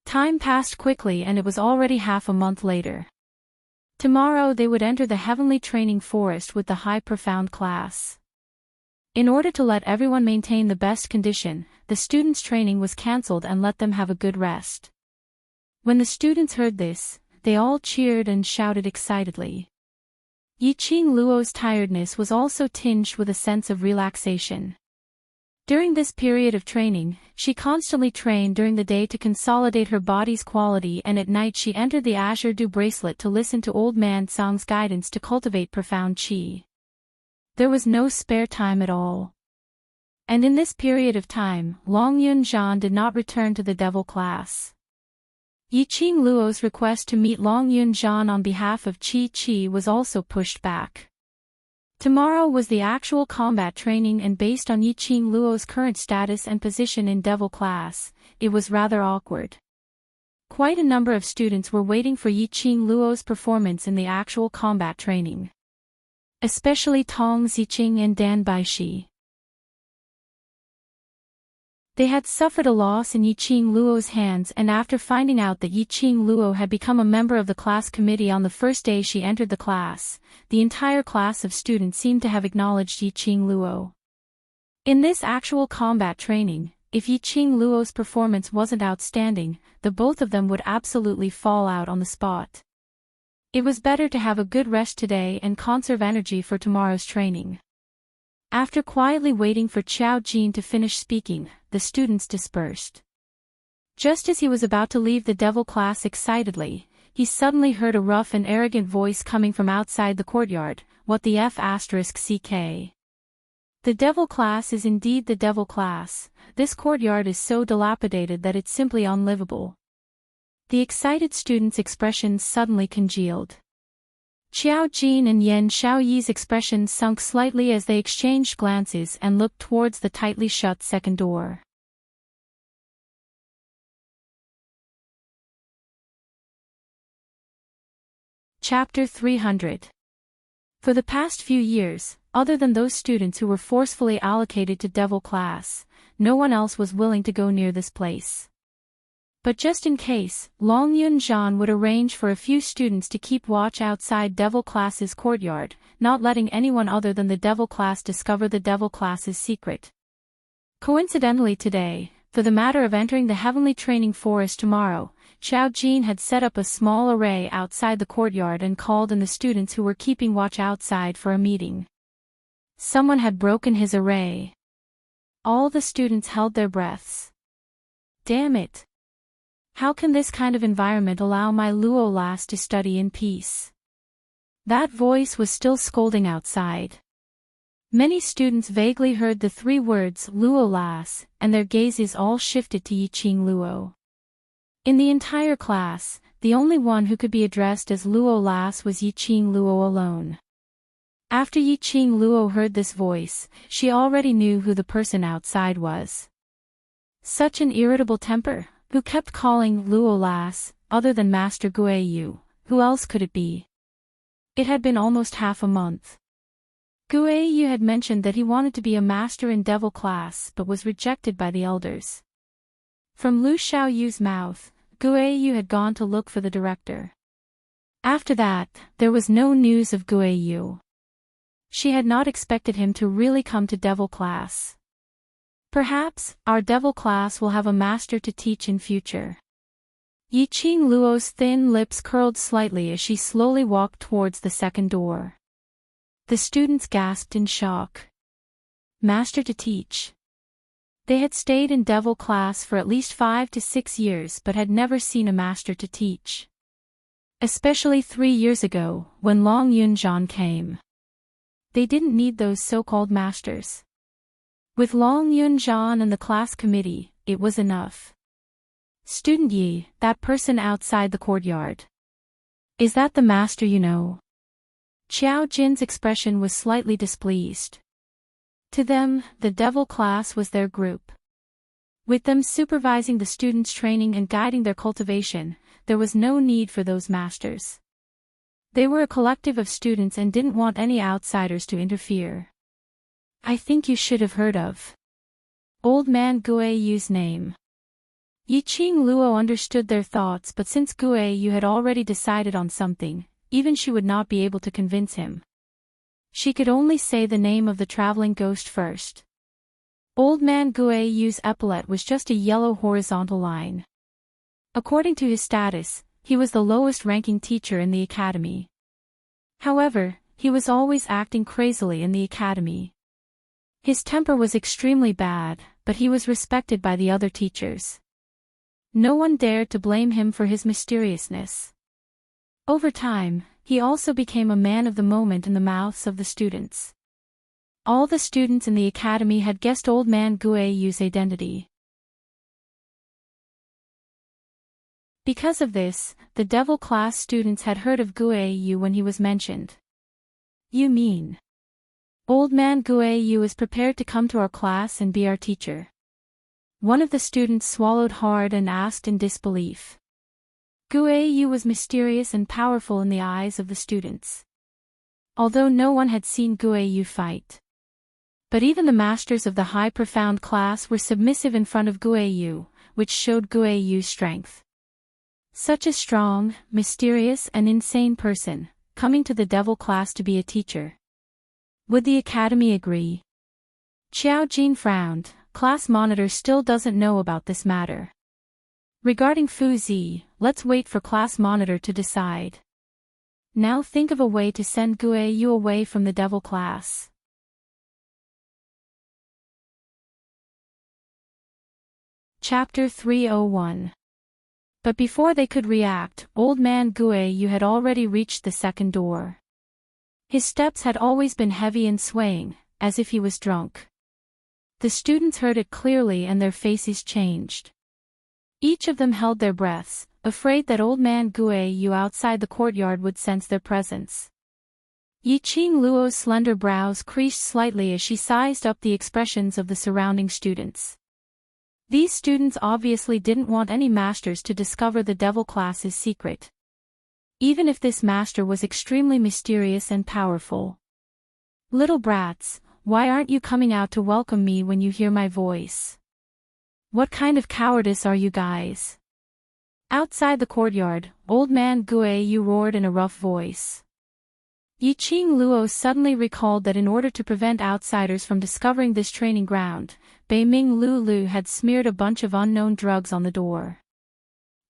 Time passed quickly and it was already half a month later. Tomorrow they would enter the heavenly training forest with the high profound class. In order to let everyone maintain the best condition, the students' training was cancelled and let them have a good rest. When the students heard this, they all cheered and shouted excitedly. Yiqing Luo's tiredness was also tinged with a sense of relaxation. During this period of training, she constantly trained during the day to consolidate her body's quality, and at night she entered the Azure Dew bracelet to listen to Old Man Song's guidance to cultivate profound qi. There was no spare time at all. And in this period of time, Long Yunzhan did not return to the devil class. Yiqing Luo's request to meet Long Yunzhan on behalf of Qi was also pushed back. Tomorrow was the actual combat training, and based on Yiqing Luo's current status and position in devil class, it was rather awkward. Quite a number of students were waiting for Yiqing Luo's performance in the actual combat training. Especially Tong Ziqing and Dan Baishi. They had suffered a loss in Yiqing Luo's hands, and after finding out that Yiqing Luo had become a member of the class committee on the first day she entered the class, the entire class of students seemed to have acknowledged Yiqing Luo. In this actual combat training, if Yiqing Luo's performance wasn't outstanding, the both of them would absolutely fall out on the spot. It was better to have a good rest today and conserve energy for tomorrow's training. After quietly waiting for Qiao Jin to finish speaking, the students dispersed. Just as he was about to leave the devil class excitedly, he suddenly heard a rough and arrogant voice coming from outside the courtyard. "What the F***ck? The devil class is indeed the devil class. This courtyard is so dilapidated that it's simply unlivable." The excited students' expressions suddenly congealed. Qiao Jin and Yan Xiaoyi's expressions sunk slightly as they exchanged glances and looked towards the tightly shut second door. Chapter 300. For the past few years, other than those students who were forcefully allocated to devil class, no one else was willing to go near this place. But just in case, Long Yunzhan would arrange for a few students to keep watch outside devil class's courtyard, not letting anyone other than the devil class discover the devil class's secret. Coincidentally today, for the matter of entering the heavenly training forest tomorrow, Qiao Jin had set up a small array outside the courtyard and called in the students who were keeping watch outside for a meeting. Someone had broken his array. All the students held their breaths. Damn it! How can this kind of environment allow my Luo lass to study in peace? That voice was still scolding outside. Many students vaguely heard the three words Luo lass, and their gazes all shifted to Yiqing Luo. In the entire class, the only one who could be addressed as Luo lass was Yiqing Luo alone. After Yiqing Luo heard this voice, she already knew who the person outside was. Such an irritable temper. Who kept calling Luo lass, other than Master Guiyu? Who else could it be? It had been almost half a month. Guiyu had mentioned that he wanted to be a master in devil class but was rejected by the elders. From Lu Xiaoyu's mouth, Guiyu had gone to look for the director. After that, there was no news of Guiyu. She had not expected him to really come to devil class. Perhaps, our devil class will have a master to teach in future. Yiqing Luo's thin lips curled slightly as she slowly walked towards the second door. The students gasped in shock. Master to teach. They had stayed in devil class for at least 5 to 6 years but had never seen a master to teach. Especially 3 years ago, when Long Yunjian came. They didn't need those so-called masters. With Long Yunjian and the class committee, it was enough. Student Yi, that person outside the courtyard. Is that the master you know? Qiao Jin's expression was slightly displeased. To them, the devil class was their group. With them supervising the students' training and guiding their cultivation, there was no need for those masters. They were a collective of students and didn't want any outsiders to interfere. I think you should have heard of Old Man Guiyu's name. Yiqing Luo understood their thoughts, but since Guiyu had already decided on something, even she would not be able to convince him. She could only say the name of the traveling ghost first. Old Man Guiyu's epaulet was just a yellow horizontal line. According to his status, he was the lowest-ranking teacher in the academy. However, he was always acting crazily in the academy. His temper was extremely bad, but he was respected by the other teachers. No one dared to blame him for his mysteriousness. Over time, he also became a man of the moment in the mouths of the students. All the students in the academy had guessed Old Man Guiyu's identity. Because of this, the devil class students had heard of Guiyu when he was mentioned. You mean? Old Man Guiyu is prepared to come to our class and be our teacher. One of the students swallowed hard and asked in disbelief. Guiyu was mysterious and powerful in the eyes of the students. Although no one had seen Guiyu fight. But even the masters of the high profound class were submissive in front of Guiyu, which showed Guiyu's strength. Such a strong, mysterious and insane person, coming to the devil class to be a teacher. Would the academy agree? Qiao Jin frowned. Class monitor still doesn't know about this matter. Regarding Fu Zi, let's wait for class monitor to decide. Now think of a way to send Guiyu away from the devil class. Chapter 301. But before they could react, Old Man Guiyu had already reached the second door. His steps had always been heavy and swaying, as if he was drunk. The students heard it clearly and their faces changed. Each of them held their breaths, afraid that Old Man Guiyu outside the courtyard would sense their presence. Yiqing Luo's slender brows creased slightly as she sized up the expressions of the surrounding students. These students obviously didn't want any masters to discover the devil class's secret. Even if this master was extremely mysterious and powerful. Little brats, why aren't you coming out to welcome me when you hear my voice? What kind of cowardice are you guys? Outside the courtyard, Old Man Guiyu roared in a rough voice. Yiqing Luo suddenly recalled that in order to prevent outsiders from discovering this training ground, Beiming Lulu had smeared a bunch of unknown drugs on the door.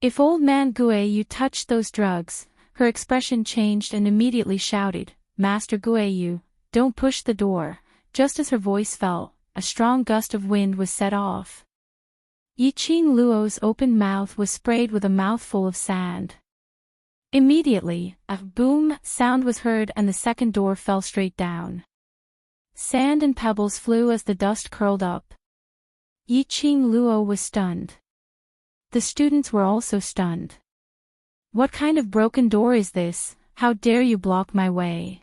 If Old Man Guiyu touched those drugs, her expression changed and immediately shouted, "Master Guiyu, don't push the door." Just as her voice fell, a strong gust of wind was set off. Yiqing Luo's open mouth was sprayed with a mouthful of sand. Immediately, a boom sound was heard and the second door fell straight down. Sand and pebbles flew as the dust curled up. Yiqing Luo was stunned. The students were also stunned. What kind of broken door is this? How dare you block my way?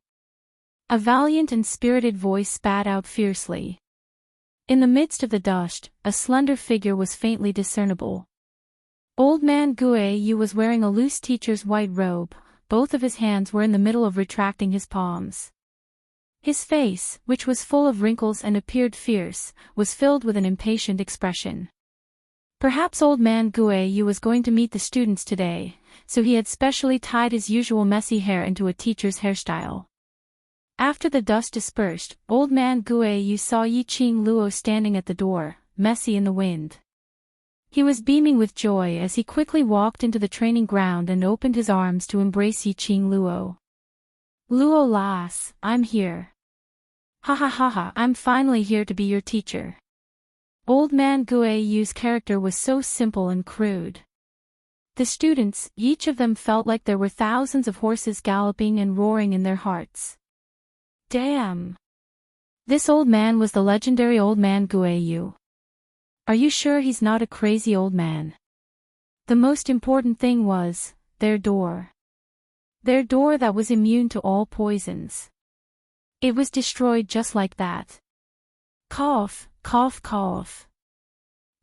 A valiant and spirited voice spat out fiercely. In the midst of the dust, a slender figure was faintly discernible. Old Man Guiyu was wearing a loose teacher's white robe, both of his hands were in the middle of retracting his palms. His face, which was full of wrinkles and appeared fierce, was filled with an impatient expression. Perhaps Old Man Guiyu was going to meet the students today, so he had specially tied his usual messy hair into a teacher's hairstyle. After the dust dispersed, Old Man Guiyu saw Yiqing Luo standing at the door, messy in the wind. He was beaming with joy as he quickly walked into the training ground and opened his arms to embrace Yiqing Luo. "Luo lass, I'm here. Ha ha ha ha, I'm finally here to be your teacher." Old Man Guiyu's character was so simple and crude. The students, each of them felt like there were thousands of horses galloping and roaring in their hearts. Damn! This old man was the legendary Old Man Guayu. Are you sure he's not a crazy old man? The most important thing was, their door. Their door that was immune to all poisons. It was destroyed just like that. Cough, cough, cough.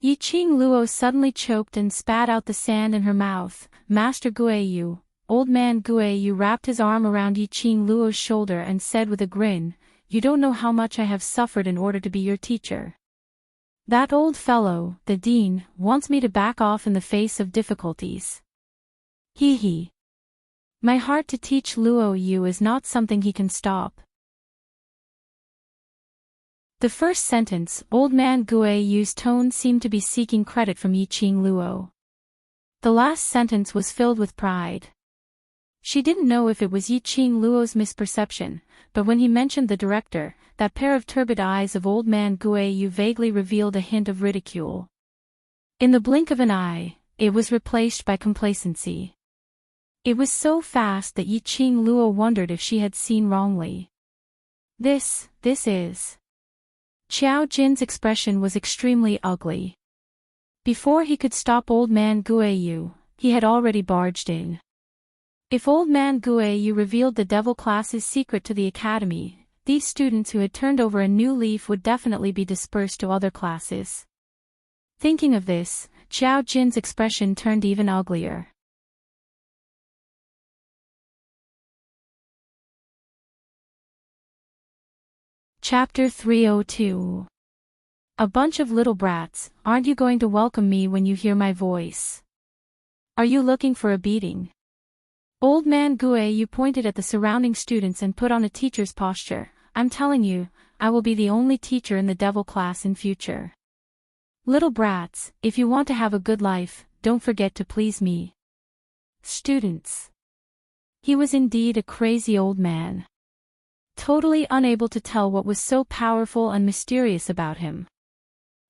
Yiqing Luo suddenly choked and spat out the sand in her mouth. Master Guayu, Old Man Guayu wrapped his arm around Yiqing Luo's shoulder and said with a grin, "You don't know how much I have suffered in order to be your teacher. That old fellow, the dean, wants me to back off in the face of difficulties. Hee hee. My heart to teach Luo Yu is not something he can stop." The first sentence, Old Man Guayu's tone seemed to be seeking credit from Yiqing Luo. The last sentence was filled with pride. She didn't know if it was Yiqing Luo's misperception, but when he mentioned the director, that pair of turbid eyes of Old Man Guayu vaguely revealed a hint of ridicule. In the blink of an eye, it was replaced by complacency. It was so fast that Yiqing Luo wondered if she had seen wrongly. This is... Qiao Jin's expression was extremely ugly. Before he could stop Old Man Guayu, he had already barged in. If Old Man Guayu revealed the devil class's secret to the academy, these students who had turned over a new leaf would definitely be dispersed to other classes. Thinking of this, Qiao Jin's expression turned even uglier. Chapter 302. A bunch of little brats, aren't you going to welcome me when you hear my voice? Are you looking for a beating? Old Man Guayu pointed at the surrounding students and put on a teacher's posture. I'm telling you, I will be the only teacher in the devil class in future. Little brats, if you want to have a good life, don't forget to please me. Students. He was indeed a crazy old man. Totally unable to tell what was so powerful and mysterious about him.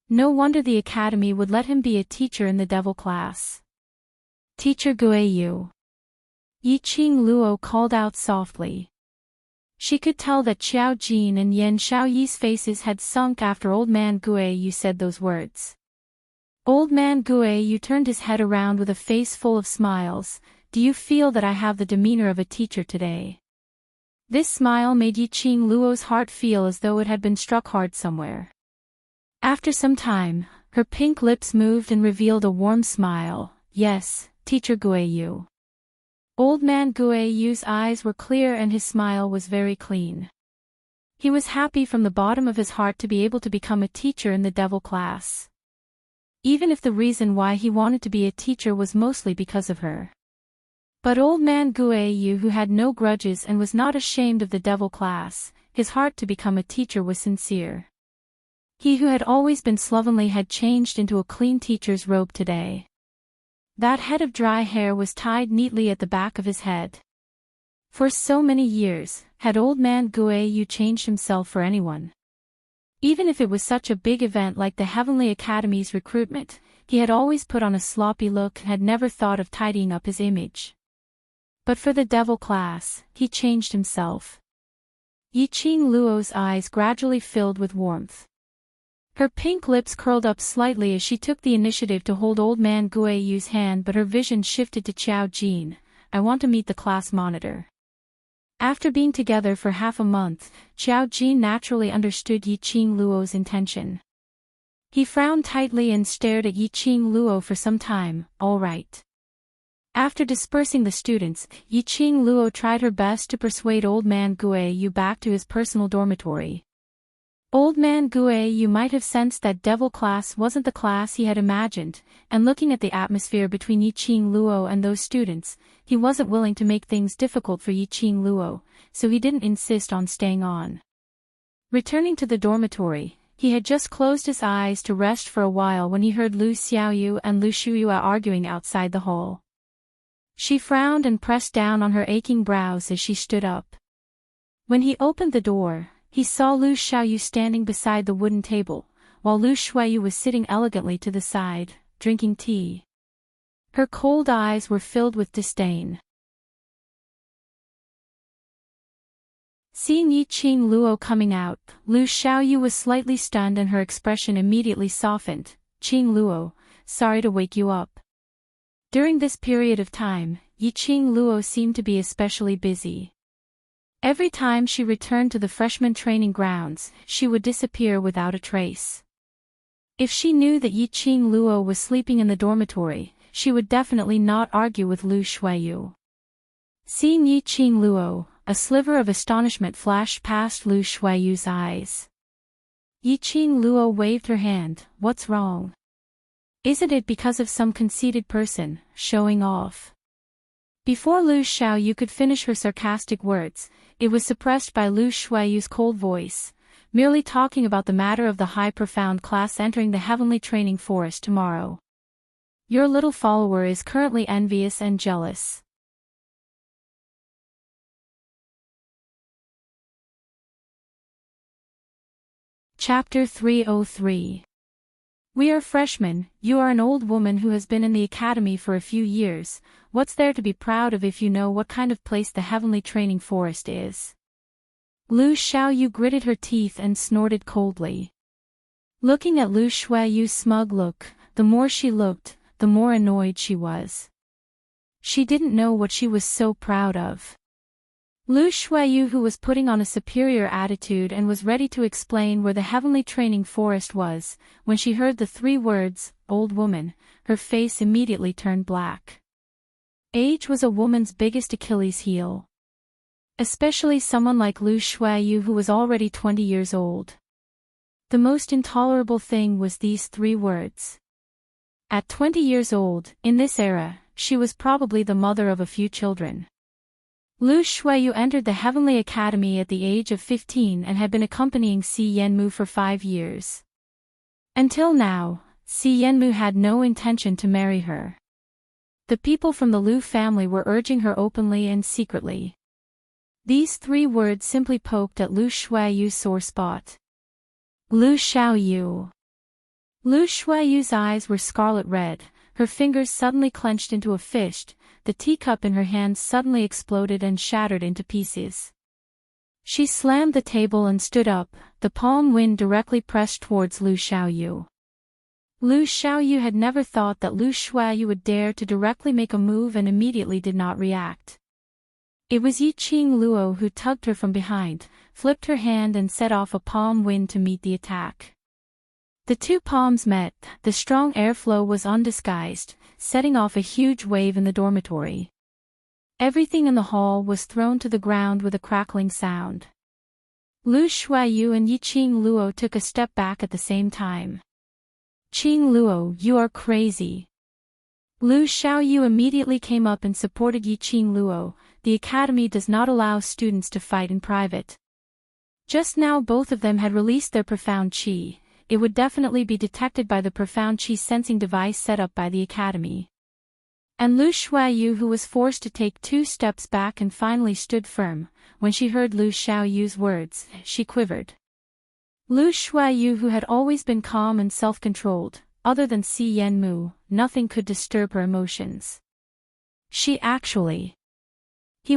No wonder the academy would let him be a teacher in the devil class. Teacher Guayu. Yiqing Luo called out softly. She could tell that Qiao Jin and Yan Xiaoyi's faces had sunk after Old Man Guayu said those words. Old Man Guayu turned his head around with a face full of smiles. Do you feel that I have the demeanor of a teacher today? This smile made Yiqing Luo's heart feel as though it had been struck hard somewhere. After some time, her pink lips moved and revealed a warm smile. Yes, Teacher Guayu. Old Man Guayu's eyes were clear and his smile was very clean. He was happy from the bottom of his heart to be able to become a teacher in the devil class. Even if the reason why he wanted to be a teacher was mostly because of her. But Old Man Guayu, who had no grudges and was not ashamed of the devil class, his heart to become a teacher was sincere. He who had always been slovenly had changed into a clean teacher's robe today. That head of dry hair was tied neatly at the back of his head. For so many years, had Old Man Guayu changed himself for anyone? Even if it was such a big event like the Heavenly Academy's recruitment, he had always put on a sloppy look and had never thought of tidying up his image. But for the devil class, he changed himself. Yiqing Luo's eyes gradually filled with warmth. Her pink lips curled up slightly as she took the initiative to hold Old Man Guayu's hand, but her vision shifted to Qiao Jin. I want to meet the class monitor. After being together for half a month, Qiao Jin naturally understood Yiqing Luo's intention. He frowned tightly and stared at Yiqing Luo for some time. All right. After dispersing the students, Yiqing Luo tried her best to persuade Old Man Guayu back to his personal dormitory. Old Man Guayu might have sensed that devil class wasn't the class he had imagined, and looking at the atmosphere between Yiqing Luo and those students, he wasn't willing to make things difficult for Yiqing Luo, so he didn't insist on staying on. Returning to the dormitory, he had just closed his eyes to rest for a while when he heard Lu Xiaoyu and Lu Shuyue arguing outside the hall. She frowned and pressed down on her aching brows as she stood up. When he opened the door, he saw Lu Xiaoyu standing beside the wooden table, while Lu Shuiyu was sitting elegantly to the side, drinking tea. Her cold eyes were filled with disdain. Seeing Yi Qing Luo coming out, Lu Xiaoyu was slightly stunned and her expression immediately softened. Qing Luo, sorry to wake you up. During this period of time, Yi Qing Luo seemed to be especially busy. Every time she returned to the freshman training grounds, she would disappear without a trace. If she knew that Yi Qing Luo was sleeping in the dormitory, she would definitely not argue with Lu Xiaoyu. Seeing Yi Qing Luo, a sliver of astonishment flashed past Lu Xiaoyu's eyes. Yi Qing Luo waved her hand. What's wrong? Isn't it because of some conceited person, showing off? Before Lu Xiaoyu could finish her sarcastic words, it was suppressed by Lu Xiaoyu's cold voice, merely talking about the matter of the high profound class entering the heavenly training forest tomorrow. Your little follower is currently envious and jealous. Chapter 303. We are freshmen, you are an old woman who has been in the academy for a few years. What's there to be proud of if you know what kind of place the heavenly training forest is? Lu Xiaoyu gritted her teeth and snorted coldly. Looking at Lu Xiaoyu's smug look, the more she looked, the more annoyed she was. She didn't know what she was so proud of. Lu Xiaoyu, who was putting on a superior attitude and was ready to explain where the heavenly training forest was, when she heard the 3 words, old woman, her face immediately turned black. Age was a woman's biggest Achilles heel. Especially someone like Lu Xiaoyu who was already 20 years old. The most intolerable thing was these 3 words. At 20 years old, in this era, she was probably the mother of a few children. Lu Xiaoyu entered the Heavenly Academy at the age of 15 and had been accompanying Si Yanmu for 5 years. Until now, Si Yanmu had no intention to marry her. The people from the Lu family were urging her openly and secretly. These 3 words simply poked at Lu Xiaoyu's sore spot. Lu Xiaoyu. Lu Xiaoyu's eyes were scarlet red, her fingers suddenly clenched into a fist, the teacup in her hand suddenly exploded and shattered into pieces. She slammed the table and stood up, the palm wind directly pressed towards Lu Xiaoyu. Lu Xiaoyu had never thought that Lu Xiaoyu would dare to directly make a move and immediately did not react. It was Yi Qing Luo who tugged her from behind, flipped her hand and set off a palm wind to meet the attack. The 2 palms met, the strong airflow was undisguised, setting off a huge wave in the dormitory. Everything in the hall was thrown to the ground with a crackling sound. Lu Xiaoyu and Yi Qing Luo took a step back at the same time. Qing Luo, you are crazy. Lu Xiaoyu immediately came up and supported Yi Qing Luo. The academy does not allow students to fight in private. Just now both of them had released their profound qi. It would definitely be detected by the profound qi sensing device set up by the academy. And Lu Xiaoyu, who was forced to take 2 steps back and finally stood firm, when she heard Lu Xiaoyu's words, she quivered. Lu Xiaoyu, who had always been calm and self-controlled, other than Si Yanmu, nothing could disturb her emotions. He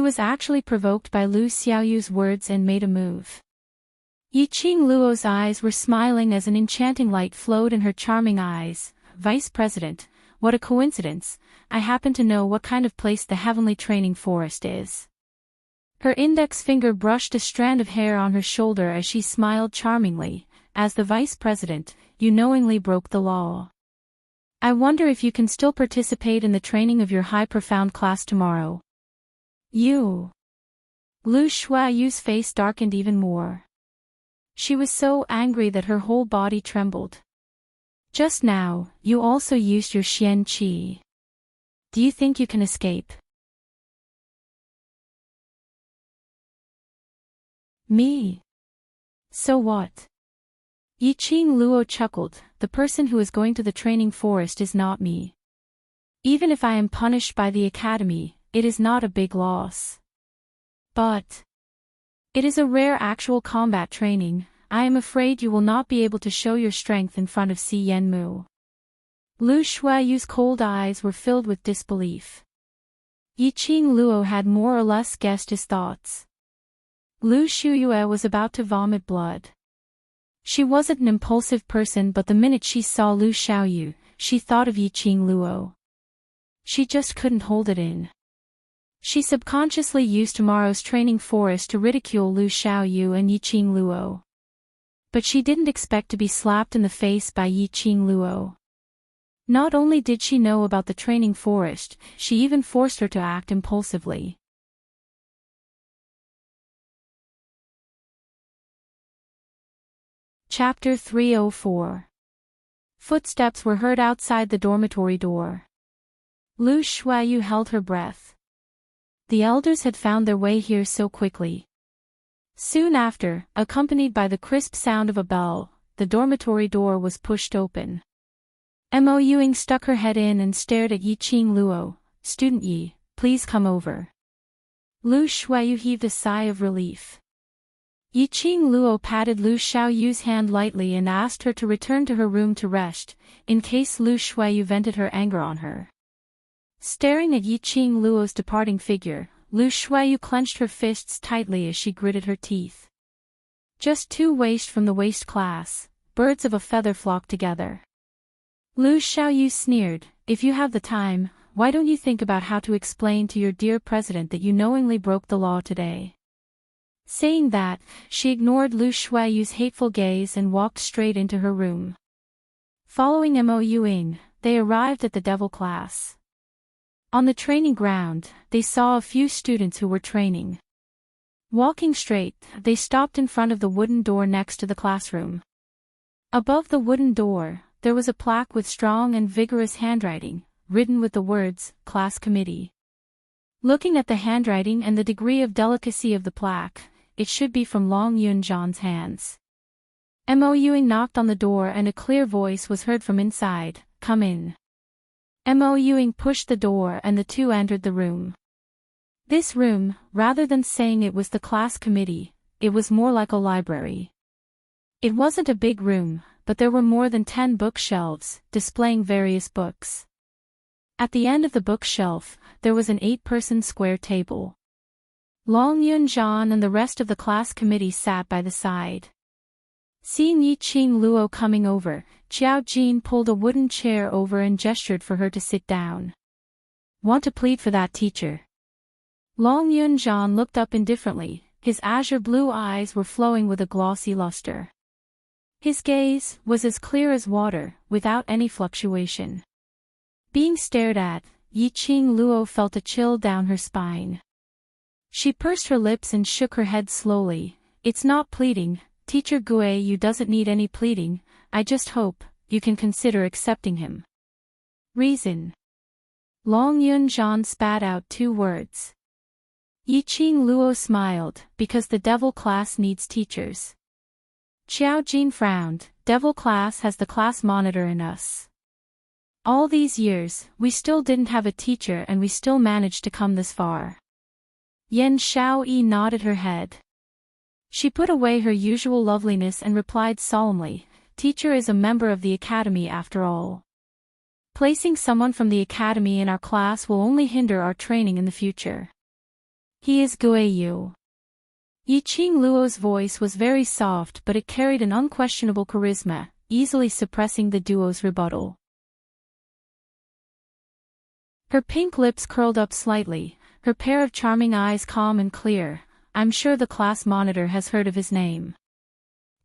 was actually provoked by Lu Xiaoyu's words and made a move. Yi Qing Luo's eyes were smiling as an enchanting light flowed in her charming eyes. Vice President, what a coincidence, I happen to know what kind of place the heavenly training forest is. Her index finger brushed a strand of hair on her shoulder as she smiled charmingly. As the Vice President, you knowingly broke the law. I wonder if you can still participate in the training of your high profound class tomorrow. You. Lu Xiaoyu's face darkened even more. She was so angry that her whole body trembled. Just now, you also used your Xian Qi. Do you think you can escape? Me? So what? Yi Qing Luo chuckled, the person who is going to the training forest is not me. Even if I am punished by the academy, it is not a big loss. But it is a rare actual combat training. I am afraid you will not be able to show your strength in front of Si Yanmu. Lu Shuaiyu's cold eyes were filled with disbelief. Yiqing Luo had more or less guessed his thoughts. Lu Shuiyue was about to vomit blood. She wasn't an impulsive person, but the minute she saw Lu Xiaoyu, she thought of Yiqing Luo. She just couldn't hold it in. She subconsciously used tomorrow's training forest to ridicule Lu Xiaoyu and Yiqing Luo. But she didn't expect to be slapped in the face by Yiqing Luo. Not only did she know about the training forest, she even forced her to act impulsively. Chapter 304. Footsteps were heard outside the dormitory door. Lu Shuaiyu held her breath. The elders had found their way here so quickly. Soon after, accompanied by the crisp sound of a bell, the dormitory door was pushed open. Mo Yuing stuck her head in and stared at Yiqing Luo. "Student Yi, please come over." Lu Shuaiyu heaved a sigh of relief. Yiqing Luo patted Lu Xiaoyu's hand lightly and asked her to return to her room to rest, in case Lu Shuaiyu vented her anger on her. Staring at Yiqing Luo's departing figure, Lu Shuaiyu clenched her fists tightly as she gritted her teeth. Just two waste from the waste class, birds of a feather flock together. Lu Xiaoyu sneered, "If you have the time, why don't you think about how to explain to your dear president that you knowingly broke the law today?" Saying that, she ignored Lu Shuaiyu's hateful gaze and walked straight into her room. Following Mo Yuing, they arrived at the devil class. On the training ground, they saw a few students who were training. Walking straight, they stopped in front of the wooden door next to the classroom. Above the wooden door, there was a plaque with strong and vigorous handwriting, written with the words, "Class Committee." Looking at the handwriting and the degree of delicacy of the plaque, it should be from Long Yunzhan's hands. Mo Yuing knocked on the door and a clear voice was heard from inside, "Come in." Mo Yuing pushed the door and the two entered the room. This room, rather than saying it was the class committee, it was more like a library. It wasn't a big room, but there were more than 10 bookshelves, displaying various books. At the end of the bookshelf, there was an 8-person square table. Long Yunzhan and the rest of the class committee sat by the side. Seeing Yiqing Luo coming over, Qiao Jin pulled a wooden chair over and gestured for her to sit down. "Want to plead for that teacher?" Long Yunzhan looked up indifferently, his azure blue eyes were flowing with a glossy luster. His gaze was as clear as water, without any fluctuation. Being stared at, Yiqing Luo felt a chill down her spine. She pursed her lips and shook her head slowly. "It's not pleading, Teacher Guiyu doesn't need any pleading, I just hope you can consider accepting him." "Reason." Long Yunzhan spat out 2 words. Yiqing Luo smiled, "Because the devil class needs teachers." Qiao Jin frowned, "Devil class has the class monitor in us. All these years, we still didn't have a teacher and we still managed to come this far." Yan Xiaoyi nodded her head. She put away her usual loveliness and replied solemnly, "Teacher is a member of the academy after all. Placing someone from the academy in our class will only hinder our training in the future. He is Guiyu." Yiqing Luo's voice was very soft, but it carried an unquestionable charisma, easily suppressing the duo's rebuttal. Her pink lips curled up slightly, her pair of charming eyes calm and clear. "I'm sure the class monitor has heard of his name.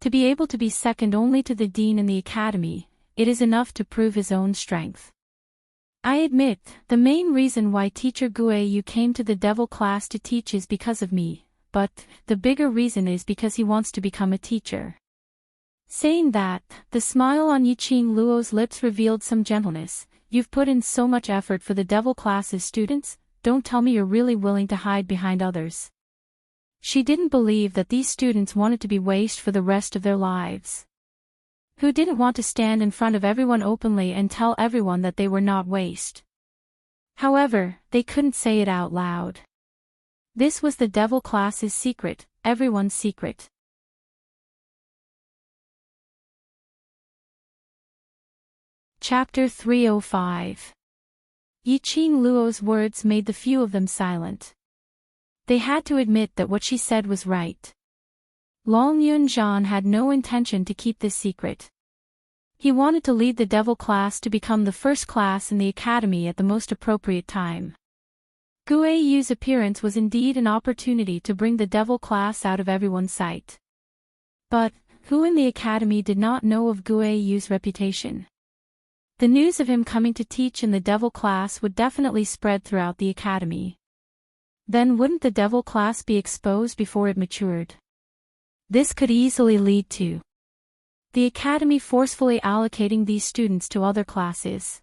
To be able to be second only to the dean in the academy, it is enough to prove his own strength. I admit, the main reason why Teacher Guiyu came to the devil class to teach is because of me, but the bigger reason is because he wants to become a teacher." Saying that, the smile on Yiqing Luo's lips revealed some gentleness. "You've put in so much effort for the devil class's students, don't tell me you're really willing to hide behind others." She didn't believe that these students wanted to be waste for the rest of their lives. Who didn't want to stand in front of everyone openly and tell everyone that they were not waste? However, they couldn't say it out loud. This was the devil class's secret, everyone's secret. Chapter 305. Yiqing Luo's words made the few of them silent. They had to admit that what she said was right. Long Yunzhan had no intention to keep this secret. He wanted to lead the devil class to become the first class in the academy at the most appropriate time. Guo Yu's appearance was indeed an opportunity to bring the devil class out of everyone's sight. But, who in the academy did not know of Guo Yu's reputation? The news of him coming to teach in the devil class would definitely spread throughout the academy. Then wouldn't the devil class be exposed before it matured? This could easily lead to the academy forcefully allocating these students to other classes.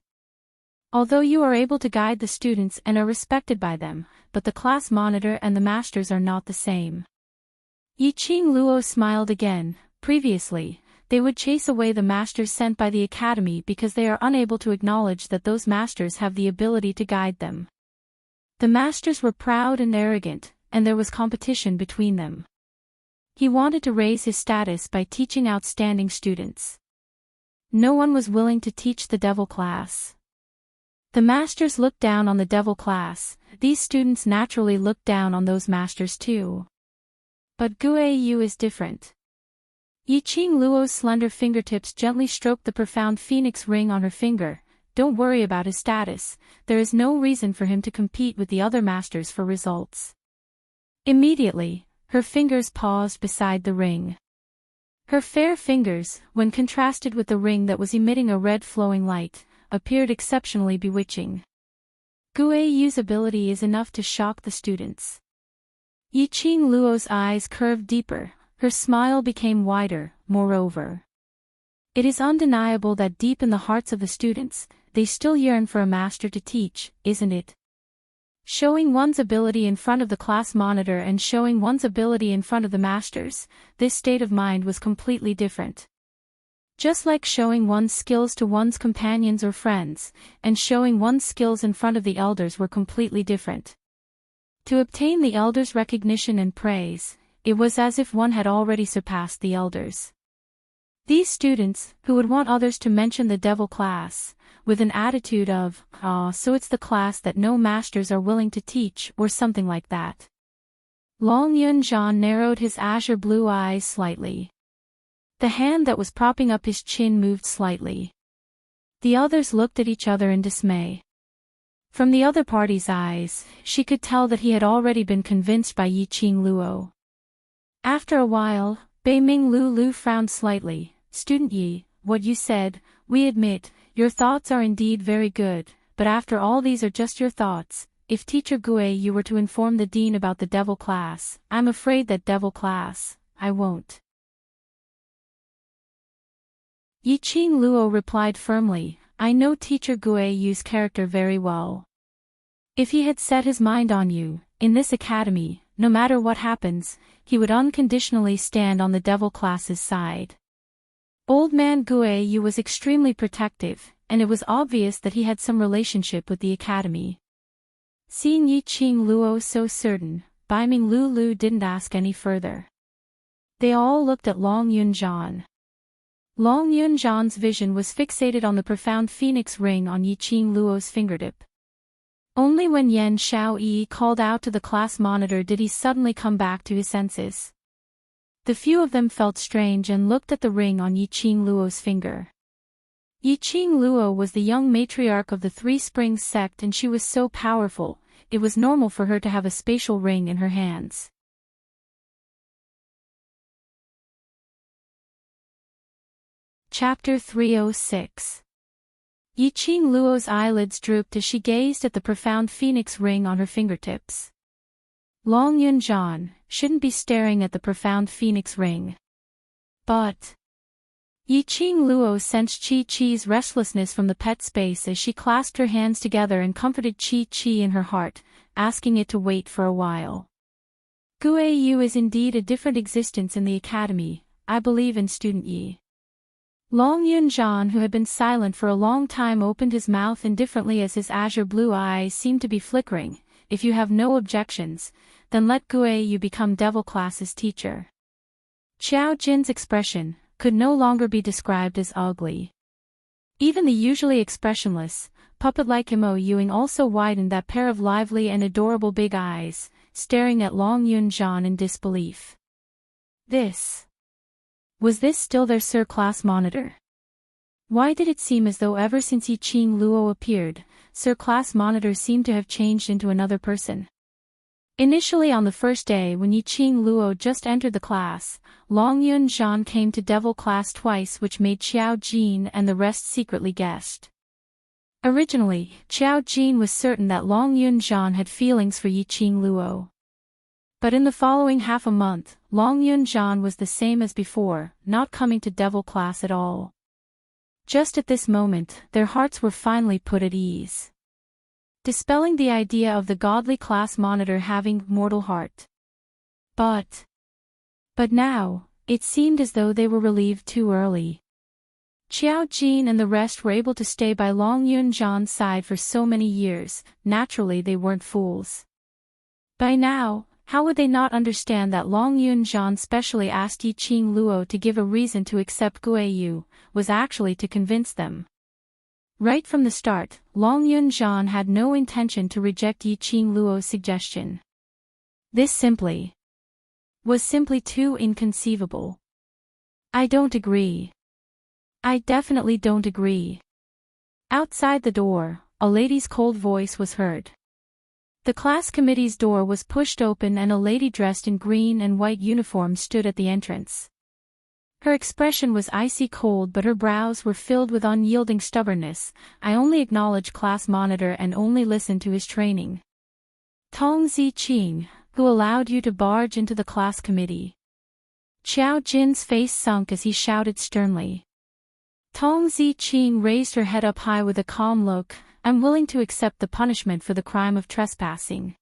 Although you are able to guide the students and are respected by them, but the class monitor and the masters are not the same. Yiqing Luo smiled again. Previously, they would chase away the masters sent by the academy because they are unable to acknowledge that those masters have the ability to guide them. The masters were proud and arrogant, and there was competition between them. He wanted to raise his status by teaching outstanding students. No one was willing to teach the devil class. The masters looked down on the devil class. These students naturally looked down on those masters too. But Guo Yu is different. Yiqing Luo's slender fingertips gently stroked the profound phoenix ring on her finger. Don't worry about his status, there is no reason for him to compete with the other masters for results. Immediately, her fingers paused beside the ring. Her fair fingers, when contrasted with the ring that was emitting a red flowing light, appeared exceptionally bewitching. Guo Yu's ability is enough to shock the students. Yiqing Luo's eyes curved deeper, her smile became wider. Moreover, it is undeniable that deep in the hearts of the students, they still yearn for a master to teach, isn't it? Showing one's ability in front of the class monitor and showing one's ability in front of the masters, this state of mind was completely different. Just like showing one's skills to one's companions or friends, and showing one's skills in front of the elders were completely different. To obtain the elders' recognition and praise, it was as if one had already surpassed the elders. These students, who would want others to mention the devil class, with an attitude of, so it's the class that no masters are willing to teach, or something like that. Long Yunzhan narrowed his azure blue eyes slightly. The hand that was propping up his chin moved slightly. The others looked at each other in dismay. From the other party's eyes, she could tell that he had already been convinced by Yiqing Luo. After a while, Beiming Lu frowned slightly. Student Yi, what you said, we admit, your thoughts are indeed very good, but after all these are just your thoughts. If Teacher Guo Yu were to inform the dean about the devil class, I'm afraid that devil class, I won't. Yiqing Luo replied firmly, I know Teacher Guo Yu's character very well. If he had set his mind on you, in this academy, no matter what happens, he would unconditionally stand on the devil class's side. Old man Guo Yu was extremely protective, and it was obvious that he had some relationship with the academy. Seeing Yiqing Luo so certain, Beiming Lu didn't ask any further. They all looked at Long Yunzhan. Long Yunzhan's vision was fixated on the profound phoenix ring on Yiqing Luo's fingertip. Only when Yan Xiaoyi called out to the class monitor did he suddenly come back to his senses. The few of them felt strange and looked at the ring on Yiqing Luo's finger. Yiqing Luo was the young matriarch of the Three Springs sect and she was so powerful, it was normal for her to have a spatial ring in her hands. Chapter 306. Yiqing Luo's eyelids drooped as she gazed at the profound phoenix ring on her fingertips. Long Yunzhan shouldn't be staring at the profound phoenix ring. But Yiqing Luo sensed Chi-Chi's restlessness from the pet space as she clasped her hands together and comforted Chi-Chi in her heart, asking it to wait for a while. Guo Yu is indeed a different existence in the academy, I believe in Student Yi. Long Yunzhan, who had been silent for a long time, opened his mouth indifferently as his azure blue eyes seemed to be flickering. If you have no objections, then let Guo Yu become devil class's teacher. Qiao Jin's expression could no longer be described as ugly. Even the usually expressionless, puppet-like Imo Ewing also widened that pair of lively and adorable big eyes, staring at Long Yun-jan in disbelief. Was this still their Sir Class Monitor? Why did it seem as though ever since Yi-Ching Luo appeared, Sir Class Monitor seemed to have changed into another person? Initially on the first day when Yi-Ching Luo just entered the class, Long Yun-jan came to Devil class twice, which made Xiao Jin and the rest secretly guessed. Originally, Xiao Jin was certain that Long Yun-jan had feelings for Yi-Ching Luo. But in the following half a month, Long Yun-jan was the same as before, not coming to Devil class at all. Just at this moment, their hearts were finally put at ease, dispelling the idea of the godly class monitor having mortal heart. But now, it seemed as though they were relieved too early. Xiao Jin and the rest were able to stay by Long Yun-jan's side for so many years. Naturally they weren't fools. By now, how would they not understand that Long Yun-jan specially asked Yi-Ching Luo to give a reason to accept Guiyu, was actually to convince them. Right from the start, Long Yun-jan had no intention to reject Yi-Ching Luo's suggestion. This was simply too inconceivable. I don't agree. I definitely don't agree. Outside the door, a lady's cold voice was heard. The class committee's door was pushed open and a lady dressed in green and white uniform stood at the entrance. Her expression was icy cold, but her brows were filled with unyielding stubbornness. I only acknowledge class monitor and only listen to his training. Tong Ziqing, who allowed you to barge into the class committee? Xiao Jin's face sunk as he shouted sternly. Tong Ziqing raised her head up high with a calm look. I'm willing to accept the punishment for the crime of trespassing.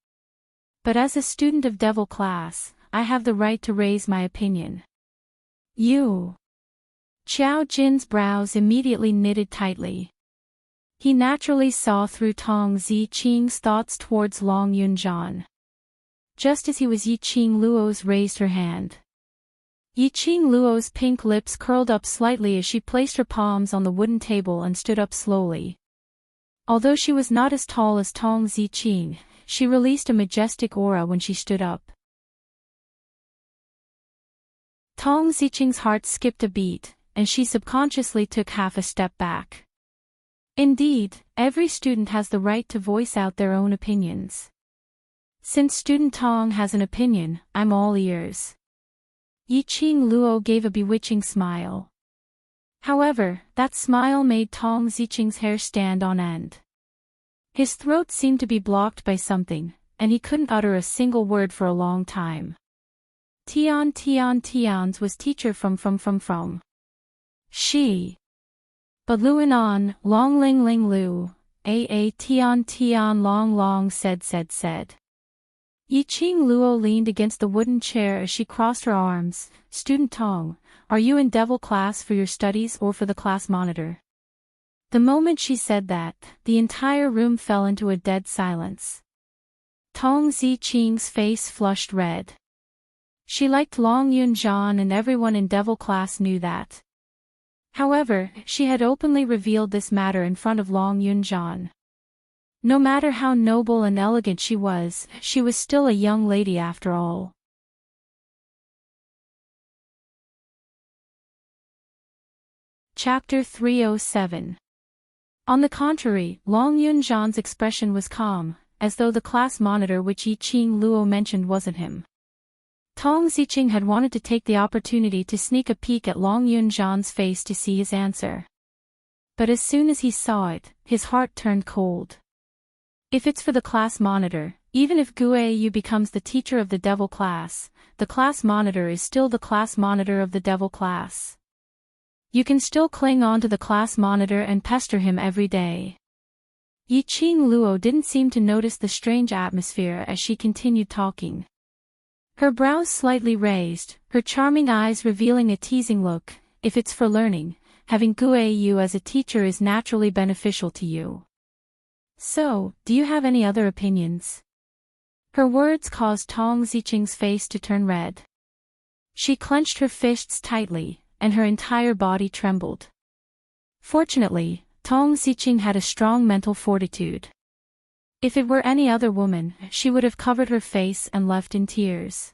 But as a student of Devil class, I have the right to raise my opinion. You. Xiao Jin's brows immediately knitted tightly. He naturally saw through Tong Ziqing's thoughts towards Long Yun-jan. Just as he was, Yi-Ching Luo's raised her hand. Yi-Ching Luo's pink lips curled up slightly as she placed her palms on the wooden table and stood up slowly. Although she was not as tall as Tong Ziqing, she released a majestic aura when she stood up. Tong Ziqing's heart skipped a beat, and she subconsciously took half a step back. Indeed, every student has the right to voice out their own opinions. Since student Tong has an opinion, I'm all ears. Yi-Ching Luo gave a bewitching smile. However, that smile made Tong Ziqing's hair stand on end. His throat seemed to be blocked by something, and he couldn't utter a single word for a long time. Tian's was teacher from. She. But Luanon, Long Ling Ling Lu, Tian Long said. Yi-Ching Luo leaned against the wooden chair as she crossed her arms. Student Tong, are you in Devil class for your studies or for the class monitor? The moment she said that, the entire room fell into a dead silence. Tong Ziqing's face flushed red. She liked Long Yun-jan and everyone in Devil class knew that. However, she had openly revealed this matter in front of Long Yun-jan. No matter how noble and elegant she was still a young lady after all. Chapter 307. On the contrary, Long Yun-jan's expression was calm, as though the class monitor which Yi-Ching Luo mentioned wasn't him. Tong Ziqing had wanted to take the opportunity to sneak a peek at Long Yun-jan's face to see his answer. But as soon as he saw it, his heart turned cold. If it's for the class monitor, even if Guiyu becomes the teacher of the Devil class, the class monitor is still the class monitor of the Devil class. You can still cling on to the class monitor and pester him every day. Yi-Ching Luo didn't seem to notice the strange atmosphere as she continued talking. Her brows slightly raised, her charming eyes revealing a teasing look. If it's for learning, having Guiyu as a teacher is naturally beneficial to you. So, do you have any other opinions? Her words caused Tong Ziqing's face to turn red. She clenched her fists tightly, and her entire body trembled. Fortunately, Tong Ziqing had a strong mental fortitude. If it were any other woman, she would have covered her face and left in tears.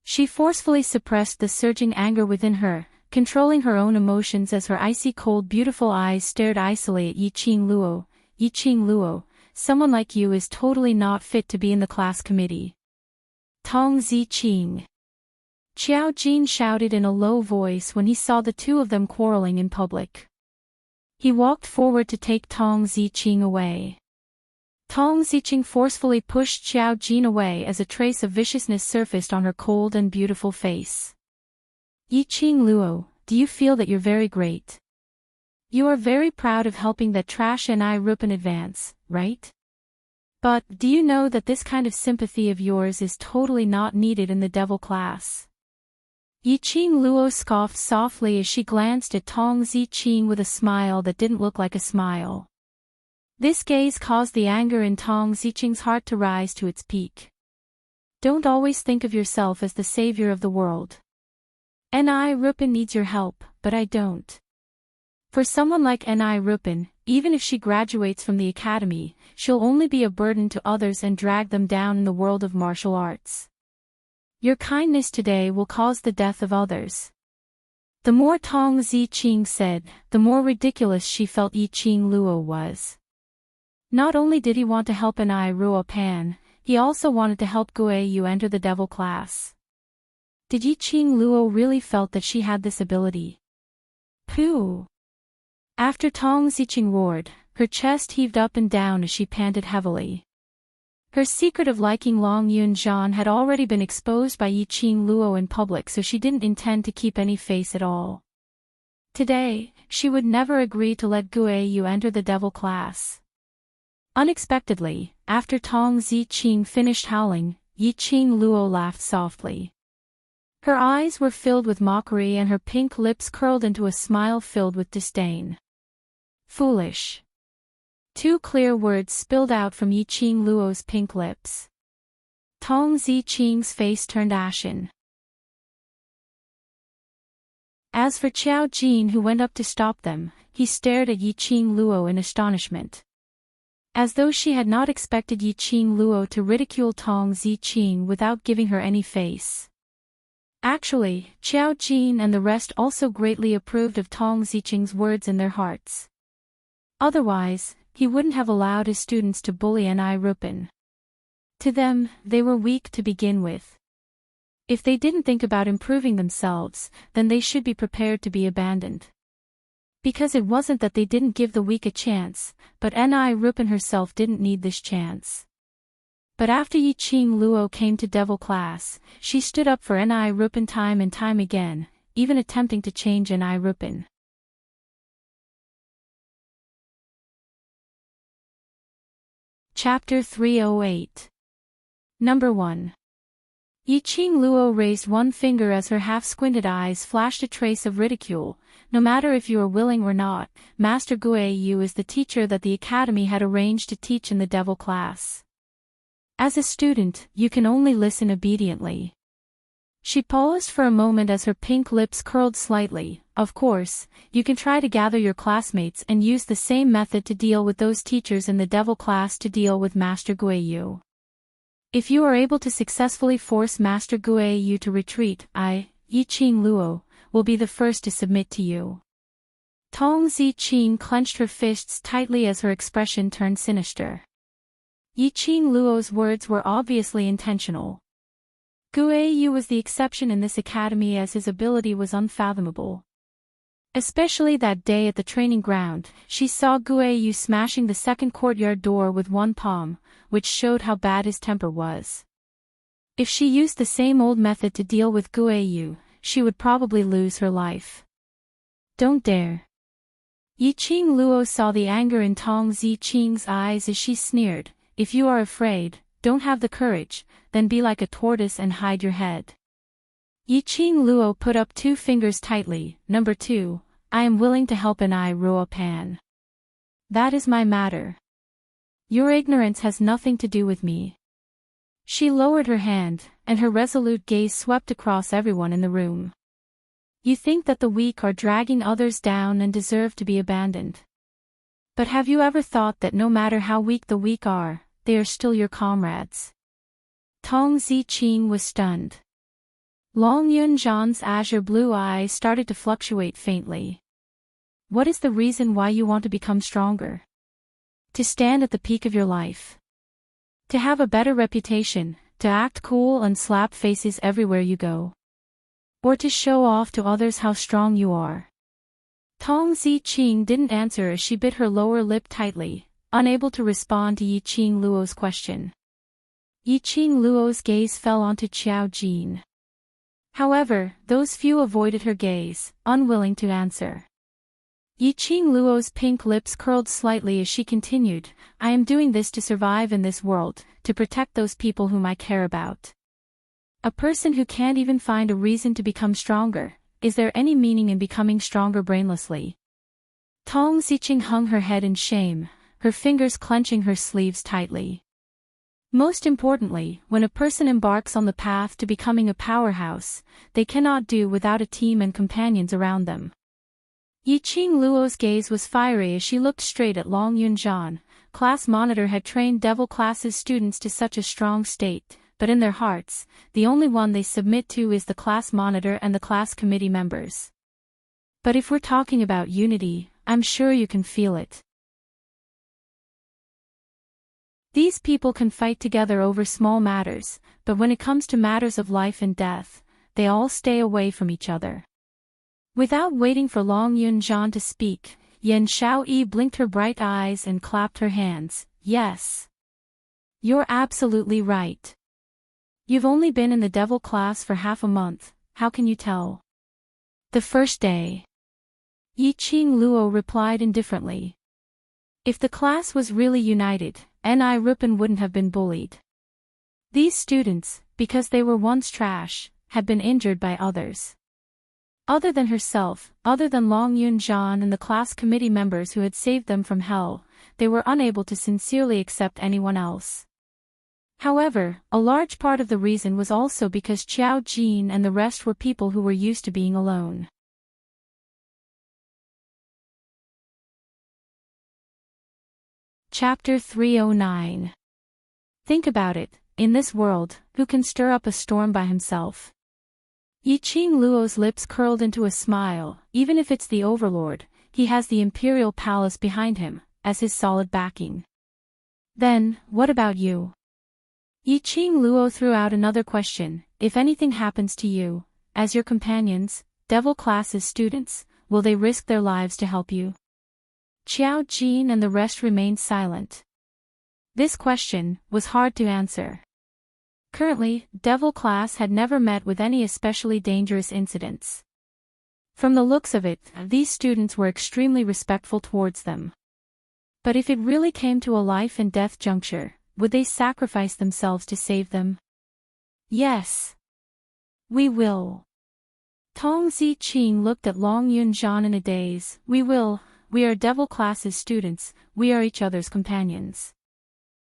She forcefully suppressed the surging anger within her, controlling her own emotions as her icy cold beautiful eyes stared icily at Yiqing Luo. Yiqing Luo, someone like you is totally not fit to be in the class committee. Tong Ziqing. Qiao Jin shouted in a low voice when he saw the two of them quarreling in public. He walked forward to take Tong Ziqing away. Tong Ziqing forcefully pushed Qiao Jin away as a trace of viciousness surfaced on her cold and beautiful face. Yiqing Luo, do you feel that you're very great? You are very proud of helping that trash and I Rupin advance, right? But, do you know that this kind of sympathy of yours is totally not needed in the devil class? Yiqing Luo scoffed softly as she glanced at Tong Ziqing with a smile that didn't look like a smile. This gaze caused the anger in Tong Ziqing's heart to rise to its peak. Don't always think of yourself as the savior of the world. Ni Rupin needs your help, but I don't. For someone like Ni Rupin, even if she graduates from the academy, she'll only be a burden to others and drag them down in the world of martial arts. Your kindness today will cause the death of others. The more Tong Ziqing said, the more ridiculous she felt Yiqing Luo was. Not only did he want to help Ni Ruo Pan, he also wanted to help Gue Yu enter the devil class. Did Yiqing Luo really felt that she had this ability? Pooh! After Tong Ziqing roared, her chest heaved up and down as she panted heavily. Her secret of liking Long Yun Zhan had already been exposed by Yiqing Luo in public, so she didn't intend to keep any face at all. Today, she would never agree to let Gue Yu enter the devil class. Unexpectedly, after Tong Ziqing finished howling, Yiqing Luo laughed softly. Her eyes were filled with mockery and her pink lips curled into a smile filled with disdain. Foolish. Two clear words spilled out from Yiqing Luo's pink lips. Tong Ziqing's face turned ashen. As for Qiao Jin, who went up to stop them, he stared at Yiqing Luo in astonishment. As though she had not expected Yiqing Luo to ridicule Tong Ziqing without giving her any face. Actually, Qiao Jin and the rest also greatly approved of Tong Ziqing's words in their hearts. Otherwise, he wouldn't have allowed his students to bully Ni Rupin. To them, they were weak to begin with. If they didn't think about improving themselves, then they should be prepared to be abandoned. Because it wasn't that they didn't give the weak a chance, but Ni Rupin herself didn't need this chance. But after Yiqing Luo came to devil class, she stood up for Ni Rupin time and time again, even attempting to change Ni Rupin. Chapter 308. Number 1. Yiqing Luo raised one finger as her half-squinted eyes flashed a trace of ridicule. No matter if you are willing or not, Master Gue Yu is the teacher that the academy had arranged to teach in the devil class. As a student, you can only listen obediently. She paused for a moment as her pink lips curled slightly. Of course, you can try to gather your classmates and use the same method to deal with those teachers in the devil class to deal with Master Gue Yu. If you are able to successfully force Master Gue Yu to retreat, I, Yiqing Luo, will be the first to submit to you. Tong Ziqing clenched her fists tightly as her expression turned sinister. Yiqing Luo's words were obviously intentional. Gue Yu was the exception in this academy as his ability was unfathomable. Especially that day at the training ground, she saw Gue Yu smashing the second courtyard door with one palm, which showed how bad his temper was. If she used the same old method to deal with Gue Yu, she would probably lose her life. Don't dare. Yiqing Luo saw the anger in Tong Ziqing's eyes as she sneered, if you are afraid, don't have the courage, then be like a tortoise and hide your head. Yiqing Luo put up two fingers tightly. Number 2, I am willing to help Ni Ruo Pan. That is my matter. Your ignorance has nothing to do with me. She lowered her hand, and her resolute gaze swept across everyone in the room. You think that the weak are dragging others down and deserve to be abandoned. But have you ever thought that no matter how weak the weak are, they are still your comrades? Tong Ziqing was stunned. Long Yunjan's azure blue eyes started to fluctuate faintly. What is the reason why you want to become stronger? To stand at the peak of your life. To have a better reputation, to act cool and slap faces everywhere you go. Or to show off to others how strong you are. Tong Ziqing didn't answer as she bit her lower lip tightly, unable to respond to Yiqing Luo's question. Yiqing Luo's gaze fell onto Qiao Jin. However, those few avoided her gaze, unwilling to answer. Yiqing Luo's pink lips curled slightly as she continued, I am doing this to survive in this world, to protect those people whom I care about. A person who can't even find a reason to become stronger, is there any meaning in becoming stronger brainlessly? Tong Ziqing hung her head in shame, her fingers clenching her sleeves tightly. Most importantly, when a person embarks on the path to becoming a powerhouse, they cannot do without a team and companions around them. Yiqing Luo's gaze was fiery as she looked straight at Long Yunjan. Class monitor had trained devil class's students to such a strong state, but in their hearts, the only one they submit to is the class monitor and the class committee members. But if we're talking about unity, I'm sure you can feel it. These people can fight together over small matters, but when it comes to matters of life and death, they all stay away from each other. Without waiting for Long Yunjan to speak, Yan Xiaoyi blinked her bright eyes and clapped her hands. Yes. You're absolutely right. You've only been in the devil class for half a month, how can you tell? The first day. Yiqing Luo replied indifferently. If the class was really united, Ni Rupin wouldn't have been bullied. These students, because they were once trash, had been injured by others. Other than herself, other than Long Yunjan and the class committee members who had saved them from hell, they were unable to sincerely accept anyone else. However, a large part of the reason was also because Qiao Jin and the rest were people who were used to being alone. Chapter 309. Think about it, in this world, who can stir up a storm by himself? Yiqing Luo's lips curled into a smile. Even if it's the Overlord, he has the Imperial Palace behind him, as his solid backing. Then, what about you? Yiqing Luo threw out another question. If anything happens to you, as your companions, devil class's students, will they risk their lives to help you? Qiao Jin and the rest remained silent. This question was hard to answer. Currently, devil class had never met with any especially dangerous incidents. From the looks of it, these students were extremely respectful towards them. But if it really came to a life and death juncture, would they sacrifice themselves to save them? Yes. We will. Tong Ziqing looked at Long Yunjan in a daze. We will. We are devil class's students, we are each other's companions.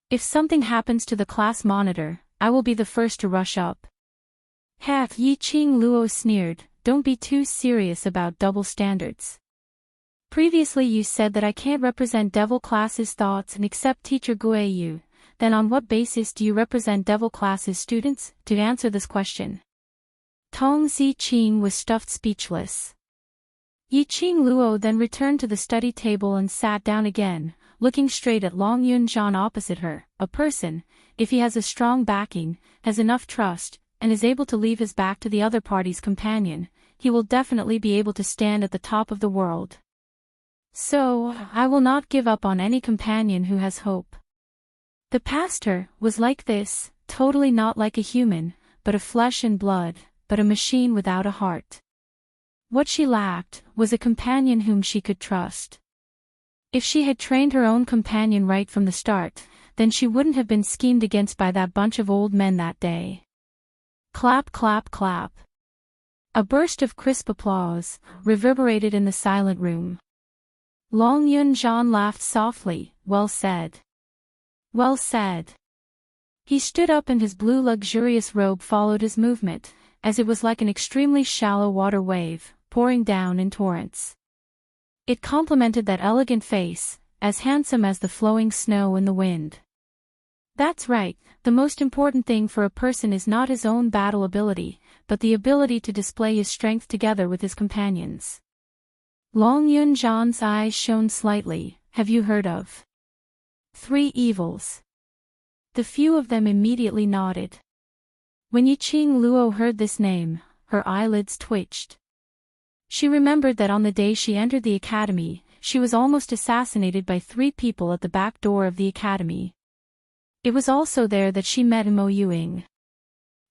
If something happens to the class monitor, I will be the first to rush up. Half Yiqing Luo sneered, don't be too serious about double standards. Previously you said that I can't represent devil class's thoughts and accept teacher Guiyu, then on what basis do you represent devil class's students? To answer this question, Tong Ziqing was stuffed speechless. Yiqing Luo then returned to the study table and sat down again, looking straight at Long Yunjan opposite her. A person, if he has a strong backing, has enough trust, and is able to leave his back to the other party's companion, he will definitely be able to stand at the top of the world. So, I will not give up on any companion who has hope. The pastor was like this, totally not like a human, but a flesh and blood, but a machine without a heart. What she lacked was a companion whom she could trust. If she had trained her own companion right from the start, then she wouldn't have been schemed against by that bunch of old men that day. Clap, clap, clap. A burst of crisp applause reverberated in the silent room. Long Yunjan laughed softly. Well said. Well said. He stood up and his blue luxurious robe followed his movement, as it was like an extremely shallow water wave, pouring down in torrents. It complemented that elegant face, as handsome as the flowing snow in the wind. That's right, the most important thing for a person is not his own battle ability, but the ability to display his strength together with his companions. Long Yunjan's eyes shone slightly. Have you heard of 3 evils? The few of them immediately nodded. When Yiqing Luo heard this name, her eyelids twitched. She remembered that on the day she entered the academy, she was almost assassinated by 3 people at the back door of the academy. It was also there that she met Mo Yuing.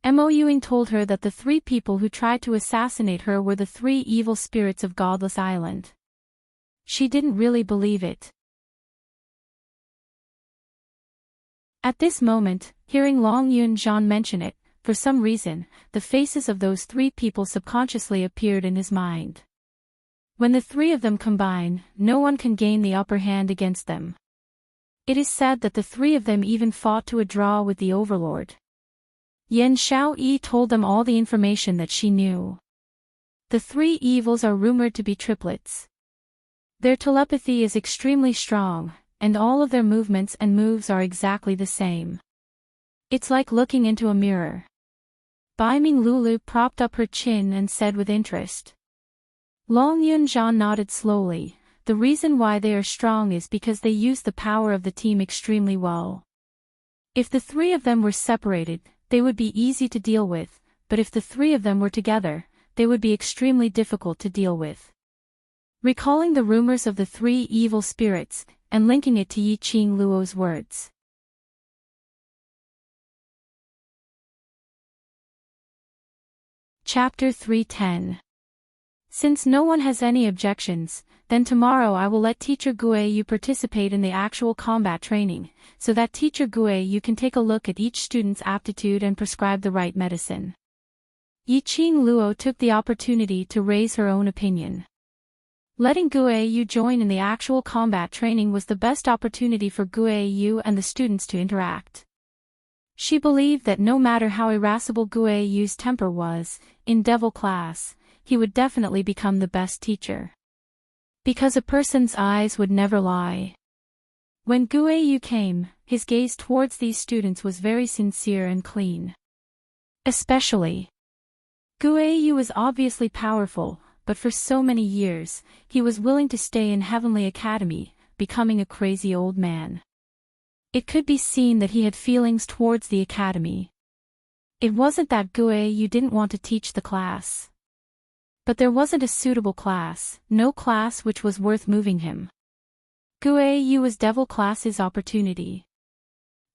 Mo Yuing told her that the 3 people who tried to assassinate her were the 3 evil spirits of Godless Island. She didn't really believe it. At this moment, hearing Long Yunjan mention it, for some reason, the faces of those 3 people subconsciously appeared in his mind. When the 3 of them combine, no one can gain the upper hand against them. It is said that the 3 of them even fought to a draw with the Overlord. Yan Xiaoyi told them all the information that she knew. The 3 evils are rumored to be triplets. Their telepathy is extremely strong, and all of their movements and moves are exactly the same. It's like looking into a mirror. Baiming Lulu propped up her chin and said with interest. Long Yunjan nodded slowly. The reason why they are strong is because they use the power of the team extremely well. If the 3 of them were separated, they would be easy to deal with, but if the 3 of them were together, they would be extremely difficult to deal with. Recalling the rumors of the 3 evil spirits, and linking it to Yiqing Luo's words. Chapter 310. Since no one has any objections, then tomorrow I will let Teacher Guiyu participate in the actual combat training, so that Teacher Guiyu can take a look at each student's aptitude and prescribe the right medicine. Yiqing Luo took the opportunity to raise her own opinion. Letting Guiyu join in the actual combat training was the best opportunity for Guiyu and the students to interact. She believed that no matter how irascible Guiyu's temper was, in Devil class, he would definitely become the best teacher. Because a person's eyes would never lie. When Guiyu came, his gaze towards these students was very sincere and clean. Especially, Guiyu was obviously powerful, but for so many years, he was willing to stay in Heavenly Academy, becoming a crazy old man. It could be seen that he had feelings towards the academy. It wasn't that Guiyu didn't want to teach the class. But there wasn't a suitable class, no class which was worth moving him. Guiyu was Devil class's opportunity.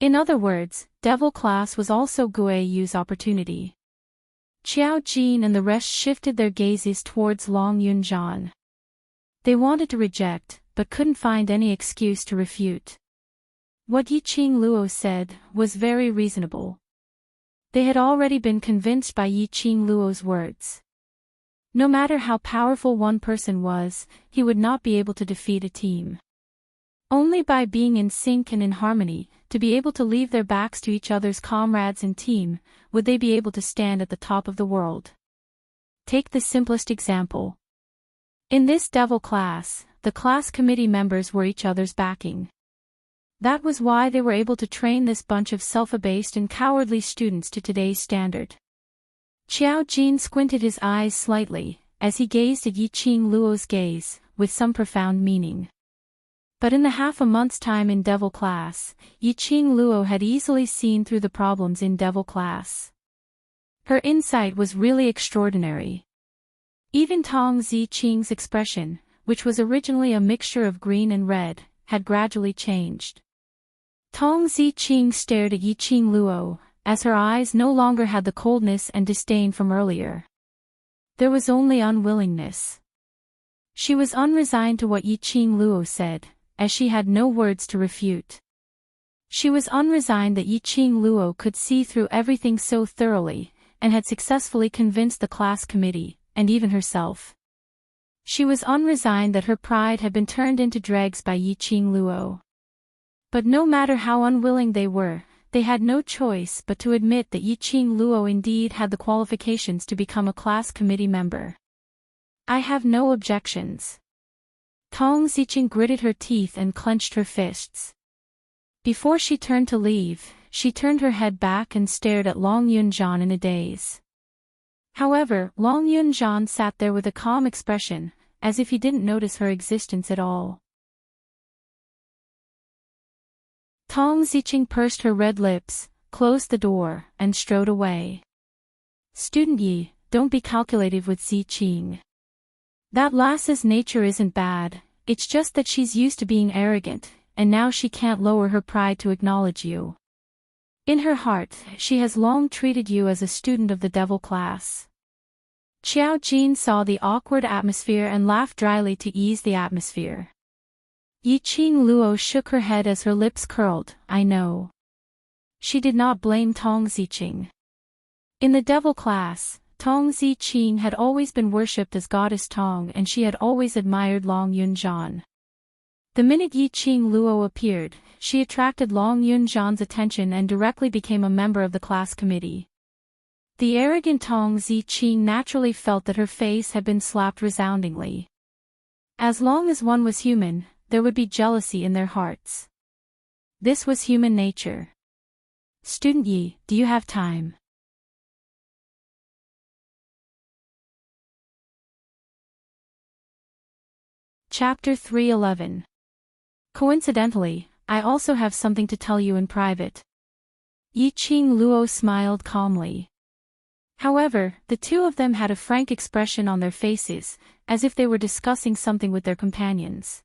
In other words, Devil class was also Guiyu's opportunity. Qiao Jin and the rest shifted their gazes towards Long Yunjan. They wanted to reject, but couldn't find any excuse to refute. What Yiqing Luo said was very reasonable. They had already been convinced by Yiqing Luo's words. No matter how powerful one person was, he would not be able to defeat a team. Only by being in sync and in harmony, to be able to leave their backs to each other's comrades and team, would they be able to stand at the top of the world. Take the simplest example. In this Devil class, the class committee members were each other's backing. That was why they were able to train this bunch of self-abased and cowardly students to today's standard. Qiao Jin squinted his eyes slightly, as he gazed at Yiqing Luo's gaze, with some profound meaning. But in the half a month's time in Devil class, Yiqing Luo had easily seen through the problems in Devil class. Her insight was really extraordinary. Even Tong Ziqing's expression, which was originally a mixture of green and red, had gradually changed. Tong Ziqing stared at Yiqing Luo, as her eyes no longer had the coldness and disdain from earlier. There was only unwillingness. She was unresigned to what Yiqing Luo said, as she had no words to refute. She was unresigned that Yiqing Luo could see through everything so thoroughly, and had successfully convinced the class committee, and even herself. She was unresigned that her pride had been turned into dregs by Yiqing Luo. But no matter how unwilling they were, they had no choice but to admit that Yiqing Luo indeed had the qualifications to become a class committee member. I have no objections. Tong Ziqing gritted her teeth and clenched her fists. Before she turned to leave, she turned her head back and stared at Long Yunjian in a daze. However, Long Yunjian sat there with a calm expression, as if he didn't notice her existence at all. Tong Ziqing pursed her red lips, closed the door, and strode away. Student Yi, don't be calculative with Ziqing. That lass's nature isn't bad, it's just that she's used to being arrogant, and now she can't lower her pride to acknowledge you. In her heart, she has long treated you as a student of the devil class. Qiao Jin saw the awkward atmosphere and laughed dryly to ease the atmosphere. Yiqing Luo shook her head as her lips curled. I know. She did not blame Tong Ziqing. In the devil class, Tong Ziqing had always been worshipped as goddess Tong, and she had always admired Long Yunjian. The minute Yiqing Luo appeared, she attracted Long Yunjian's attention and directly became a member of the class committee. The arrogant Tong Ziqing naturally felt that her face had been slapped resoundingly. As long as one was human, there would be jealousy in their hearts. This was human nature. Student Yi, do you have time? Chapter 311. Coincidentally, I also have something to tell you in private. Yiqing Luo smiled calmly. However, the two of them had a frank expression on their faces, as if they were discussing something with their companions.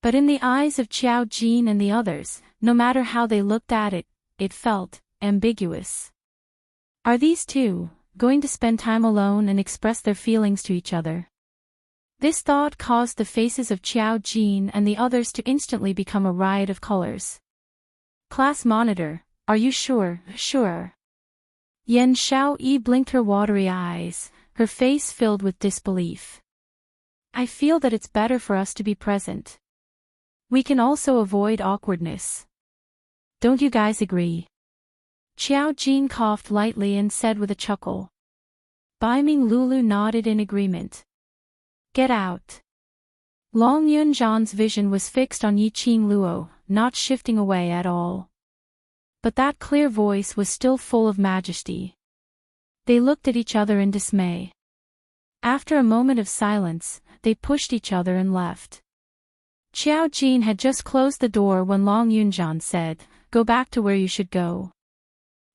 But in the eyes of Qiao Jin and the others, no matter how they looked at it, it felt ambiguous. Are these two going to spend time alone and express their feelings to each other? This thought caused the faces of Qiao Jin and the others to instantly become a riot of colors. Class monitor, are you sure? Sure. Yan Xiaoyi blinked her watery eyes, her face filled with disbelief. I feel that it's better for us to be present. We can also avoid awkwardness. Don't you guys agree? Qiao Jin coughed lightly and said with a chuckle. Baiming Lulu nodded in agreement. Get out. Long Yunjian's vision was fixed on Yiqing Luo, not shifting away at all. But that clear voice was still full of majesty. They looked at each other in dismay. After a moment of silence, they pushed each other and left. Qiao Jin had just closed the door when Long Yunjian said, Go back to where you should go.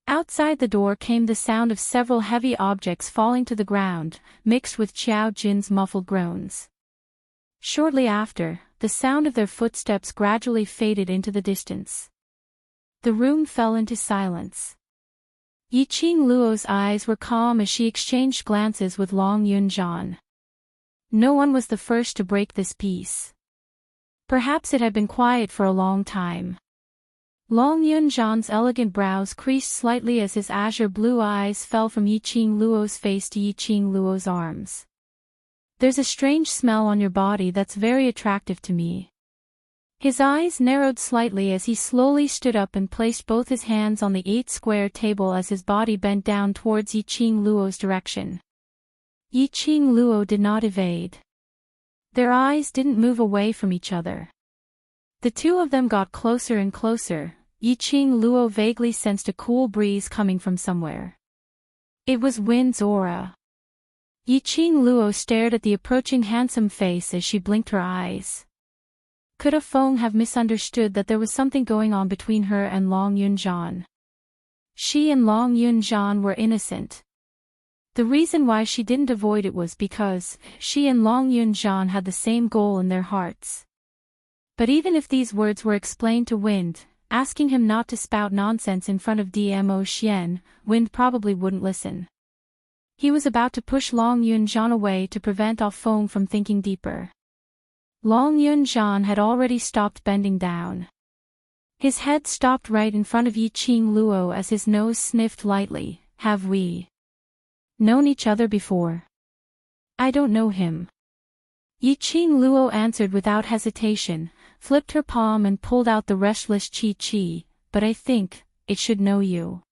Outside the door came the sound of several heavy objects falling to the ground, mixed with Qiao Jin's muffled groans. Shortly after, the sound of their footsteps gradually faded into the distance. The room fell into silence. Yiqing Luo's eyes were calm as she exchanged glances with Long Yunjian. No one was the first to break this peace. Perhaps it had been quiet for a long time. Long Yunjian's elegant brows creased slightly as his azure blue eyes fell from Yiqing Luo's face to Yiqing Luo's arms. There's a strange smell on your body that's very attractive to me. His eyes narrowed slightly as he slowly stood up and placed both his hands on the 8-square table as his body bent down towards Yiqing Luo's direction. Yiqing Luo did not evade. Their eyes didn't move away from each other. The two of them got closer and closer. Yiqing Luo vaguely sensed a cool breeze coming from somewhere. It was Wind's aura. Yiqing Luo stared at the approaching handsome face as she blinked her eyes. Could A Feng have misunderstood that there was something going on between her and Long Yunjian? She and Long Yunjian were innocent. The reason why she didn't avoid it was because she and Long Yunjian had the same goal in their hearts. But even if these words were explained to Wind, asking him not to spout nonsense in front of Dmo Xian, Wind probably wouldn't listen. He was about to push Long Yunjian away to prevent Ah Feng from thinking deeper. Long Yunjian had already stopped bending down. His head stopped right in front of Yiqing Luo as his nose sniffed lightly. Have we known each other before? I don't know him. Yiqing Luo answered without hesitation, flipped her palm and pulled out the restless Qi, but I think it should know you.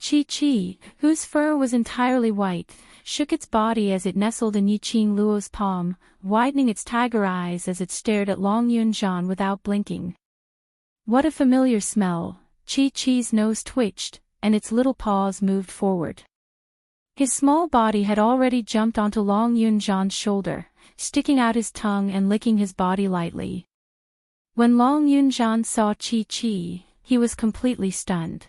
Chi-Chi, whose fur was entirely white, shook its body as it nestled in Yiqing Luo's palm, widening its tiger eyes as it stared at Long Yunjian without blinking. What a familiar smell! Chi-Chi's nose twitched, and its little paws moved forward. His small body had already jumped onto Long Yunjian's shoulder, sticking out his tongue and licking his body lightly. When Long Yunjian saw Chi-Chi, he was completely stunned.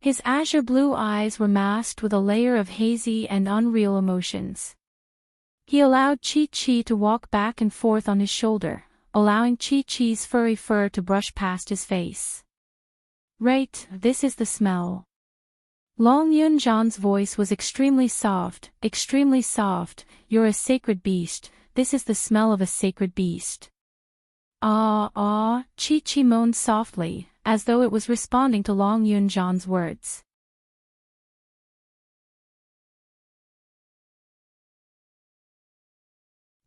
His azure blue eyes were masked with a layer of hazy and unreal emotions. He allowed Chi-Chi to walk back and forth on his shoulder, allowing Chi-Chi's furry fur to brush past his face. Right, this is the smell. Long Yunjian's voice was extremely soft, you're a sacred beast, this is the smell of a sacred beast. Ah, Chi-Chi moaned softly, as though it was responding to Long Yunjian's words.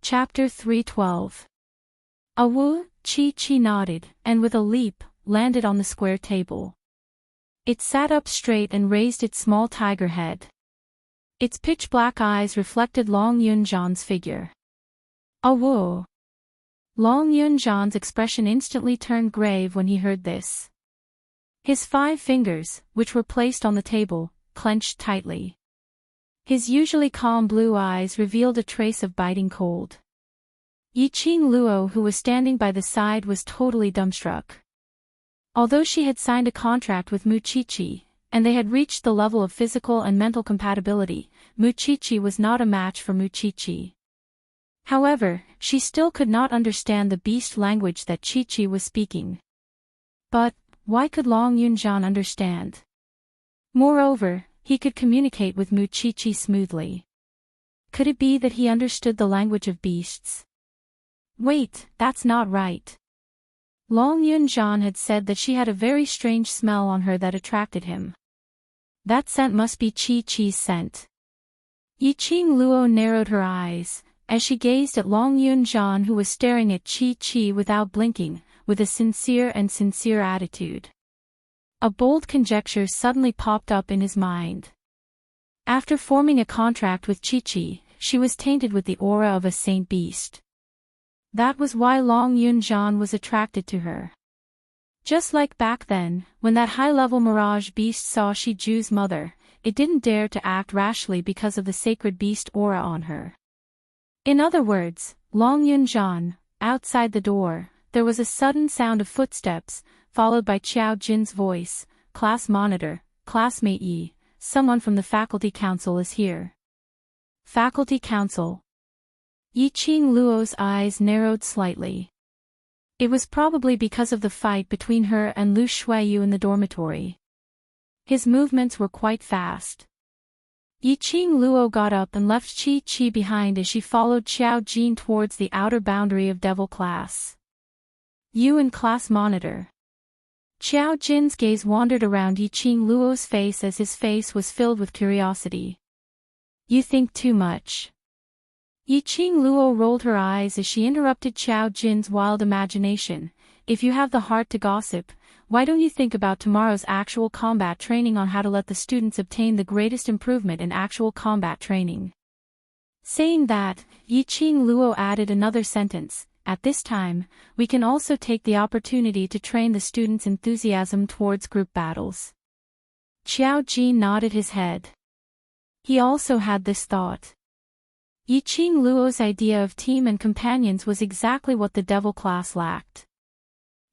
Chapter 312. Awu, Chi-Chi nodded, and with a leap, landed on the square table. It sat up straight and raised its small tiger head. Its pitch-black eyes reflected Long Yunjian's figure. Awu! Long Yunjian's expression instantly turned grave when he heard this. His 5 fingers, which were placed on the table, clenched tightly. His usually calm blue eyes revealed a trace of biting cold. Yiqing Luo, who was standing by the side, was totally dumbstruck. Although she had signed a contract with Muchichi, and they had reached the level of physical and mental compatibility, Muchichi was not a match for Muchichi. However, she still could not understand the beast language that Chi-Chi was speaking. But, why could Long Yunjian understand? Moreover, he could communicate with Muchichi smoothly. Could it be that he understood the language of beasts? Wait, that's not right. Long Yunjian had said that she had a very strange smell on her that attracted him. That scent must be Chi-Chi's scent. Yiqing Luo narrowed her eyes, as she gazed at Long Yunjian, who was staring at Chi-Chi without blinking, with a sincere attitude. A bold conjecture suddenly popped up in his mind. After forming a contract with Chi-Chi, she was tainted with the aura of a saint beast. That was why Long Yunjian was attracted to her. Just like back then, when that high-level mirage beast saw Shiju's mother, it didn't dare to act rashly because of the sacred beast aura on her. In other words, Long Yunjian, outside the door, there was a sudden sound of footsteps, followed by Qiao Jin's voice, "Class monitor, classmate Yi, someone from the faculty council is here." Faculty council. Yiqing Luo's eyes narrowed slightly. It was probably because of the fight between her and Lu Shuiyu in the dormitory. His movements were quite fast. Yiqing Luo got up and left Chi-Chi behind as she followed Qiao Jin towards the outer boundary of Devil Class. You and class monitor. Qiao Jin's gaze wandered around Yiqing Luo's face as his face was filled with curiosity. You think too much. Yiqing Luo rolled her eyes as she interrupted Qiao Jin's wild imagination. If you have the heart to gossip, why don't you think about tomorrow's actual combat training on how to let the students obtain the greatest improvement in actual combat training? Saying that, Yiqing Luo added another sentence. At this time, we can also take the opportunity to train the students' enthusiasm towards group battles. Qiao Jin nodded his head. He also had this thought. Yiqing Luo's idea of team and companions was exactly what the Devil Class lacked.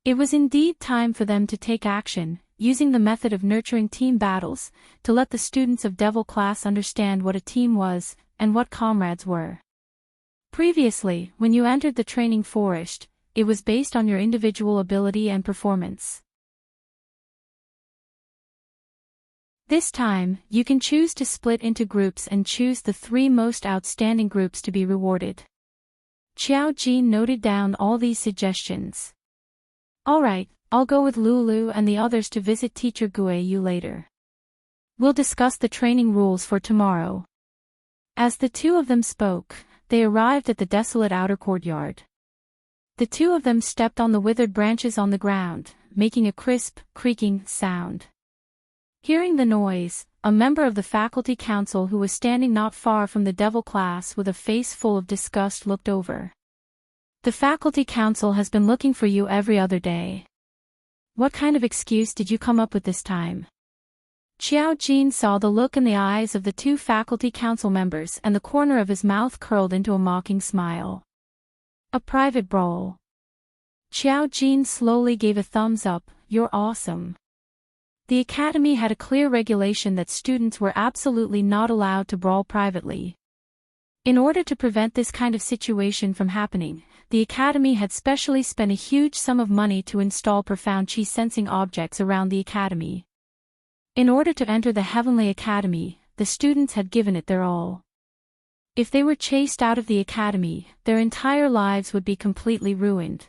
It was indeed time for them to take action, using the method of nurturing team battles, to let the students of Devil Class understand what a team was, and what comrades were. Previously, when you entered the training forest, it was based on your individual ability and performance. This time, you can choose to split into groups and choose the 3 most outstanding groups to be rewarded. Qiao Jin noted down all these suggestions. Alright, I'll go with Lulu and the others to visit Teacher Guiyu later. We'll discuss the training rules for tomorrow. As the 2 of them spoke, they arrived at the desolate outer courtyard. The 2 of them stepped on the withered branches on the ground, making a crisp, creaking sound. Hearing the noise, a member of the faculty council who was standing not far from the devil class with a face full of disgust looked over. The faculty council has been looking for you every other day. What kind of excuse did you come up with this time? Xiao Jin saw the look in the eyes of the two faculty council members and the corner of his mouth curled into a mocking smile. A private brawl. Xiao Jin slowly gave a thumbs up. You're awesome. The academy had a clear regulation that students were absolutely not allowed to brawl privately. In order to prevent this kind of situation from happening, the academy had specially spent a huge sum of money to install profound chi sensing objects around the academy. In order to enter the Heavenly Academy, the students had given it their all. If they were chased out of the academy, their entire lives would be completely ruined.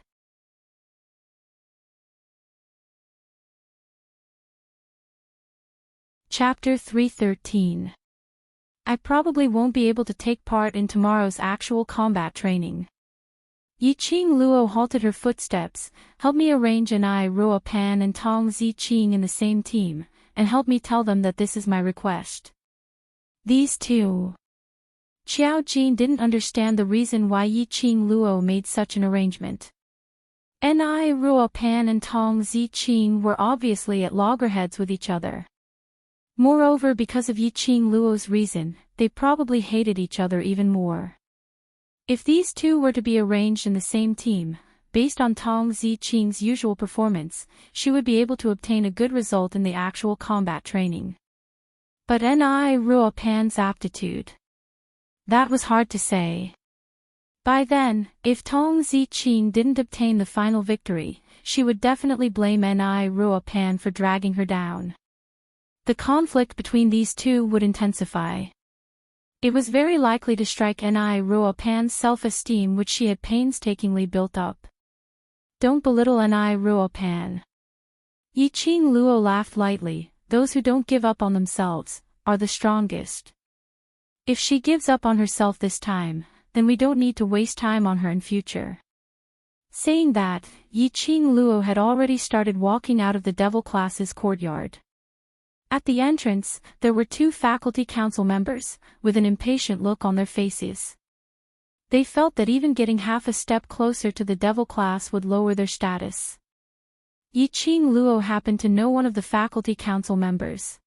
Chapter 313. I probably won't be able to take part in tomorrow's actual combat training. Yiqing Luo halted her footsteps. Help me arrange Enai Ruo Pan and Tong Ziqing in the same team, and help me tell them that this is my request. These two. Xiao Jin didn't understand the reason why Yiqing Luo made such an arrangement. Enai Ruo Pan and Tong Ziqing were obviously at loggerheads with each other. Moreover, because of Yiqing Luo's reason, they probably hated each other even more. If these two were to be arranged in the same team, based on Tong Ziqing's usual performance, she would be able to obtain a good result in the actual combat training. But Enai Ruo Pan's aptitude. That was hard to say. By then, if Tong Ziqing didn't obtain the final victory, she would definitely blame Enai Ruo Pan for dragging her down. The conflict between these two would intensify. It was very likely to strike Enai Ruo Pan's self-esteem, which she had painstakingly built up. Don't belittle Enai Ruo Pan. Yiqing Luo laughed lightly. Those who don't give up on themselves are the strongest. If she gives up on herself this time, then we don't need to waste time on her in future. Saying that, Yiqing Luo had already started walking out of the devil class's courtyard. At the entrance, there were two faculty council members, with an impatient look on their faces. They felt that even getting half a step closer to the devil class would lower their status. Yiqing Luo happened to know one of the faculty council members.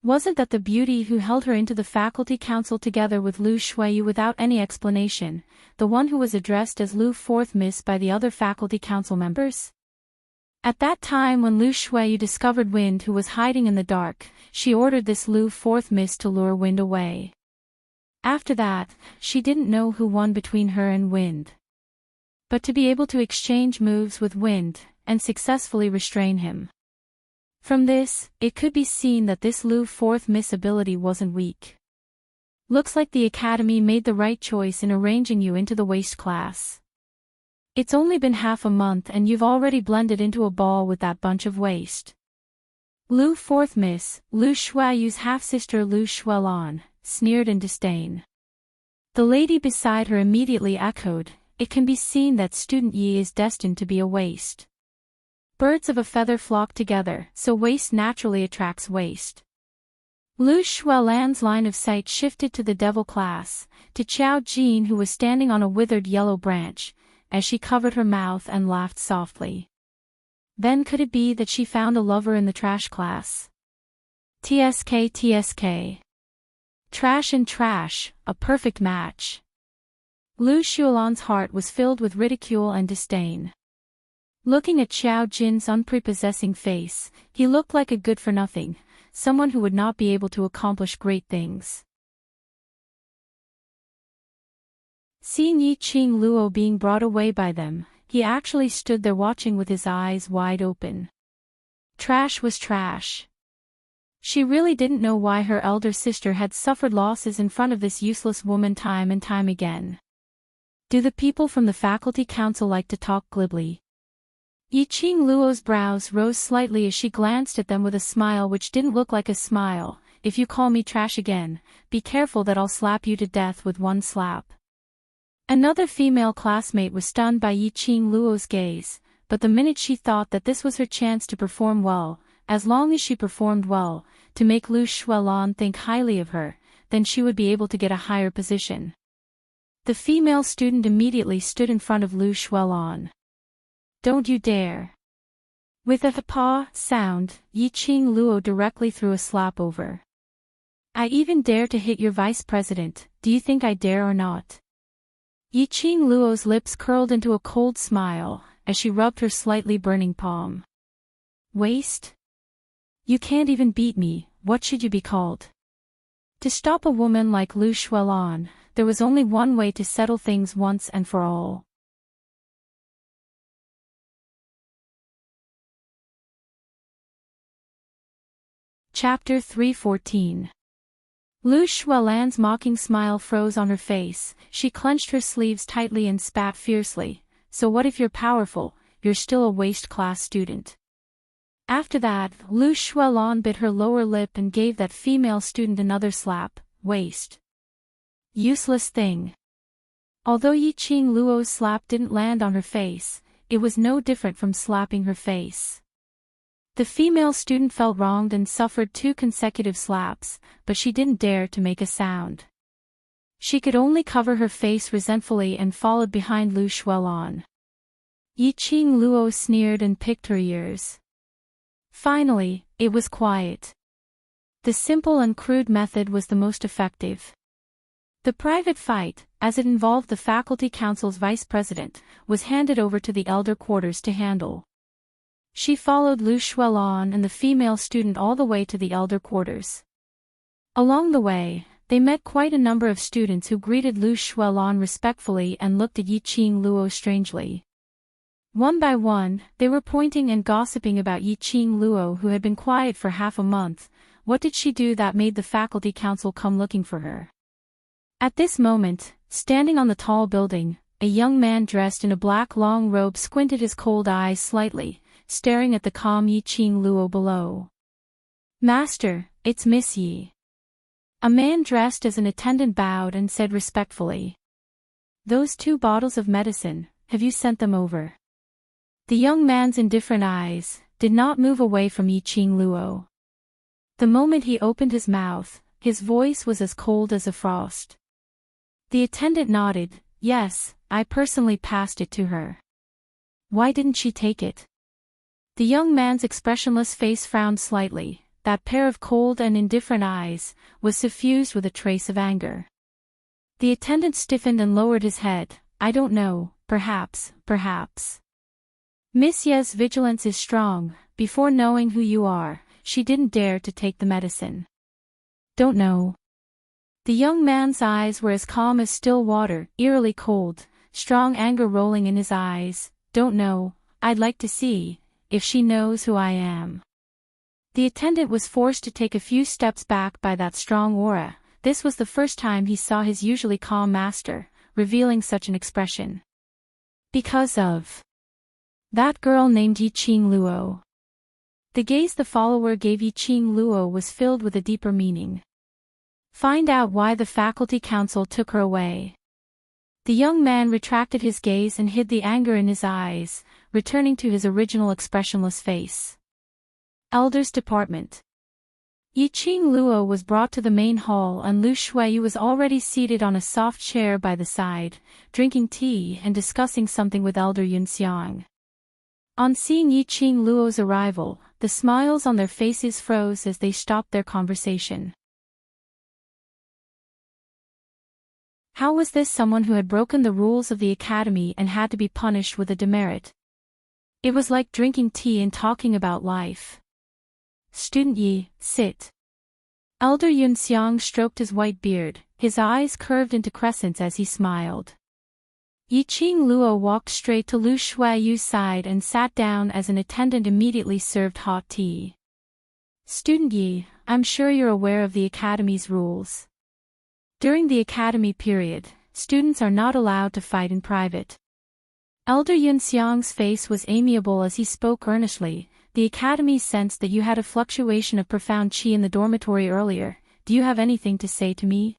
Wasn't that the beauty who held her into the faculty council together with Lu Shuiyu without any explanation, the one who was addressed as Lu Fourth Miss by the other faculty council members? At that time when Lu Shuiyu discovered Wind who was hiding in the dark, she ordered this Lu Fourth Miss to lure Wind away. After that, she didn't know who won between her and Wind. But to be able to exchange moves with Wind, and successfully restrain him. From this, it could be seen that this Lu Fourth Miss ability wasn't weak. Looks like the academy made the right choice in arranging you into the waste class. It's only been half a month and you've already blended into a ball with that bunch of waste. Lu Fourth Miss, Lu Shuiyu's half-sister Lu Shuilan, sneered in disdain. The lady beside her immediately echoed, it can be seen that student Yi is destined to be a waste. Birds of a feather flock together, so waste naturally attracts waste. Lu Shuilan's line of sight shifted to the devil class, to Xiao Jin who was standing on a withered yellow branch, as she covered her mouth and laughed softly. Then could it be that she found a lover in the trash class? TSK. Trash and trash, a perfect match. Lu Shuilan's heart was filled with ridicule and disdain. Looking at Xiao Jin's unprepossessing face, he looked like a good-for-nothing, someone who would not be able to accomplish great things. Seeing Yiqing Luo being brought away by them, he actually stood there watching with his eyes wide open. Trash was trash. She really didn't know why her elder sister had suffered losses in front of this useless woman time and time again. Do the people from the faculty council like to talk glibly? Yiqing Luo's brows rose slightly as she glanced at them with a smile which didn't look like a smile. If you call me trash again, be careful that I'll slap you to death with one slap. Another female classmate was stunned by Yiqing Luo's gaze, but the minute she thought that this was her chance to perform well, as long as she performed well, to make Lu Shuelon think highly of her, then she would be able to get a higher position. The female student immediately stood in front of Lu Shuelon. "Don't you dare." With a paw sound, Yiqing Luo directly threw a slap over. "I even dare to hit your vice president, do you think I dare or not?" Yiqing Luo's lips curled into a cold smile, as she rubbed her slightly burning palm. "Waste? You can't even beat me, what should you be called?" To stop a woman like Lu Shuelon, there was only one way to settle things once and for all. Chapter 314. Lu Shuelon's mocking smile froze on her face, she clenched her sleeves tightly and spat fiercely. "So what if you're powerful, you're still a waste-class student." After that, Lu Shuelon bit her lower lip and gave that female student another slap. "Waste. Useless thing." Although Yiqing Luo's slap didn't land on her face, it was no different from slapping her face. The female student felt wronged and suffered 2 consecutive slaps, but she didn't dare to make a sound. She could only cover her face resentfully and followed behind Lu Shuelon. Yiqing Luo sneered and picked her ears. Finally, it was quiet. The simple and crude method was the most effective. The private fight, as it involved the faculty council's vice president, was handed over to the elder quarters to handle. She followed Lu Shuelon and the female student all the way to the elder quarters. Along the way, they met quite a number of students who greeted Lu Shuelon respectfully and looked at Yiqing Luo strangely. One by one, they were pointing and gossiping about Yiqing Luo, who had been quiet for half a month. What did she do that made the faculty council come looking for her? At this moment, standing on the tall building, a young man dressed in a black long robe squinted his cold eyes slightly, staring at the calm Yiqing Luo below. "Master, it's Miss Yi." A man dressed as an attendant bowed and said respectfully. "Those 2 bottles of medicine, have you sent them over?" The young man's indifferent eyes did not move away from Yiqing Luo. The moment he opened his mouth, his voice was as cold as a frost. The attendant nodded. "Yes, I personally passed it to her." "Why didn't she take it?" The young man's expressionless face frowned slightly. That pair of cold and indifferent eyes was suffused with a trace of anger. The attendant stiffened and lowered his head. "I don't know, perhaps. Miss Ye's vigilance is strong. Before knowing who you are, she didn't dare to take the medicine." "Don't know." The young man's eyes were as calm as still water, eerily cold, strong anger rolling in his eyes. "Don't know, I'd like to see if she knows who I am." The attendant was forced to take a few steps back by that strong aura. This was the first time he saw his usually calm master revealing such an expression. "Because of that girl named Yiqing Luo." The gaze the follower gave Yiqing Luo was filled with a deeper meaning. "Find out why the faculty council took her away." The young man retracted his gaze and hid the anger in his eyes, returning to his original expressionless face. Elders Department. Yiqing Luo was brought to the main hall and Lu Shuyu was already seated on a soft chair by the side, drinking tea and discussing something with Elder Yunxiang. On seeing Yiqing Luo's arrival, the smiles on their faces froze as they stopped their conversation. How was this someone who had broken the rules of the academy and had to be punished with a demerit? It was like drinking tea and talking about life. "Student Yi, sit." Elder Yunxiang stroked his white beard, his eyes curved into crescents as he smiled. Yiqing Luo walked straight to Lu Shuayu's side and sat down as an attendant immediately served hot tea. "Student Yi, I'm sure you're aware of the academy's rules. During the academy period, students are not allowed to fight in private." Elder Yunxiang's face was amiable as he spoke earnestly. "The academy sensed that you had a fluctuation of profound qi in the dormitory earlier. Do you have anything to say to me?"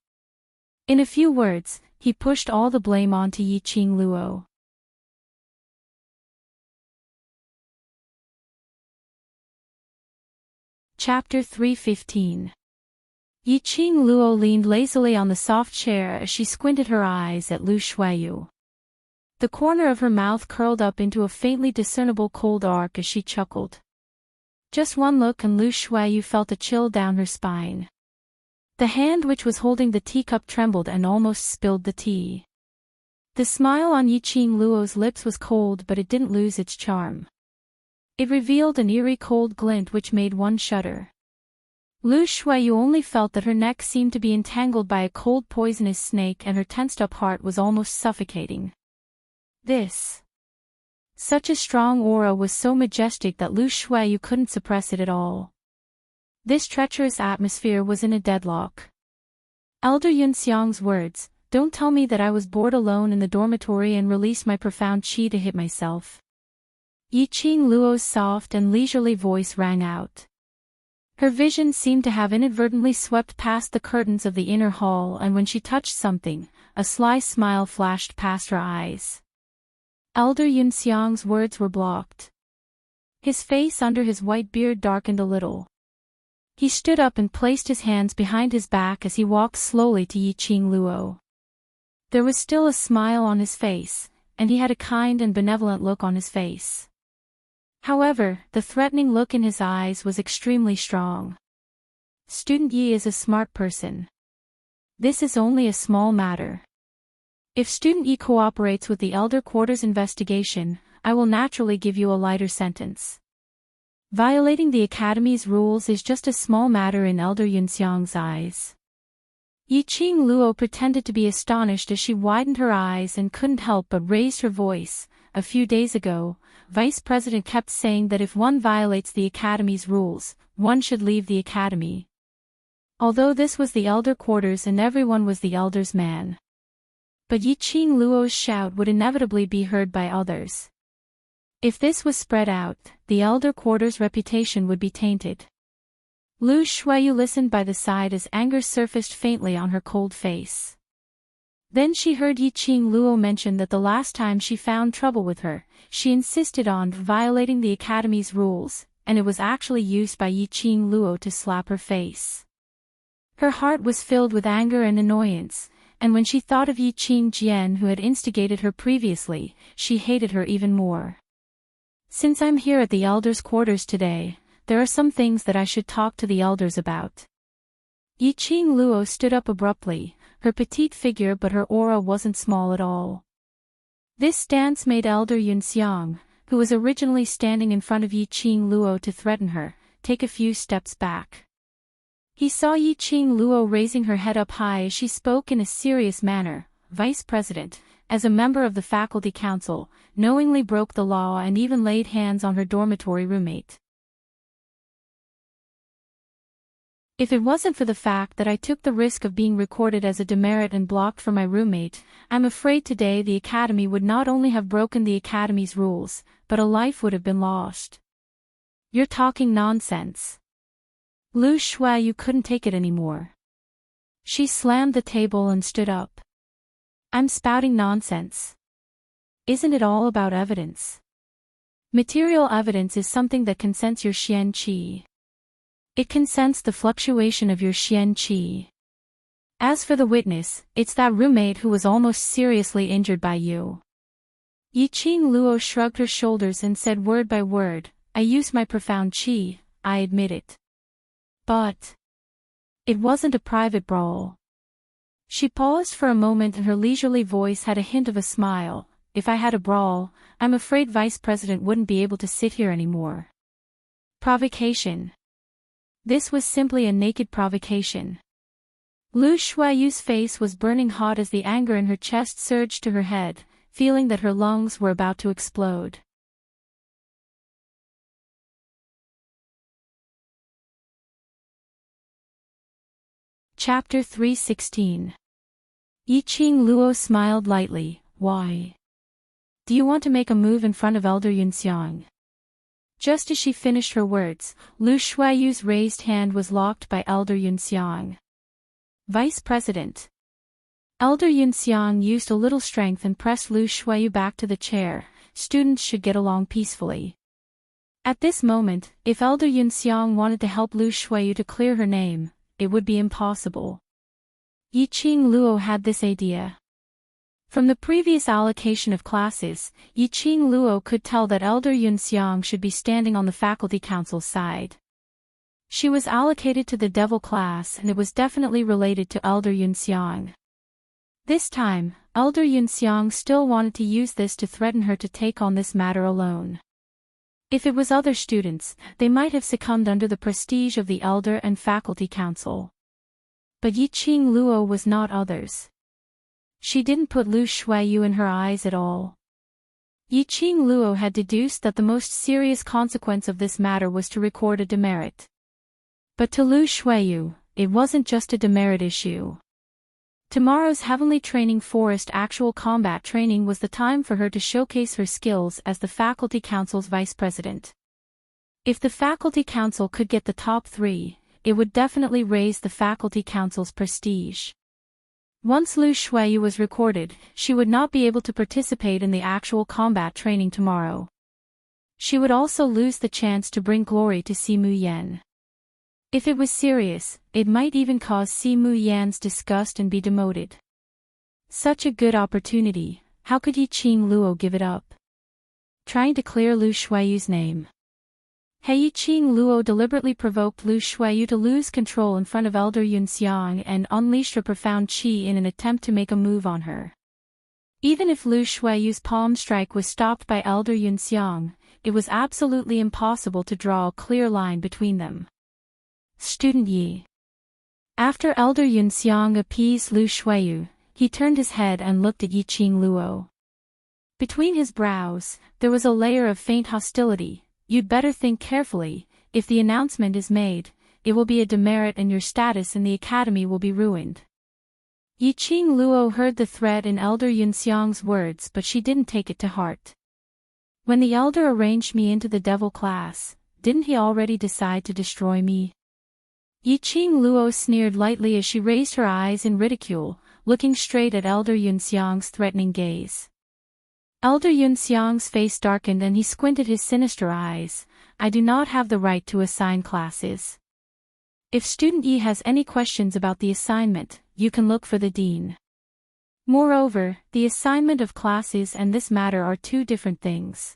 In a few words, he pushed all the blame onto Yiqing Luo. Chapter 3:15. Yiqing Luo leaned lazily on the soft chair as she squinted her eyes at Lu Shuiyu. The corner of her mouth curled up into a faintly discernible cold arc as she chuckled. Just one look and Lu Shuiyu felt a chill down her spine. The hand which was holding the teacup trembled and almost spilled the tea. The smile on Yiqing Luo's lips was cold, but it didn't lose its charm. It revealed an eerie cold glint which made one shudder. Lu Shuiyu only felt that her neck seemed to be entangled by a cold poisonous snake and her tensed-up heart was almost suffocating. Such a strong aura was so majestic that Lu Shuiyu couldn't suppress it at all. This treacherous atmosphere was in a deadlock. Elder Yunxiang's words, "Don't tell me that I was bored alone in the dormitory and released my profound qi to hit myself." Yiqing Luo's soft and leisurely voice rang out. Her vision seemed to have inadvertently swept past the curtains of the inner hall, and when she touched something, a sly smile flashed past her eyes. Elder Yunxiang's words were blocked. His face under his white beard darkened a little. He stood up and placed his hands behind his back as he walked slowly to Yiqing Luo. There was still a smile on his face, and he had a kind and benevolent look on his face. However, the threatening look in his eyes was extremely strong. "Student Yi is a smart person. This is only a small matter. If Student Yi cooperates with the Elder Quarters investigation, I will naturally give you a lighter sentence. Violating the Academy's rules is just a small matter in Elder Yunxiang's eyes." Yiqing Luo pretended to be astonished as she widened her eyes and couldn't help but raise her voice. "A few days ago, Vice President kept saying that if one violates the Academy's rules, one should leave the Academy. Although this was the Elder Quarters and everyone was the Elder's man. But Yiqing Luo's shout would inevitably be heard by others. If this was spread out, the Elder Quarters' reputation would be tainted." Lu Shuiyu listened by the side as anger surfaced faintly on her cold face. Then she heard Yiqing Luo mention that the last time she found trouble with her, she insisted on violating the Academy's rules, and it was actually used by Yiqing Luo to slap her face. Her heart was filled with anger and annoyance, and when she thought of Yiqing Jian who had instigated her previously, she hated her even more. "Since I'm here at the Elders' quarters today, there are some things that I should talk to the Elders about." Yiqing Luo stood up abruptly, her petite figure, but her aura wasn't small at all. This stance made Elder Yunxiang, who was originally standing in front of Yiqing Luo to threaten her, take a few steps back. He saw Yiqing Luo raising her head up high as she spoke in a serious manner. "Vice President, as a member of the Faculty Council, knowingly broke the law and even laid hands on her dormitory roommate. If it wasn't for the fact that I took the risk of being recorded as a demerit and blocked for my roommate, I'm afraid today the Academy would not only have broken the Academy's rules, but a life would have been lost." "You're talking nonsense." Lu Shuiyu couldn't take it anymore. She slammed the table and stood up. "I'm spouting nonsense. Isn't it all about evidence? Material evidence is something that can sense your xian qi. It can sense the fluctuation of your xian qi. As for the witness, it's that roommate who was almost seriously injured by you." Yiqing Luo shrugged her shoulders and said word by word, "I used my profound qi, I admit it. But it wasn't a private brawl." She paused for a moment and her leisurely voice had a hint of a smile. "If I had a brawl, I'm afraid Vice President wouldn't be able to sit here anymore." Provocation. This was simply a naked provocation. Lu Shuiyu's face was burning hot as the anger in her chest surged to her head, feeling that her lungs were about to explode. Chapter 3:16. Yiqing Luo smiled lightly. "Why? Do you want to make a move in front of Elder Yunxiang?" Just as she finished her words, Lu Shuiyu's raised hand was locked by Elder Yunxiang. "Vice President." Elder Yunxiang used a little strength and pressed Lu Shuiyu back to the chair. "Students should get along peacefully. At this moment, if Elder Yunxiang wanted to help Lu Shuiyu to clear her name, it would be impossible. Yiqing Luo had this idea. From the previous allocation of classes, Yiqing Luo could tell that Elder Yunxiang should be standing on the faculty council's side. She was allocated to the devil class and it was definitely related to Elder Yunxiang. This time, Elder Yunxiang still wanted to use this to threaten her to take on this matter alone. If it was other students, they might have succumbed under the prestige of the Elder and Faculty Council. But Yiqing Luo was not others. She didn't put Lu Shuiyu in her eyes at all. Yiqing Luo had deduced that the most serious consequence of this matter was to record a demerit. But to Lu Shuiyu, it wasn't just a demerit issue. Tomorrow's Heavenly Training Forest actual combat training was the time for her to showcase her skills as the Faculty Council's vice president. If the Faculty Council could get the top 3, it would definitely raise the Faculty Council's prestige. Once Lu Shuiyu was recorded, she would not be able to participate in the actual combat training tomorrow. She would also lose the chance to bring glory to Simu Yan. If it was serious, it might even cause Simu Yan's disgust and be demoted. Such a good opportunity, how could Yiqing Luo give it up? Trying to clear Lu Shuiyu's name. Yiqing Luo deliberately provoked Lu Shuiyu to lose control in front of Elder Yunxiang and unleashed her profound qi in an attempt to make a move on her. Even if Lu Shuiyu's palm strike was stopped by Elder Yunxiang, it was absolutely impossible to draw a clear line between them. Student Yi. After Elder Yunxiang appeased Lu Shuiyu, he turned his head and looked at Yiqing Luo. Between his brows, there was a layer of faint hostility. You'd better think carefully. If the announcement is made, it will be a demerit and your status in the academy will be ruined. Yiqing Luo heard the threat in Elder Yunxiang's words but she didn't take it to heart. When the elder arranged me into the devil class, didn't he already decide to destroy me? Yiqing Luo sneered lightly as she raised her eyes in ridicule, looking straight at Elder Yunxiang's threatening gaze. Elder Yunxiang's face darkened and he squinted his sinister eyes. I do not have the right to assign classes. If Student Yi has any questions about the assignment, you can look for the dean. Moreover, the assignment of classes and this matter are two different things.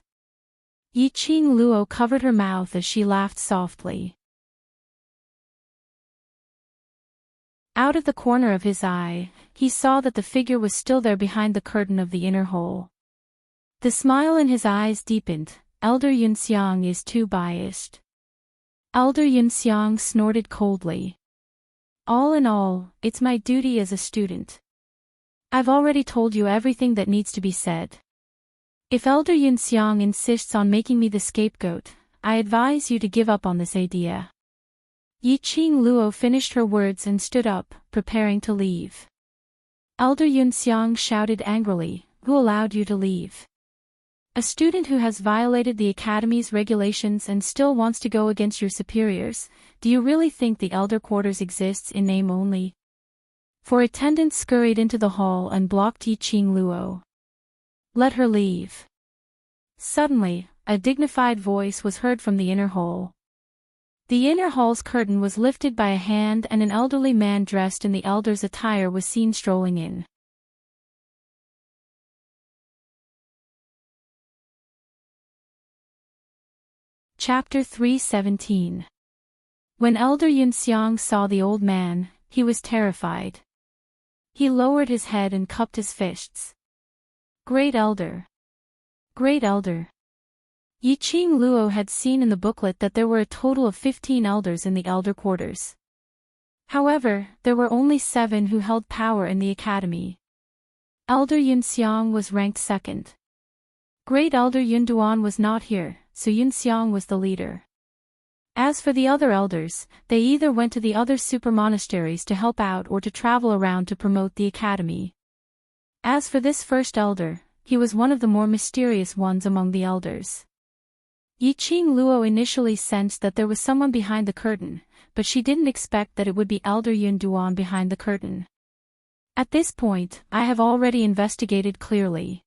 Yiqing Luo covered her mouth as she laughed softly. Out of the corner of his eye, he saw that the figure was still there behind the curtain of the inner hole. The smile in his eyes deepened. Elder Yunxiang is too biased. Elder Yunxiang snorted coldly. All in all, it's my duty as a student. I've already told you everything that needs to be said. If Elder Yunxiang insists on making me the scapegoat, I advise you to give up on this idea. Yiqing Luo finished her words and stood up, preparing to leave. Elder Yunxiang shouted angrily, "Who allowed you to leave? A student who has violated the academy's regulations and still wants to go against your superiors, do you really think the elder quarters exists in name only?" Four attendants scurried into the hall and blocked Yiqing Luo. "Let her leave." Suddenly, a dignified voice was heard from the inner hall. The inner hall's curtain was lifted by a hand and an elderly man dressed in the elder's attire was seen strolling in. Chapter 317. When Elder Yunxiang saw the old man, he was terrified. He lowered his head and cupped his fists. "Great Elder! Great Elder!" Yiqing Luo had seen in the booklet that there were a total of 15 elders in the elder quarters. However, there were only 7 who held power in the academy. Elder Yunxiang was ranked second. Great Elder Yunduan was not here, so Yunxiang was the leader. As for the other elders, they either went to the other super monasteries to help out or to travel around to promote the academy. As for this first elder, he was one of the more mysterious ones among the elders. Yiqing Luo initially sensed that there was someone behind the curtain, but she didn't expect that it would be Elder Yunduan behind the curtain. At this point, I have already investigated clearly.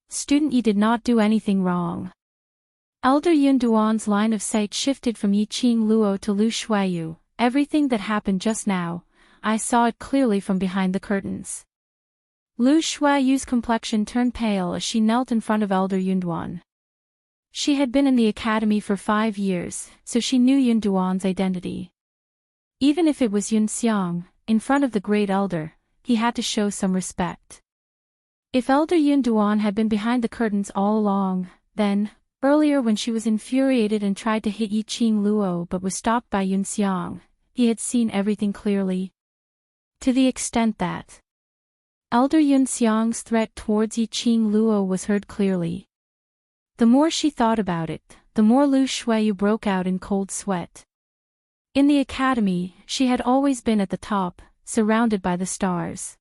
Student Yi did not do anything wrong. Elder Yun Duan's line of sight shifted from Yiqing Luo to Lu Shuaiyu. Everything that happened just now, I saw it clearly from behind the curtains. Lu Shuaiyu's complexion turned pale as she knelt in front of Elder Yun Duan. She had been in the academy for 5 years, so she knew Yun Duan's identity. Even if it was Yun Xiang, in front of the great elder, he had to show some respect. If Elder Yun Duan had been behind the curtains all along, then, earlier when she was infuriated and tried to hit Yiqing Luo but was stopped by Yun Xiang, he had seen everything clearly. To the extent that Elder Yun Xiang's threat towards Yiqing Luo was heard clearly. The more she thought about it, the more Lu Shuaiyu broke out in cold sweat. In the academy, she had always been at the top, surrounded by the stars.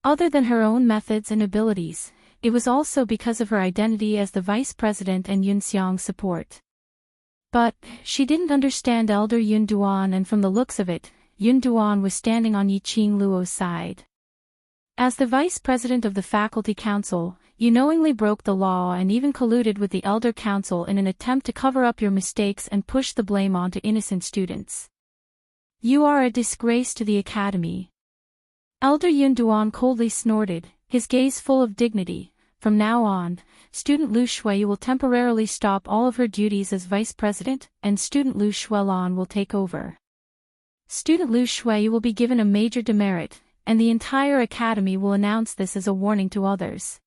Other than her own methods and abilities, it was also because of her identity as the vice president and Yun Xiang's support. But, she didn't understand Elder Yun Duan, and from the looks of it, Yun Duan was standing on Yiqing Luo's side. As the vice president of the faculty council, you knowingly broke the law and even colluded with the elder council in an attempt to cover up your mistakes and push the blame onto innocent students. You are a disgrace to the academy. Elder Yun Duan coldly snorted, his gaze full of dignity. From now on, student Lu Shuaiyu will temporarily stop all of her duties as vice president, and student Lu Shuelan will take over. Student Lu Shuaiyu will be given a major demerit, and the entire academy will announce this as a warning to others.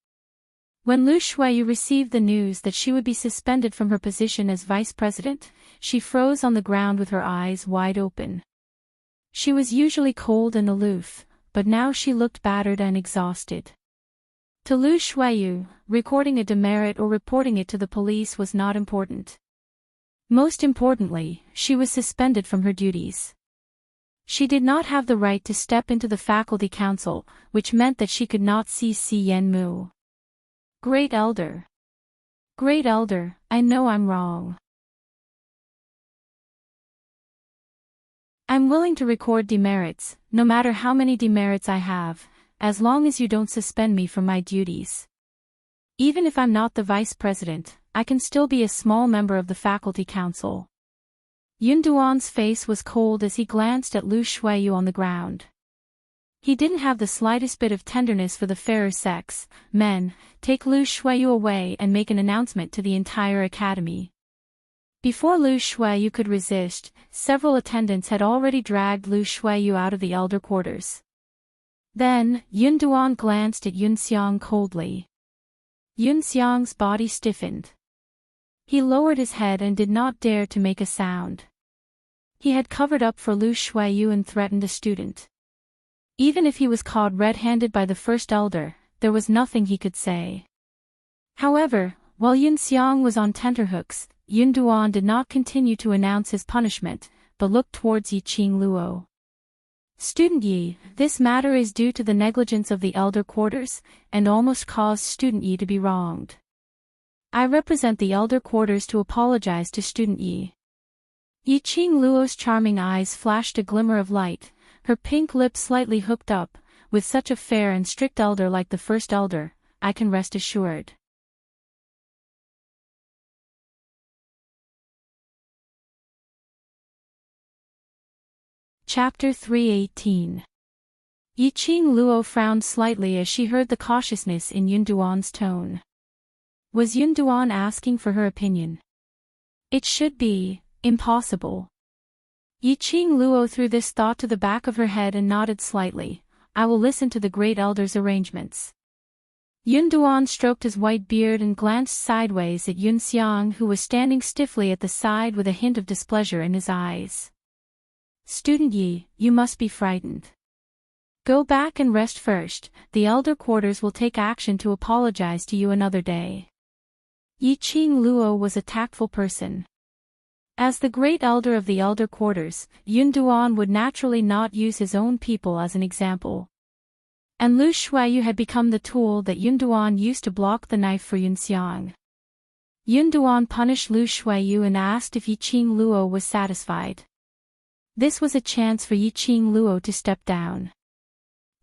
When Lu Shuaiyu received the news that she would be suspended from her position as vice president, she froze on the ground with her eyes wide open. She was usually cold and aloof, but now she looked battered and exhausted. To Lu Shuaiyu, recording a demerit or reporting it to the police was not important. Most importantly, she was suspended from her duties. She did not have the right to step into the faculty council, which meant that she could not see Si Yen Mu. Great Elder. Great Elder, I know I'm wrong. I'm willing to record demerits, no matter how many demerits I have, as long as you don't suspend me from my duties. Even if I'm not the vice president, I can still be a small member of the faculty council. Yun Duan's face was cold as he glanced at Lu Shuaiyu on the ground. He didn't have the slightest bit of tenderness for the fairer sex. Men, take Lu Shuaiyu away and make an announcement to the entire academy. Before Lu Shuaiyu could resist, several attendants had already dragged Lu Shuaiyu out of the elder quarters. Then, Yun Duan glanced at Yun Xiang coldly. Yun Xiang's body stiffened. He lowered his head and did not dare to make a sound. He had covered up for Lu Shuaiyu and threatened a student. Even if he was caught red-handed by the first elder, there was nothing he could say. However, while Yun Xiang was on tenterhooks, Yun Duan did not continue to announce his punishment, but looked towards Yiqing Luo. Student Yi, this matter is due to the negligence of the elder quarters, and almost caused Student Yi to be wronged. I represent the elder quarters to apologize to Student Yi. Yiqing Luo's charming eyes flashed a glimmer of light, her pink lips slightly hooked up. With such a fair and strict elder like the first elder, I can rest assured. Chapter 318. Yiqing Luo frowned slightly as she heard the cautiousness in Yun Duan's tone. Was Yun Duan asking for her opinion? It should be impossible. Yiqing Luo threw this thought to the back of her head and nodded slightly. I will listen to the great elder's arrangements. Yun Duan stroked his white beard and glanced sideways at Yun Xiang, who was standing stiffly at the side with a hint of displeasure in his eyes. Student Yi, you must be frightened. Go back and rest first. The elder quarters will take action to apologize to you another day. Yiqing Luo was a tactful person. As the great elder of the elder quarters, Yun Duan would naturally not use his own people as an example. And Lu Shuaiyu had become the tool that Yun Duan used to block the knife for Yun Xiang. Yun Duan punished Lu Shuaiyu and asked if Yiqing Luo was satisfied. This was a chance for Yiqing Luo to step down.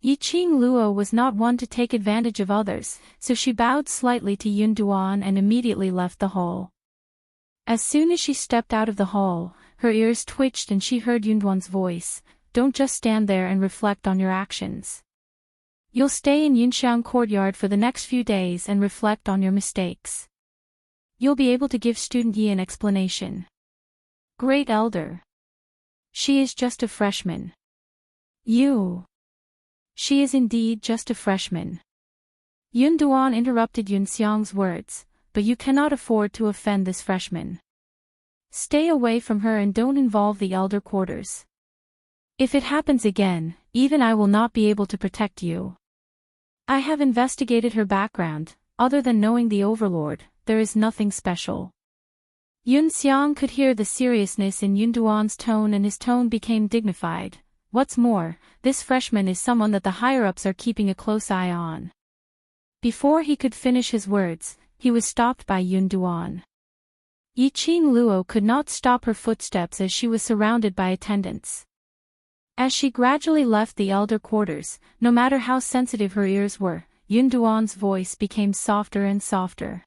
Yiqing Luo was not one to take advantage of others, so she bowed slightly to Yun Duan and immediately left the hall. As soon as she stepped out of the hall, her ears twitched and she heard Yunduan's voice. Don't just stand there and reflect on your actions. You'll stay in Yunxiang courtyard for the next few days and reflect on your mistakes. You'll be able to give student Yi an explanation. Great elder. She is just a freshman. She is indeed just a freshman. Yun Duan interrupted Yun Xiang's words, but you cannot afford to offend this freshman. Stay away from her and don't involve the elder quarters. If it happens again, even I will not be able to protect you. I have investigated her background, other than knowing the overlord, there is nothing special. Yun Xiang could hear the seriousness in Yun Duan's tone and his tone became dignified. What's more, this freshman is someone that the higher-ups are keeping a close eye on. Before he could finish his words, he was stopped by Yun Duan. Yiqing Luo could not stop her footsteps as she was surrounded by attendants. As she gradually left the elder quarters, no matter how sensitive her ears were, Yun Duan's voice became softer and softer.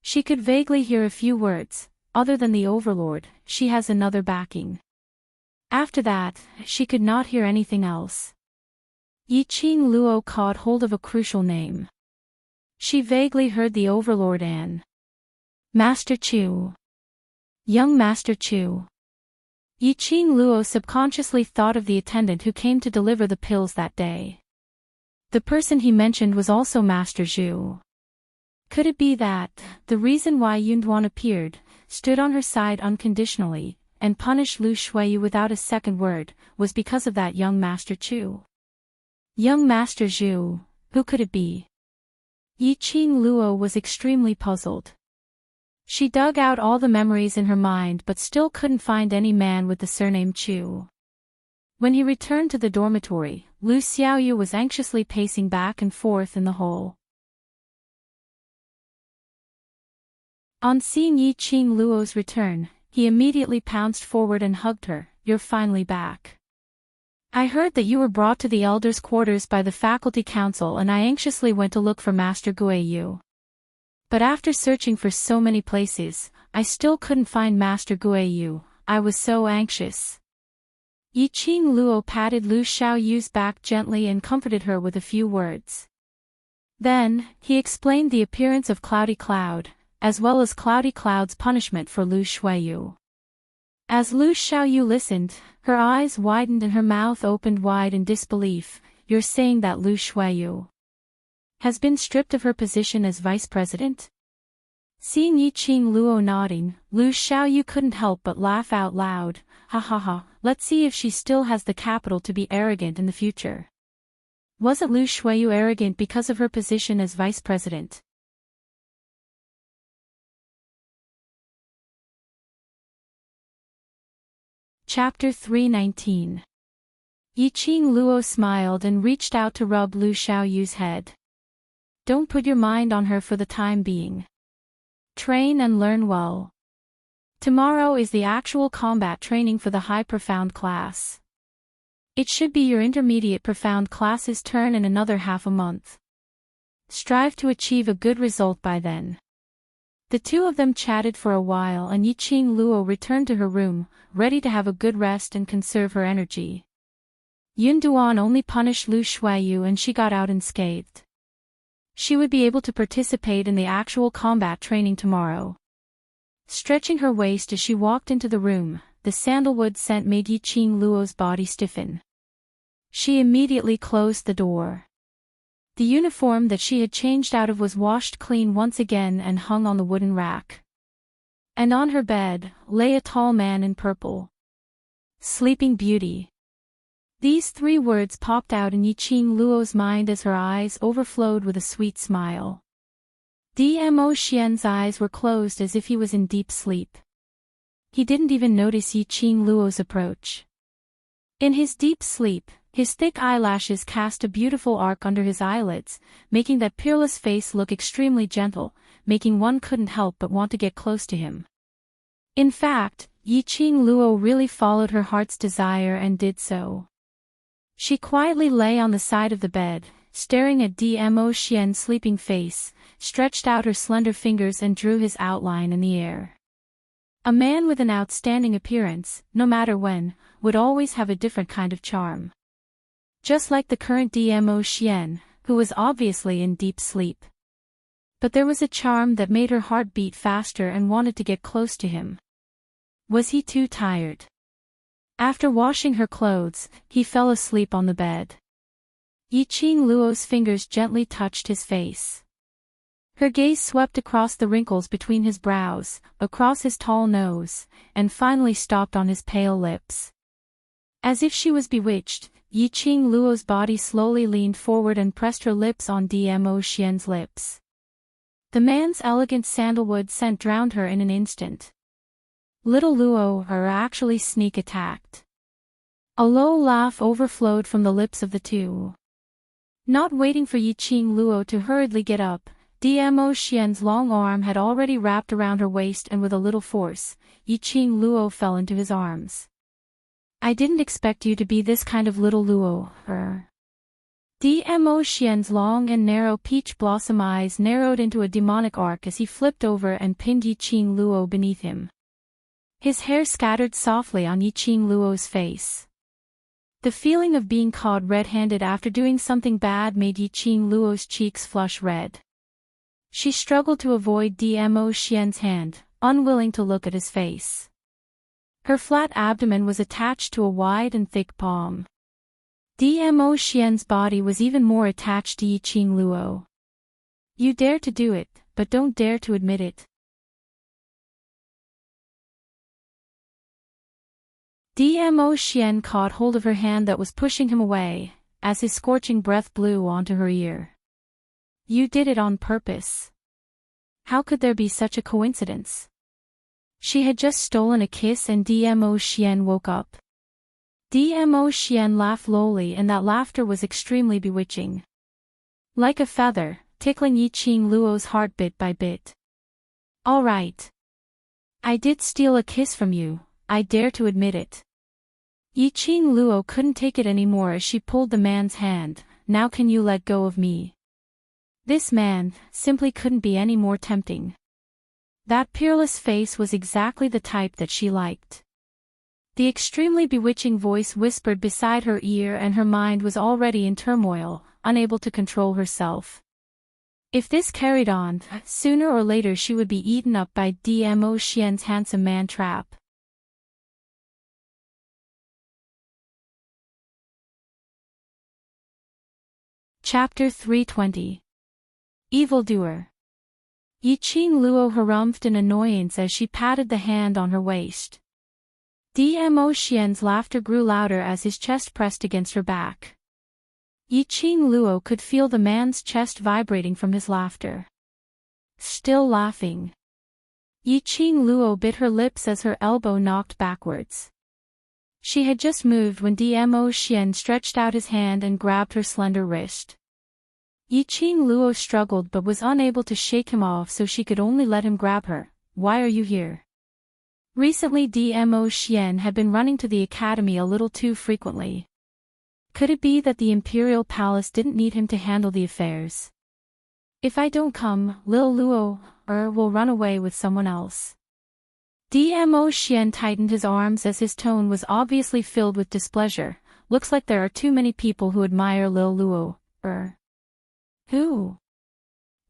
She could vaguely hear a few words. Other than the overlord, she has another backing. After that, she could not hear anything else. Yiqing Luo caught hold of a crucial name. She vaguely heard the overlord and Master Chu. Young Master Chu. Yiqing Luo subconsciously thought of the attendant who came to deliver the pills that day. The person he mentioned was also Master Zhu. Could it be that, the reason why Yun Duan appeared, stood on her side unconditionally, and punished Lu Shuiyu without a second word, was because of that young Master Chu? Young Master Zhu, who could it be? Yiqing Luo was extremely puzzled. She dug out all the memories in her mind but still couldn't find any man with the surname Chu. When he returned to the dormitory, Lu Xiaoyu was anxiously pacing back and forth in the hall. On seeing Yiqing Luo's return, he immediately pounced forward and hugged her. You're finally back. I heard that you were brought to the elders' quarters by the faculty council and I anxiously went to look for Master Guiyu. But after searching for so many places, I still couldn't find Master Guiyu. I was so anxious. Yiqing Luo patted Lu Xiaoyu's back gently and comforted her with a few words. Then, he explained the appearance of Cloudy Cloud, as well as Cloudy Cloud's punishment for Lu Shuiyu. As Lu Xiaoyu listened, her eyes widened and her mouth opened wide in disbelief. You're saying that Lu Shuiyu has been stripped of her position as vice president? Seeing Yiqing Luo nodding, Lu Xiaoyu couldn't help but laugh out loud. Ha ha ha, let's see if she still has the capital to be arrogant in the future. Wasn't Lu Shuiyu arrogant because of her position as vice president? Chapter 319. Yiqing Luo smiled and reached out to rub Lu Xiaoyu's head. Don't put your mind on her for the time being. Train and learn well. Tomorrow is the actual combat training for the high profound class. It should be your intermediate profound class's turn in another half a month. Strive to achieve a good result by then. The two of them chatted for a while and Yiqing Luo returned to her room, ready to have a good rest and conserve her energy. Yun Duan only punished Lu Shuiyu and she got out unscathed. She would be able to participate in the actual combat training tomorrow. Stretching her waist as she walked into the room, the sandalwood scent made Yiqing Luo's body stiffen. She immediately closed the door. The uniform that she had changed out of was washed clean once again and hung on the wooden rack. And on her bed, lay a tall man in purple. Sleeping Beauty. These three words popped out in Yiqing Luo's mind as her eyes overflowed with a sweet smile. Dmo Xian's eyes were closed as if he was in deep sleep. He didn't even notice Yiqing Luo's approach. In his deep sleep, his thick eyelashes cast a beautiful arc under his eyelids, making that peerless face look extremely gentle, making one couldn't help but want to get close to him. In fact, Yiqing Luo really followed her heart's desire and did so. She quietly lay on the side of the bed, staring at Dmo Xian's sleeping face, stretched out her slender fingers and drew his outline in the air. A man with an outstanding appearance, no matter when, would always have a different kind of charm. Just like the current DMO Xian, who was obviously in deep sleep. But there was a charm that made her heart beat faster and wanted to get close to him. Was he too tired? After washing her clothes, he fell asleep on the bed. Yiqing Luo's fingers gently touched his face. Her gaze swept across the wrinkles between his brows, across his tall nose, and finally stopped on his pale lips. As if she was bewitched, Yiqing Luo's body slowly leaned forward and pressed her lips on DMO Xian's lips. The man's elegant sandalwood scent drowned her in an instant. Little Luo actually sneak attacked. A low laugh overflowed from the lips of the two. Not waiting for Yiqing Luo to hurriedly get up, DMO Xian's long arm had already wrapped around her waist, and with a little force, Yiqing Luo fell into his arms. I didn't expect you to be this kind of little Luo. DMO Xian's long and narrow peach blossom eyes narrowed into a demonic arc as he flipped over and pinned Yiqing Luo beneath him. His hair scattered softly on Yiqing Luo's face. The feeling of being caught red-handed after doing something bad made Yiqing Luo's cheeks flush red. She struggled to avoid DMO Xian's hand, unwilling to look at his face. Her flat abdomen was attached to a wide and thick palm. DMO Xian's body was even more attached to Yiqing Luo. You dare to do it, but don't dare to admit it. DMO Xian caught hold of her hand that was pushing him away, as his scorching breath blew onto her ear. You did it on purpose. How could there be such a coincidence? She had just stolen a kiss and DMO Xian woke up. DMO Xian laughed lowly, and that laughter was extremely bewitching. Like a feather, tickling Yiqing Luo's heart bit by bit. All right. I did steal a kiss from you, I dare to admit it. Yiqing Luo couldn't take it anymore as she pulled the man's hand. Now can you let go of me? This man simply couldn't be any more tempting. That peerless face was exactly the type that she liked. The extremely bewitching voice whispered beside her ear, and her mind was already in turmoil, unable to control herself. If this carried on, sooner or later she would be eaten up by DMO Xian's handsome man trap. Chapter 320. Evildoer. Yiqing Luo harumphed in annoyance as she patted the hand on her waist. DMO Xian's laughter grew louder as his chest pressed against her back. Yiqing Luo could feel the man's chest vibrating from his laughter. Still laughing. Yiqing Luo bit her lips as her elbow knocked backwards. She had just moved when DMO Xian stretched out his hand and grabbed her slender wrist. Yiqing Luo struggled but was unable to shake him off, so she could only let him grab her. Why are you here? Recently DMO Xian had been running to the academy a little too frequently. Could it be that the Imperial Palace didn't need him to handle the affairs? If I don't come, Lil Luo will run away with someone else. DMO Xian tightened his arms as his tone was obviously filled with displeasure. Looks like there are too many people who admire Lil Luo. Who?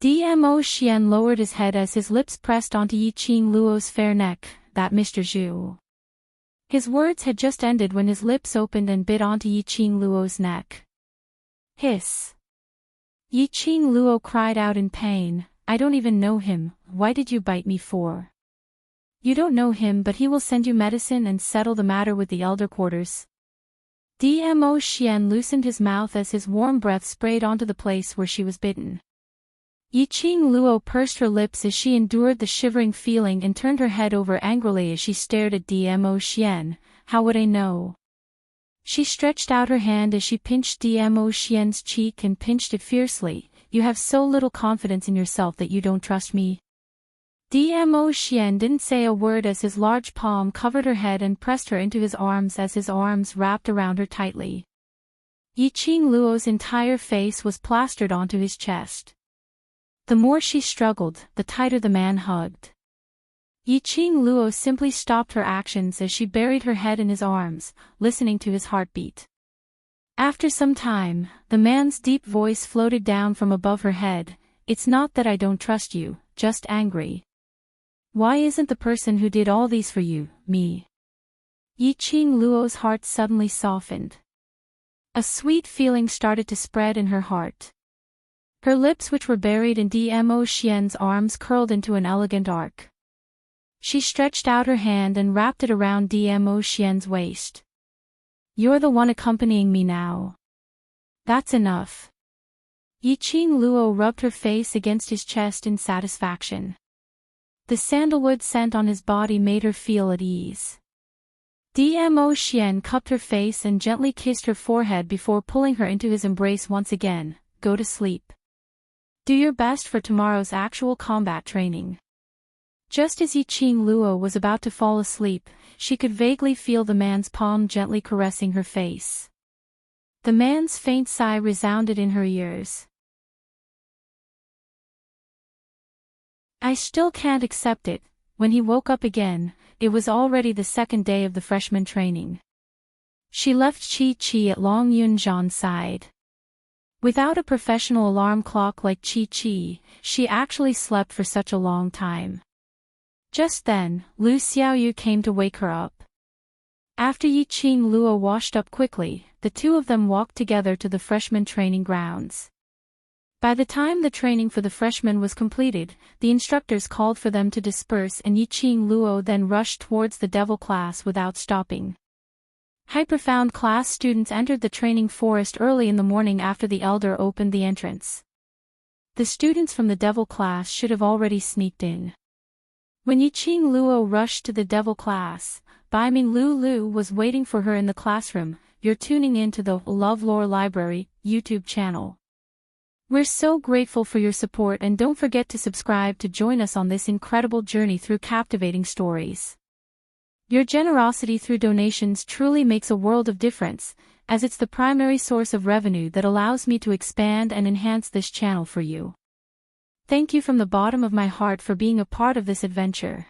DMO Xian lowered his head as his lips pressed onto Yiqing Luo's fair neck. That Mr. Zhu. His words had just ended when his lips opened and bit onto Yiqing Luo's neck. Hiss. Yiqing Luo cried out in pain. I don't even know him, why did you bite me for? You don't know him, but he will send you medicine and settle the matter with the elder quarters. DMO Xian loosened his mouth as his warm breath sprayed onto the place where she was bitten. Yiqing Luo pursed her lips as she endured the shivering feeling and turned her head over angrily as she stared at DMO Xian. How would I know? She stretched out her hand as she pinched DMO Xian's cheek and pinched it fiercely. You have so little confidence in yourself that you don't trust me. DMO Xian didn't say a word as his large palm covered her head and pressed her into his arms as his arms wrapped around her tightly. Yiqing Luo's entire face was plastered onto his chest. The more she struggled, the tighter the man hugged. Yiqing Luo simply stopped her actions as she buried her head in his arms, listening to his heartbeat. After some time, the man's deep voice floated down from above her head. It's not that I don't trust you, just angry. Why isn't the person who did all these for you, me? Yiqing Luo's heart suddenly softened. A sweet feeling started to spread in her heart. Her lips, which were buried in Dmo Xian's arms, curled into an elegant arc. She stretched out her hand and wrapped it around Dmo Xian's waist. You're the one accompanying me now. That's enough. Yiqing Luo rubbed her face against his chest in satisfaction. The sandalwood scent on his body made her feel at ease. Dmo Xian cupped her face and gently kissed her forehead before pulling her into his embrace once again. Go to sleep. Do your best for tomorrow's actual combat training. Just as Yiqing Luo was about to fall asleep, she could vaguely feel the man's palm gently caressing her face. The man's faint sigh resounded in her ears. I still can't accept it. When he woke up again, it was already the second day of the freshman training. She left Chi at Long Yunzhan's side. Without a professional alarm clock like Chi, she actually slept for such a long time. Just then, Lu Xiaoyu came to wake her up. After Yiqing Luo washed up quickly, the two of them walked together to the freshman training grounds. By the time the training for the freshmen was completed, the instructors called for them to disperse and Yiqing Luo then rushed towards the devil class without stopping. Hyperfound class students entered the training forest early in the morning after the elder opened the entrance. The students from the devil class should have already sneaked in. When Yiqing Luo rushed to the devil class, Baiming Lu was waiting for her in the classroom. You're tuning in to the LoveLore Library YouTube channel. We're so grateful for your support, and don't forget to subscribe to join us on this incredible journey through captivating stories. Your generosity through donations truly makes a world of difference, as it's the primary source of revenue that allows me to expand and enhance this channel for you. Thank you from the bottom of my heart for being a part of this adventure.